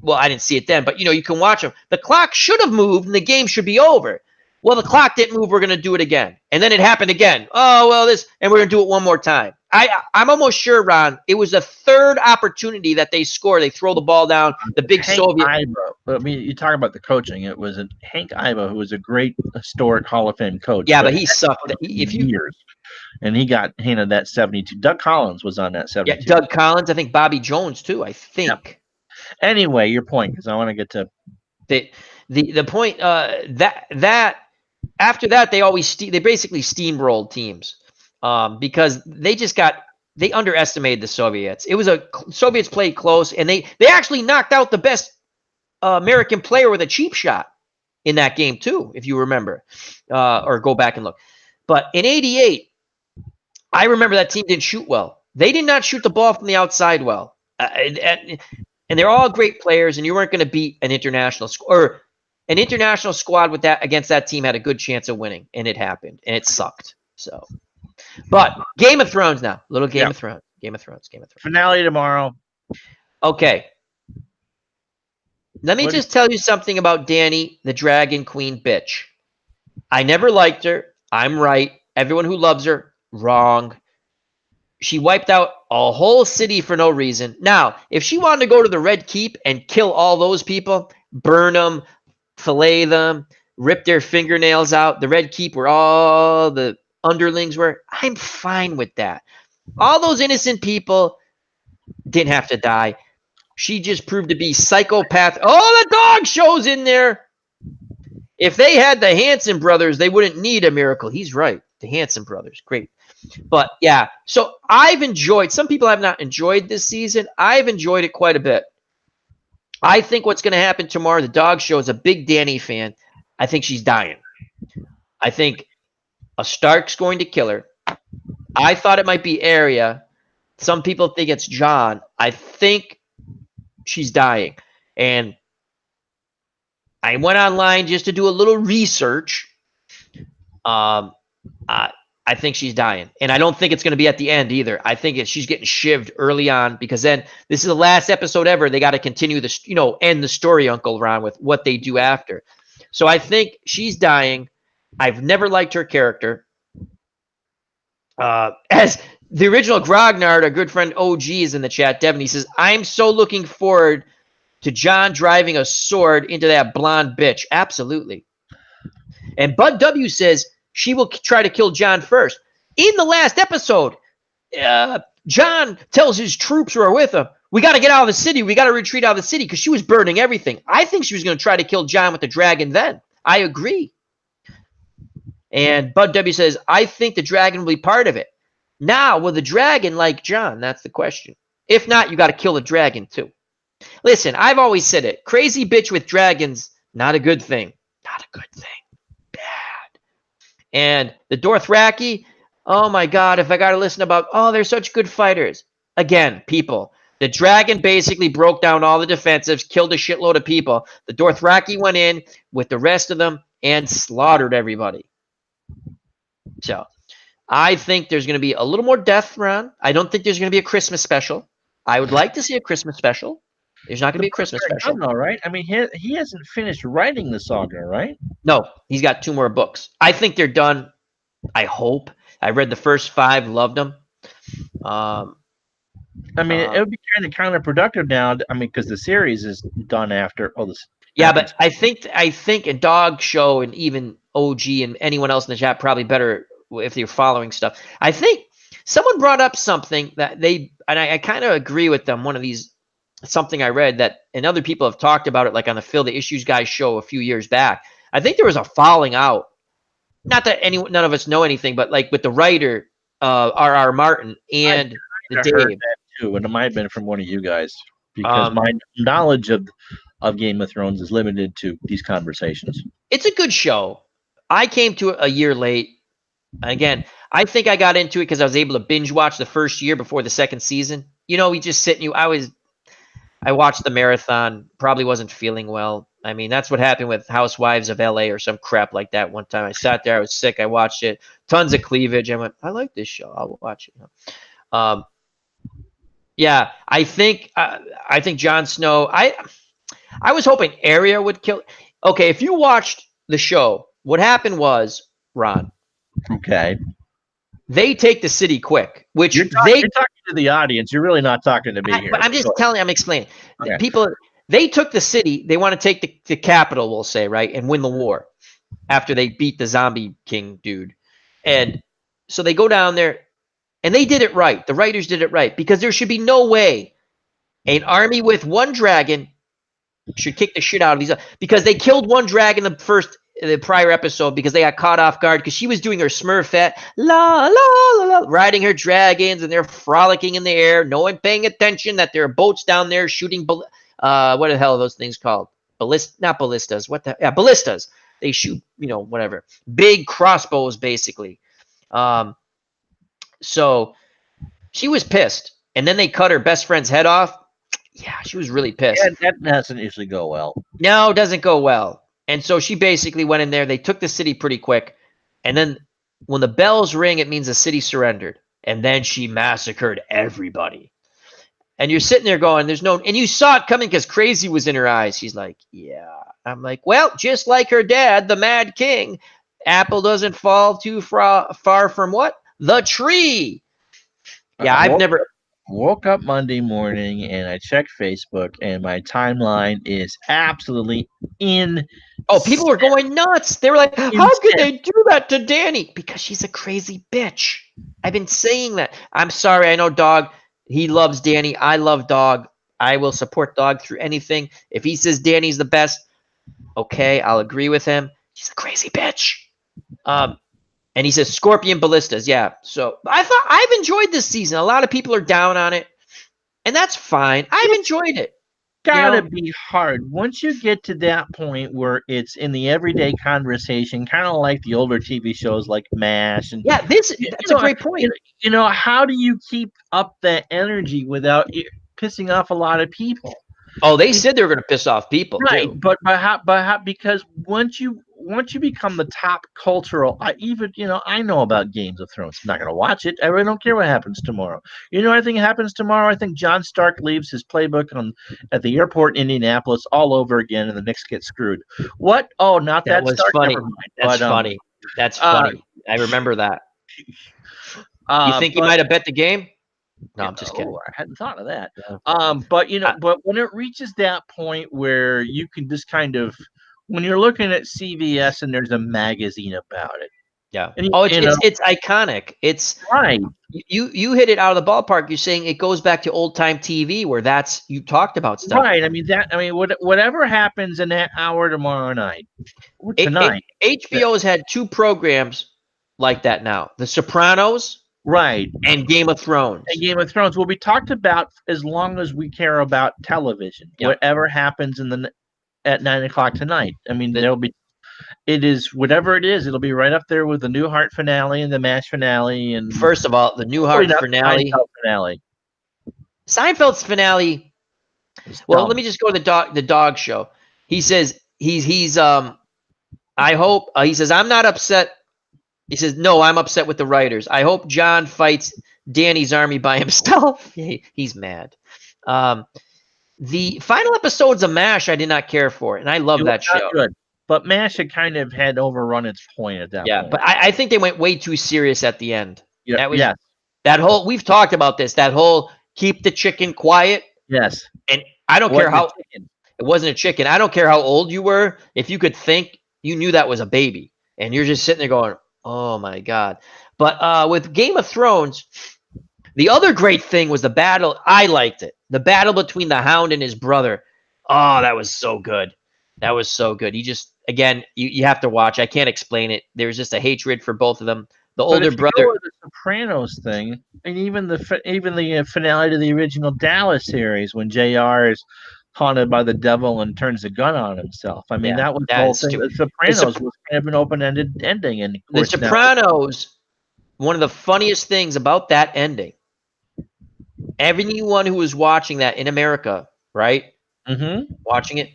Well, I didn't see it then, but you can watch them. The clock should have moved, and the game should be over. Well, the clock didn't move. We're going to do it again, and then it happened again. And we're going to do it one more time. I'm almost sure, Ron, it was the 3rd opportunity that they score. They throw the ball down. The big Soviet. I mean, you talk about the coaching. It was Hank Iba, who was a great historic Hall of Fame coach. Yeah, but he sucked. Years, and he got handed that 72. Doug Collins was on that 72. Yeah, Doug Collins. I think Bobby Jones too. I think. Yeah. Anyway, your point, because I want to get to the point that after that they basically steamrolled teams. Because they underestimated the Soviets. Soviets played close, and they actually knocked out the best American player with a cheap shot in that game too, if you remember, or go back and look. But in '88, I remember that team didn't shoot well. They did not shoot the ball from the outside well, and they're all great players, and you weren't going to beat an international squad with that against that team had a good chance of winning, and it happened, and it sucked. So. But Game of Thrones now. Little Game of Thrones. Game of Thrones. Finale tomorrow. Okay. Let me just tell you something about Dany, the Dragon Queen bitch. I never liked her. I'm right. Everyone who loves her, wrong. She wiped out a whole city for no reason. Now, if she wanted to go to the Red Keep and kill all those people, burn them, fillet them, rip their fingernails out, the Red Keep where all the underlings were, I'm fine with that. All those innocent people didn't have to die. She just proved to be psychopath. Oh, the dog show's in there. If they had the Hanson brothers, they wouldn't need a miracle. He's right. The Hanson brothers. Great. But yeah, so some people have not enjoyed this season. I've enjoyed it quite a bit. I think what's going to happen tomorrow, the dog show is a big Dany fan. I think she's dying. I think a Stark's going to kill her. I thought it might be Arya. Some people think it's Jon. I think she's dying. And I went online just to do a little research. I think she's dying. And I don't think it's going to be at the end either. I think she's getting shivved early on because then this is the last episode ever. They got to continue this, end the story, Uncle Ron, with what they do after. So I think she's dying. I've never liked her character. As the original Grognard, our good friend OG is in the chat, Devin, he says, I'm so looking forward to Jon driving a sword into that blonde bitch. Absolutely. And Bud W says she will try to kill Jon first. In the last episode, Jon tells his troops who are with him, we got to get out of the city. We got to retreat out of the city because she was burning everything. I think she was going to try to kill Jon with the dragon then. I agree. And Bud W says, I think the dragon will be part of it. Now, will the dragon like Jon? That's the question. If not, you got to kill the dragon too. Listen, I've always said it. Crazy bitch with dragons, not a good thing. Not a good thing. Bad. And the Dothraki, oh my God, if I got to listen about, they're such good fighters. Again, people, the dragon basically broke down all the defensives, killed a shitload of people. The Dothraki went in with the rest of them and slaughtered everybody. So I think there's going to be a little more death, Ron. I don't think there's going to be a Christmas special. I would like to see a Christmas special. There's not going to be a Christmas special. Done, though, right? I mean, he hasn't finished writing the saga, right? No, he's got 2 more books. I think they're done. I hope. I read the first 5, loved them. I mean, it would be kind of counterproductive now. I mean, because the series is done after all this. Yeah, but I think a dog show and even OG and anyone else in the chat probably better if you're following stuff. I think someone brought up something that I kind of agree with them. One of these, something I read that, and other people have talked about it, like on the Phil the Issues Guys show a few years back. I think there was a falling out. Not that none of us know anything, but like with the writer, R.R. Martin and the Dave. That too, and it might have been from one of you guys. because my knowledge of Game of Thrones is limited to these conversations. It's a good show. I came to it a year late. Again, I think I got into it because I was able to binge watch the first year before the second season. We just sit and I watched the marathon, probably wasn't feeling well. I mean, that's what happened with Housewives of LA or some crap like that one time. I sat there, I was sick, I watched it, tons of cleavage. I went, I like this show, I'll watch it. Yeah, I think Jon Snow, I was hoping Arya would kill. Okay, if you watched the show, what happened was, Ron, Okay. they take the city quick, which You're talking to the audience. You're really not talking to me here. But I'm just telling you, I'm explaining. Okay. People, they took the city. They want to take the capital, we'll say, right, and win the war after they beat the zombie king dude. And so they go down there, and they did it right. The writers did it right, because there should be no way an army with one dragon should kick the shit out of these. Because they killed one dragon the prior episode because they got caught off guard because she was doing her Smurfette, la, la, la, la, riding her dragons, and they're frolicking in the air. No one paying attention that there are boats down there shooting, what the hell are those things called? Not ballistas. Ballistas. They shoot, whatever. Big crossbows, basically. So she was pissed. And then they cut her best friend's head off. Yeah, she was really pissed. Yeah, that doesn't usually go well. No, it doesn't go well. And so she basically went in there. They took the city pretty quick. And then when the bells ring, it means the city surrendered. And then she massacred everybody. And you're sitting there going, and you saw it coming because crazy was in her eyes. She's like, yeah. I'm like, well, just like her dad, the Mad King, apple doesn't fall too far from what? The tree. Yeah, I've never woke up Monday morning and I checked Facebook and my timeline is absolutely Oh, people were going nuts. They were like, how could they do that to Danny? Because she's a crazy bitch. I've been saying that. I'm sorry. I know Dog, he loves Danny. I love Dog. I will support Dog through anything. If he says Danny's the best, okay, I'll agree with him. She's a crazy bitch. And he says Scorpion Ballistas. Yeah. So I've enjoyed this season. A lot of people are down on it, and that's fine. I've enjoyed it. Gotta be hard once you get to that point where it's in the everyday conversation, kind of like the older TV shows like MASH. And yeah, that's a great point. How do you keep up that energy without pissing off a lot of people? Oh, they said they were going to piss off people, right? Too. But how? Because once you become the top cultural, I know about Games of Thrones. I'm not going to watch it. I really don't care what happens tomorrow. I think happens tomorrow. I think Jon Stark leaves his playbook at the airport in Indianapolis all over again, and the Knicks get screwed. What? Oh, not that. Was Stark. funny. That's funny. That's funny. I remember that. You think he might have bet the game? No, I'm just kidding. I hadn't thought of that. Yeah. But when it reaches that point where you can just kind of, when you're looking at CVS and there's a magazine about it. Yeah. It's iconic. It's right. You hit it out of the ballpark. You're saying it goes back to old time TV where you talked about stuff. Right. Whatever happens in that hour tomorrow night or tonight. HBO's had two programs like that now. The Sopranos. Right. And Game of Thrones. Will be talked about as long as we care about television. Yep. Whatever happens at 9:00 tonight. It is whatever it is. It'll be right up there with the Newhart finale and the MASH finale. And first of all, the Newhart finale. Seinfeld's finale. Well, let me just go to the dog show. He says I hope he says I'm not upset. He says, no, I'm upset with the writers. I hope John fights Danny's army by himself. He's mad. The final episodes of MASH I did not care for, and I love that show. Good. But MASH had overrun its point at that point. Yeah, but I think they went way too serious at the end. Yeah, that whole, we've talked about this, that whole keep the chicken quiet. Yes. And I don't care how – it wasn't a chicken. I don't care how old you were. If you could think, you knew that was a baby. And you're just sitting there going – oh, my God. But with Game of Thrones, the other great thing was the battle. I liked it. The battle between the Hound and his brother. Oh, that was so good. That was so good. You just, again, you have to watch. I can't explain it. There's just a hatred for both of them. The But older if you go brother. with the Sopranos thing, and even the finale to the original Dallas series when JR is haunted by the devil and turns a gun on himself. I mean, Yeah, that was the that whole is thing. stupid. The Sopranos was kind of an open-ended ending, and of The course now. Sopranos, one of the funniest things about that ending, everyone who was watching that in America, right? Mm-hmm. Watching it,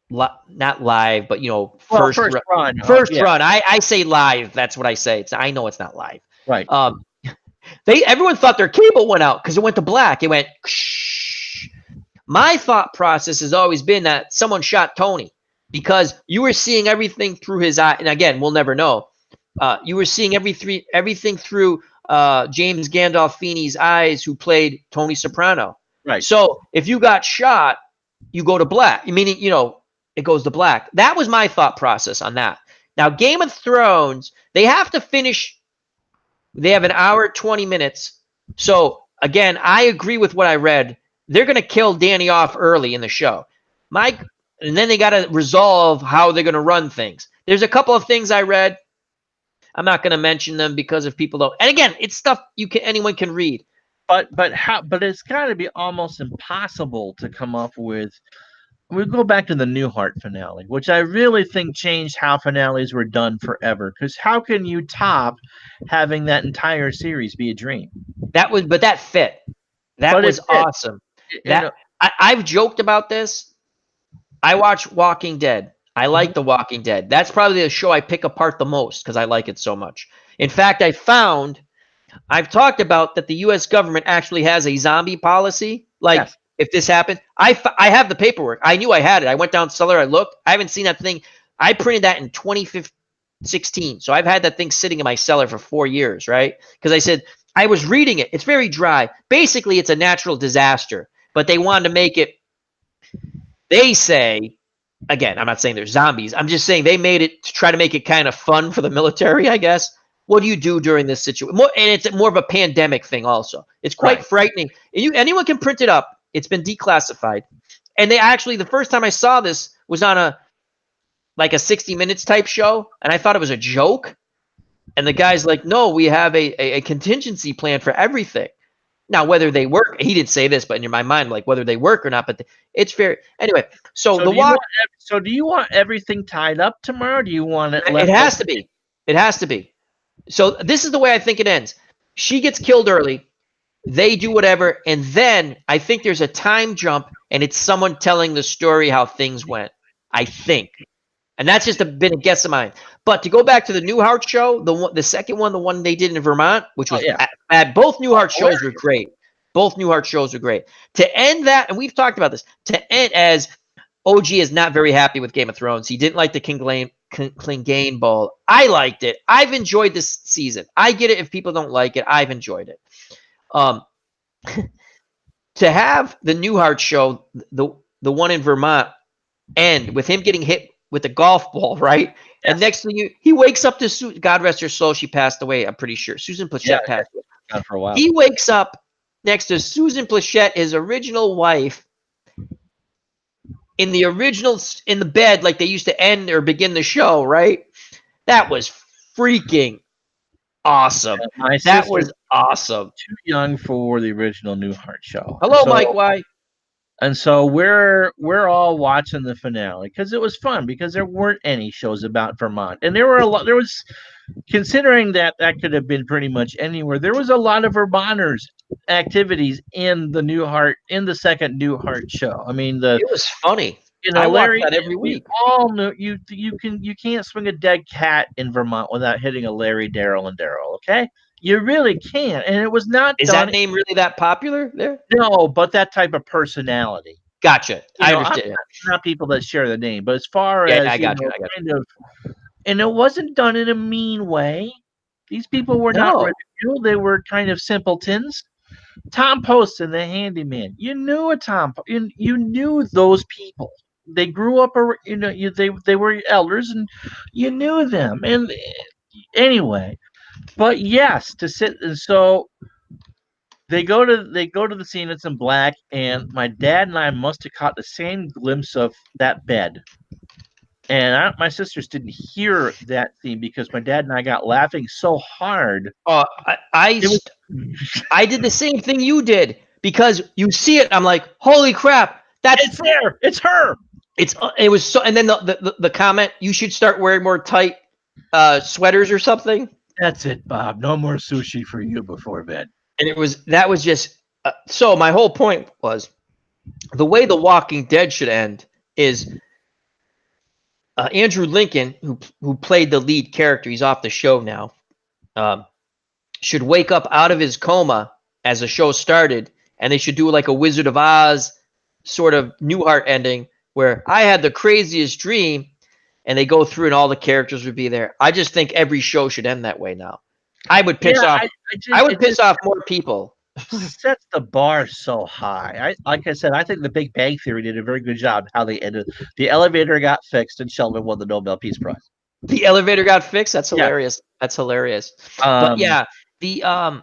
not live, but Well, first first run. first Yeah, run. I say live. That's what I say. I know it's not live. right. Everyone thought their cable went out because it went to black. It went. Shh. My thought process has always been that someone shot Tony because you were seeing everything through his eye. And again, we'll never know. You were seeing everything through James Gandolfini's eyes, who played Tony Soprano. Right. So if you got shot, you go to black. Meaning, it goes to black. That was my thought process on that. Now, Game of Thrones, they have to finish. They have an hour, 20 minutes. So again, I agree with what I read. They're going to kill Danny off early in the show. And then they got to resolve how they're going to run things. There's a couple of things I read. I'm not going to mention them because if people don't. And again, it's stuff anyone can read. But it's got to be almost impossible to come up with. We go back to the Newhart finale, which I really think changed how finales were done forever. Because how can you top having that entire series be a dream? But that fit. That But was awesome. I've joked about this. I watch Walking Dead. I like The Walking Dead. That's probably the show I pick apart the most because I like it so much. In fact, I've talked about that the U.S. government actually has a zombie policy. Like, yes. If this happened, I have the paperwork. I knew I had it. I went down cellar. I looked. I haven't seen that thing. I printed that in 2016. So I've had that thing sitting in my cellar for 4 years, right? Because I said, I was reading it. It's very dry. Basically, it's a natural disaster. But they wanted to make it, they say, again, I'm not saying they're zombies. I'm just saying they made it to try to make it kind of fun for the military, I guess. What do you do during this situation? And it's more of a pandemic thing also. It's quite frightening. Anyone can print it up. It's been declassified. And they actually, the first time I saw this was on a 60 Minutes type show, and I thought it was a joke. And the guy's like, no, we have a contingency plan for everything. Now, whether they work, he didn't say this, but in my mind, like whether they work or not, but it's fair. Anyway, so do you want everything tied up tomorrow? Or do you want it left? It has to be. It has to be. So this is the way I think it ends. She gets killed early. They do whatever. And then I think there's a time jump, and it's someone telling the story how things went. I think. And that's just a bit of guess of mine. But to go back to the Newhart show, the second one, the one they did in Vermont, which was both Newhart shows were great. Both Newhart shows were great. To end that, and we've talked about this, to end as OG is not very happy with Game of Thrones. He didn't like the Clegane Bowl. I liked it. I've enjoyed this season. I get it if people don't like it. I've enjoyed it. To have the Newhart show, the one in Vermont, end with him getting hit with a golf ball, right? Yes. And next thing he wakes up to God rest her soul, she passed away. I'm pretty sure Susan Plachette passed away. For a while. He wakes up next to Susan Plachette, his original wife, in the bed, like they used to end or begin the show, right? That was freaking awesome. That was awesome. Too young for the original Newhart show. Hello, Mike. Why? And so we're all watching the finale because it was fun because there weren't any shows about Vermont, and there were a lot. There was, considering that could have been pretty much anywhere. There was a lot of Vermonters activities in the second Newhart show. I mean, it was funny. I watch that every week. We all know you can't swing a dead cat in Vermont without hitting a Larry, Daryl, and Daryl. Okay. You really can't, and it was not. Is that name really that popular there? No, but that type of personality. Gotcha. I understand. Not people that share the name, but as far as I got you. And it wasn't done in a mean way. These people were not ridiculed; they were kind of simpletons. Tom Poston, the handyman. You knew you knew those people. They grew up, they were elders, and you knew them. And anyway. But yes, to sit, and so they go to the scene. It's in black, and my dad and I must have caught the same glimpse of that bed. And my sisters didn't hear that theme because my dad and I got laughing so hard. Oh, It was I did the same thing you did because you see it. I'm like, holy crap, it's there. It's her. it was so. And then the comment, you should start wearing more tight sweaters or something. That's it, Bob. No more sushi for you before bed. And that was just so. My whole point was the way The Walking Dead should end is Andrew Lincoln, who played the lead character, he's off the show now, should wake up out of his coma as the show started, and they should do like a Wizard of Oz sort of Newhart ending where I had the craziest dream, and they go through and all the characters would be there. I just think every show should end that way now. I would piss off. I would piss off more people. Sets the bar so high. Like I said, I think The Big Bang Theory did a very good job how they ended. The elevator got fixed, and Sheldon won the Nobel Peace Prize. The elevator got fixed. That's hilarious. Yeah. That's hilarious. But yeah, the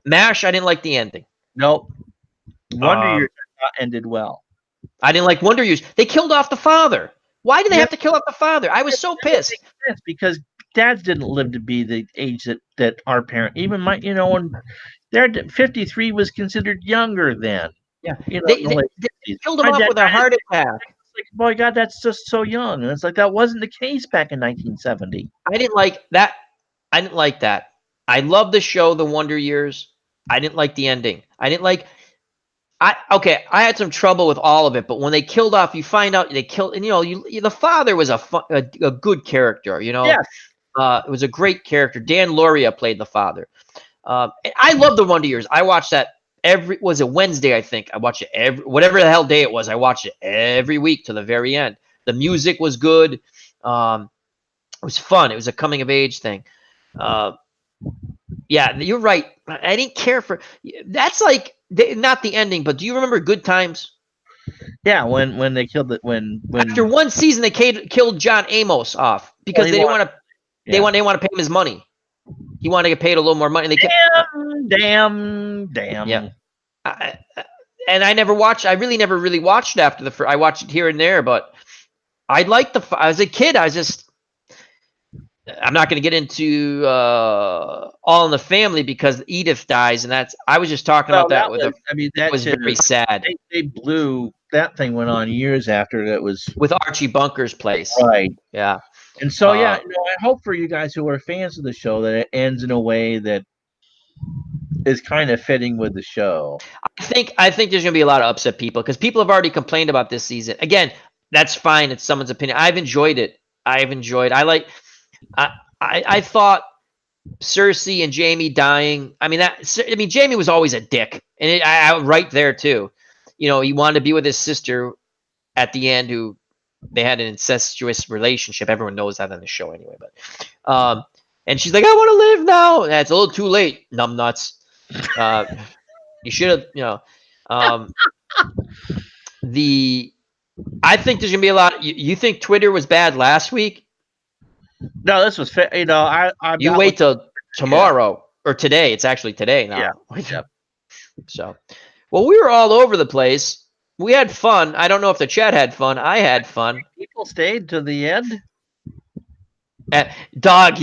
MASH. I didn't like the ending. Nope. Wonder Years ended well. I didn't like Wonder Years. They killed off the father. Why did they have to kill off the father? I was so pissed. Because dads didn't live to be the age that our parent, even my, when they're 53 was considered younger then. Yeah, they killed him off with a heart attack. Like, boy, God, that's just so young. And it's like that wasn't the case back in 1970. I didn't like that. I love the show, The Wonder Years. I didn't like the ending. I didn't like. I had some trouble with all of it, but when they killed off, you find out they killed, and the father was a good character. Yes. It was a great character. Dan Lauria played the father. I love The Wonder Years. I watched that was it Wednesday, I think. I watched it whatever the hell day it was. I watched it every week to the very end. The music was good. It was fun. It was a coming of age thing. Yeah, you're right. I didn't care for that's like not the ending, but do you remember Good Times? Yeah, when they killed it when after one season they killed John Amos off because they didn't want to. They want to pay him his money. He wanted to get paid a little more money. They damn. Yeah, and I never watched. I really never really watched after the first. I watched it here and there, but I liked as a kid. I was just. I'm not going to get into All in the Family because Edith dies, and I was just talking about that. That was very sad. They blew that thing. Went on years after that was with Archie Bunker's place, right? Yeah, and so I hope for you guys who are fans of the show that it ends in a way that is kind of fitting with the show. I think there's going to be a lot of upset people because people have already complained about this season. Again, that's fine. It's someone's opinion. I've enjoyed it. I thought Cersei and Jamie dying. Jamie was always a dick, and I right there too. He wanted to be with his sister at the end, who they had an incestuous relationship. Everyone knows that on the show anyway. But and she's like, I want to live now. And it's a little too late, numbnuts. You should have, I think there's gonna be a lot. You think Twitter was bad last week? No, this was fair. You wait till tomorrow or today. It's actually today now. Yeah. So, well, we were all over the place. We had fun. I don't know if the chat had fun. I had fun. People stayed to the end. Dog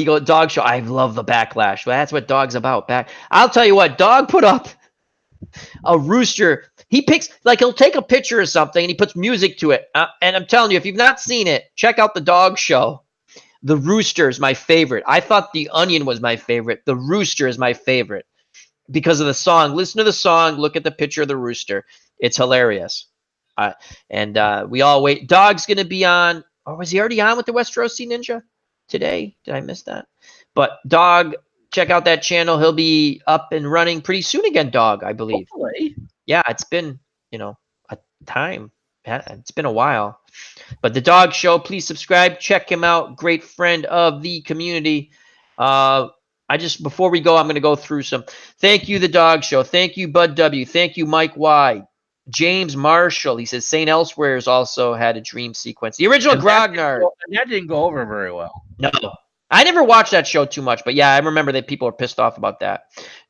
show. I love the backlash. That's what Dog's about. I'll tell you what. Dog put up a rooster. He picks he'll take a picture of something and he puts music to it. And I'm telling you, if you've not seen it, check out the Dog show. The rooster is my favorite. I thought the onion was my favorite. The rooster is my favorite because of the song. Listen to the song. Look at the picture of the rooster. It's hilarious. And we all wait. Dog's going to be on. Or was he already on with the Westeros Sea Ninja today? Did I miss that? But Dog, check out that channel. He'll be up and running pretty soon again, Dog, I believe. Hopefully. Yeah, it's been, a time. It's been a while. But the Dog Show, please subscribe. Check him out. Great friend of the community. Before we go, I'm going to go through some. Thank you, the Dog Show. Thank you, Bud W. Thank you, Mike Y. James Marshall. He says St. Elsewhere's also had a dream sequence. The original Grognard. That didn't go over very well. No. I never watched that show too much, but yeah, I remember that people were pissed off about that.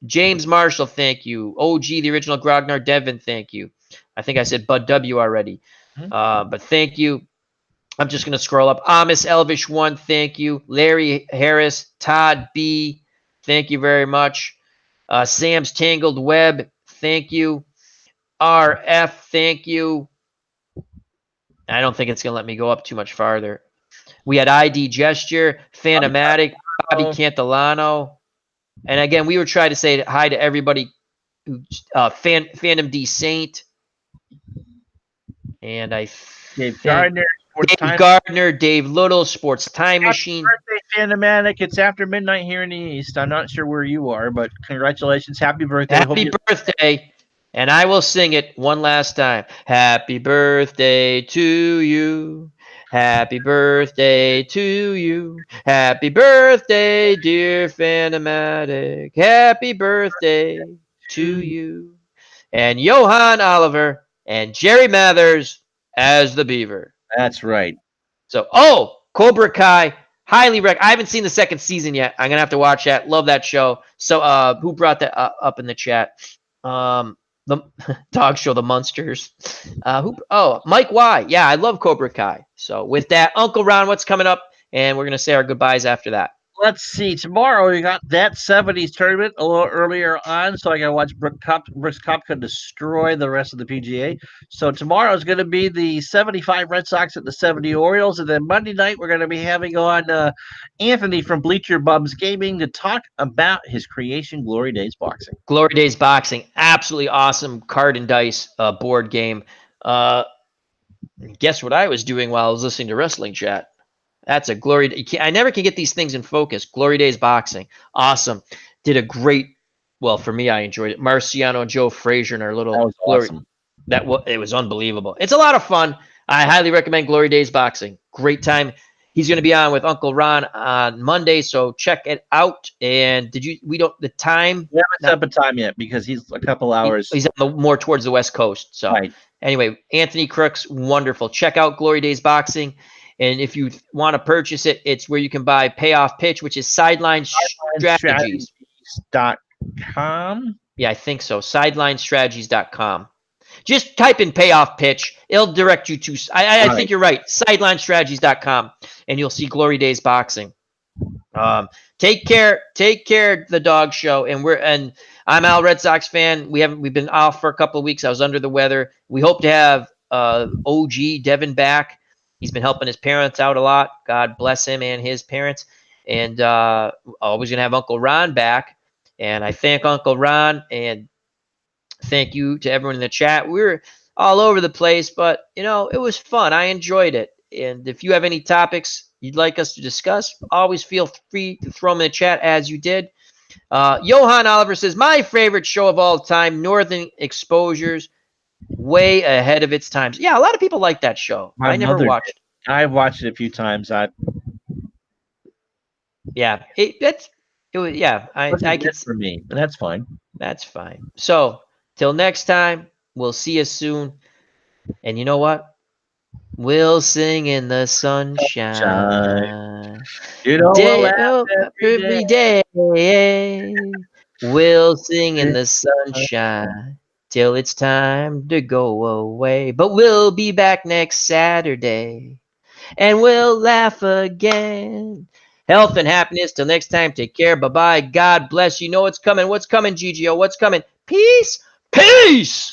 James Marshall, thank you. OG, the original Grognard. Devin, thank you. I think I said Bud W already. But thank you. I'm just going to scroll up. Amos Elvish 1, thank you. Larry Harris, Todd B, thank you very much. Sam's Tangled Web, thank you. RF, thank you. I don't think it's going to let me go up too much farther. We had ID Gesture, Phantomatic, Bobby Cantilano. And again, we were trying to say hi to everybody who Phantom D Saint. And I Dave think Gardner, Dave Gardner, Dave Little, Sports Time Machine. Happy birthday, Phantomatic. It's after midnight here in the East. I'm not sure where you are, but congratulations. Happy birthday. Happy birthday. And I will sing it one last time. Happy birthday to you. Happy birthday to you. Happy birthday, dear Phantomatic. Happy birthday to you. And Johan Oliver and Jerry Mathers as the Beaver. That's right. So, Cobra Kai. Highly I haven't seen the second season yet. I'm going to have to watch that. Love that show. So, who brought that up in the chat? The dog show, The Munsters. Mike Y. Yeah, I love Cobra Kai. So with that, Uncle Ron, what's coming up? And we're going to say our goodbyes after that. Let's see. Tomorrow we got that 70s tournament a little earlier on, so I got to watch Brooks Koepka destroy the rest of the PGA. So tomorrow is going to be the 75 Red Sox at the 70 Orioles, and then Monday night we're going to be having on Anthony from Bleacher Bums Gaming to talk about his creation, Glory Days Boxing. Glory Days Boxing, absolutely awesome card and dice board game. Guess what I was doing while I was listening to Wrestling Chat? That's a glory. I never can get these things in focus. Glory Days Boxing. Awesome. Did a great, well, for me, I enjoyed it. Marciano and Joe Frazier and our little that was glory. Awesome. It was unbelievable. It's a lot of fun. I highly recommend Glory Days Boxing. Great time. He's going to be on with Uncle Ron on Monday, so check it out. And we don't, the time? We haven't set up a time yet because he's a couple hours. He's more towards the West Coast. So Anyway, Anthony Crooks, wonderful. Check out Glory Days Boxing. And if you want to purchase it, it's where you can buy Payoff Pitch, which is SidelineStrategies.com. Yeah, I think so. SidelineStrategies.com. Just type in Payoff Pitch. It'll direct you to, I think you're right, SidelineStrategies.com. And you'll see Glory Days Boxing. Take care, the dog show. And I'm Al, Red Sox fan. We've been off for a couple of weeks. I was under the weather. We hope to have OG Devin back. He's been helping his parents out a lot. God bless him and his parents. And always going to have Uncle Ron back. And I thank Uncle Ron and thank you to everyone in the chat. We were all over the place, but, it was fun. I enjoyed it. And if you have any topics you'd like us to discuss, always feel free to throw them in the chat as you did. Johan Oliver says, my favorite show of all time, Northern Exposures. Way ahead of its times. Yeah, a lot of people like that show. I never watched it. I've watched it a few times. I can for me, but that's fine. That's fine. So till next time, we'll see you soon. And you know what? We'll sing in the sunshine. Every day. We'll sing in the sunshine. Till it's time to go away. But we'll be back next Saturday. And we'll laugh again. Health and happiness. Till next time, take care. Bye-bye. God bless you. Know what's coming. What's coming, GGO? What's coming? Peace. Peace.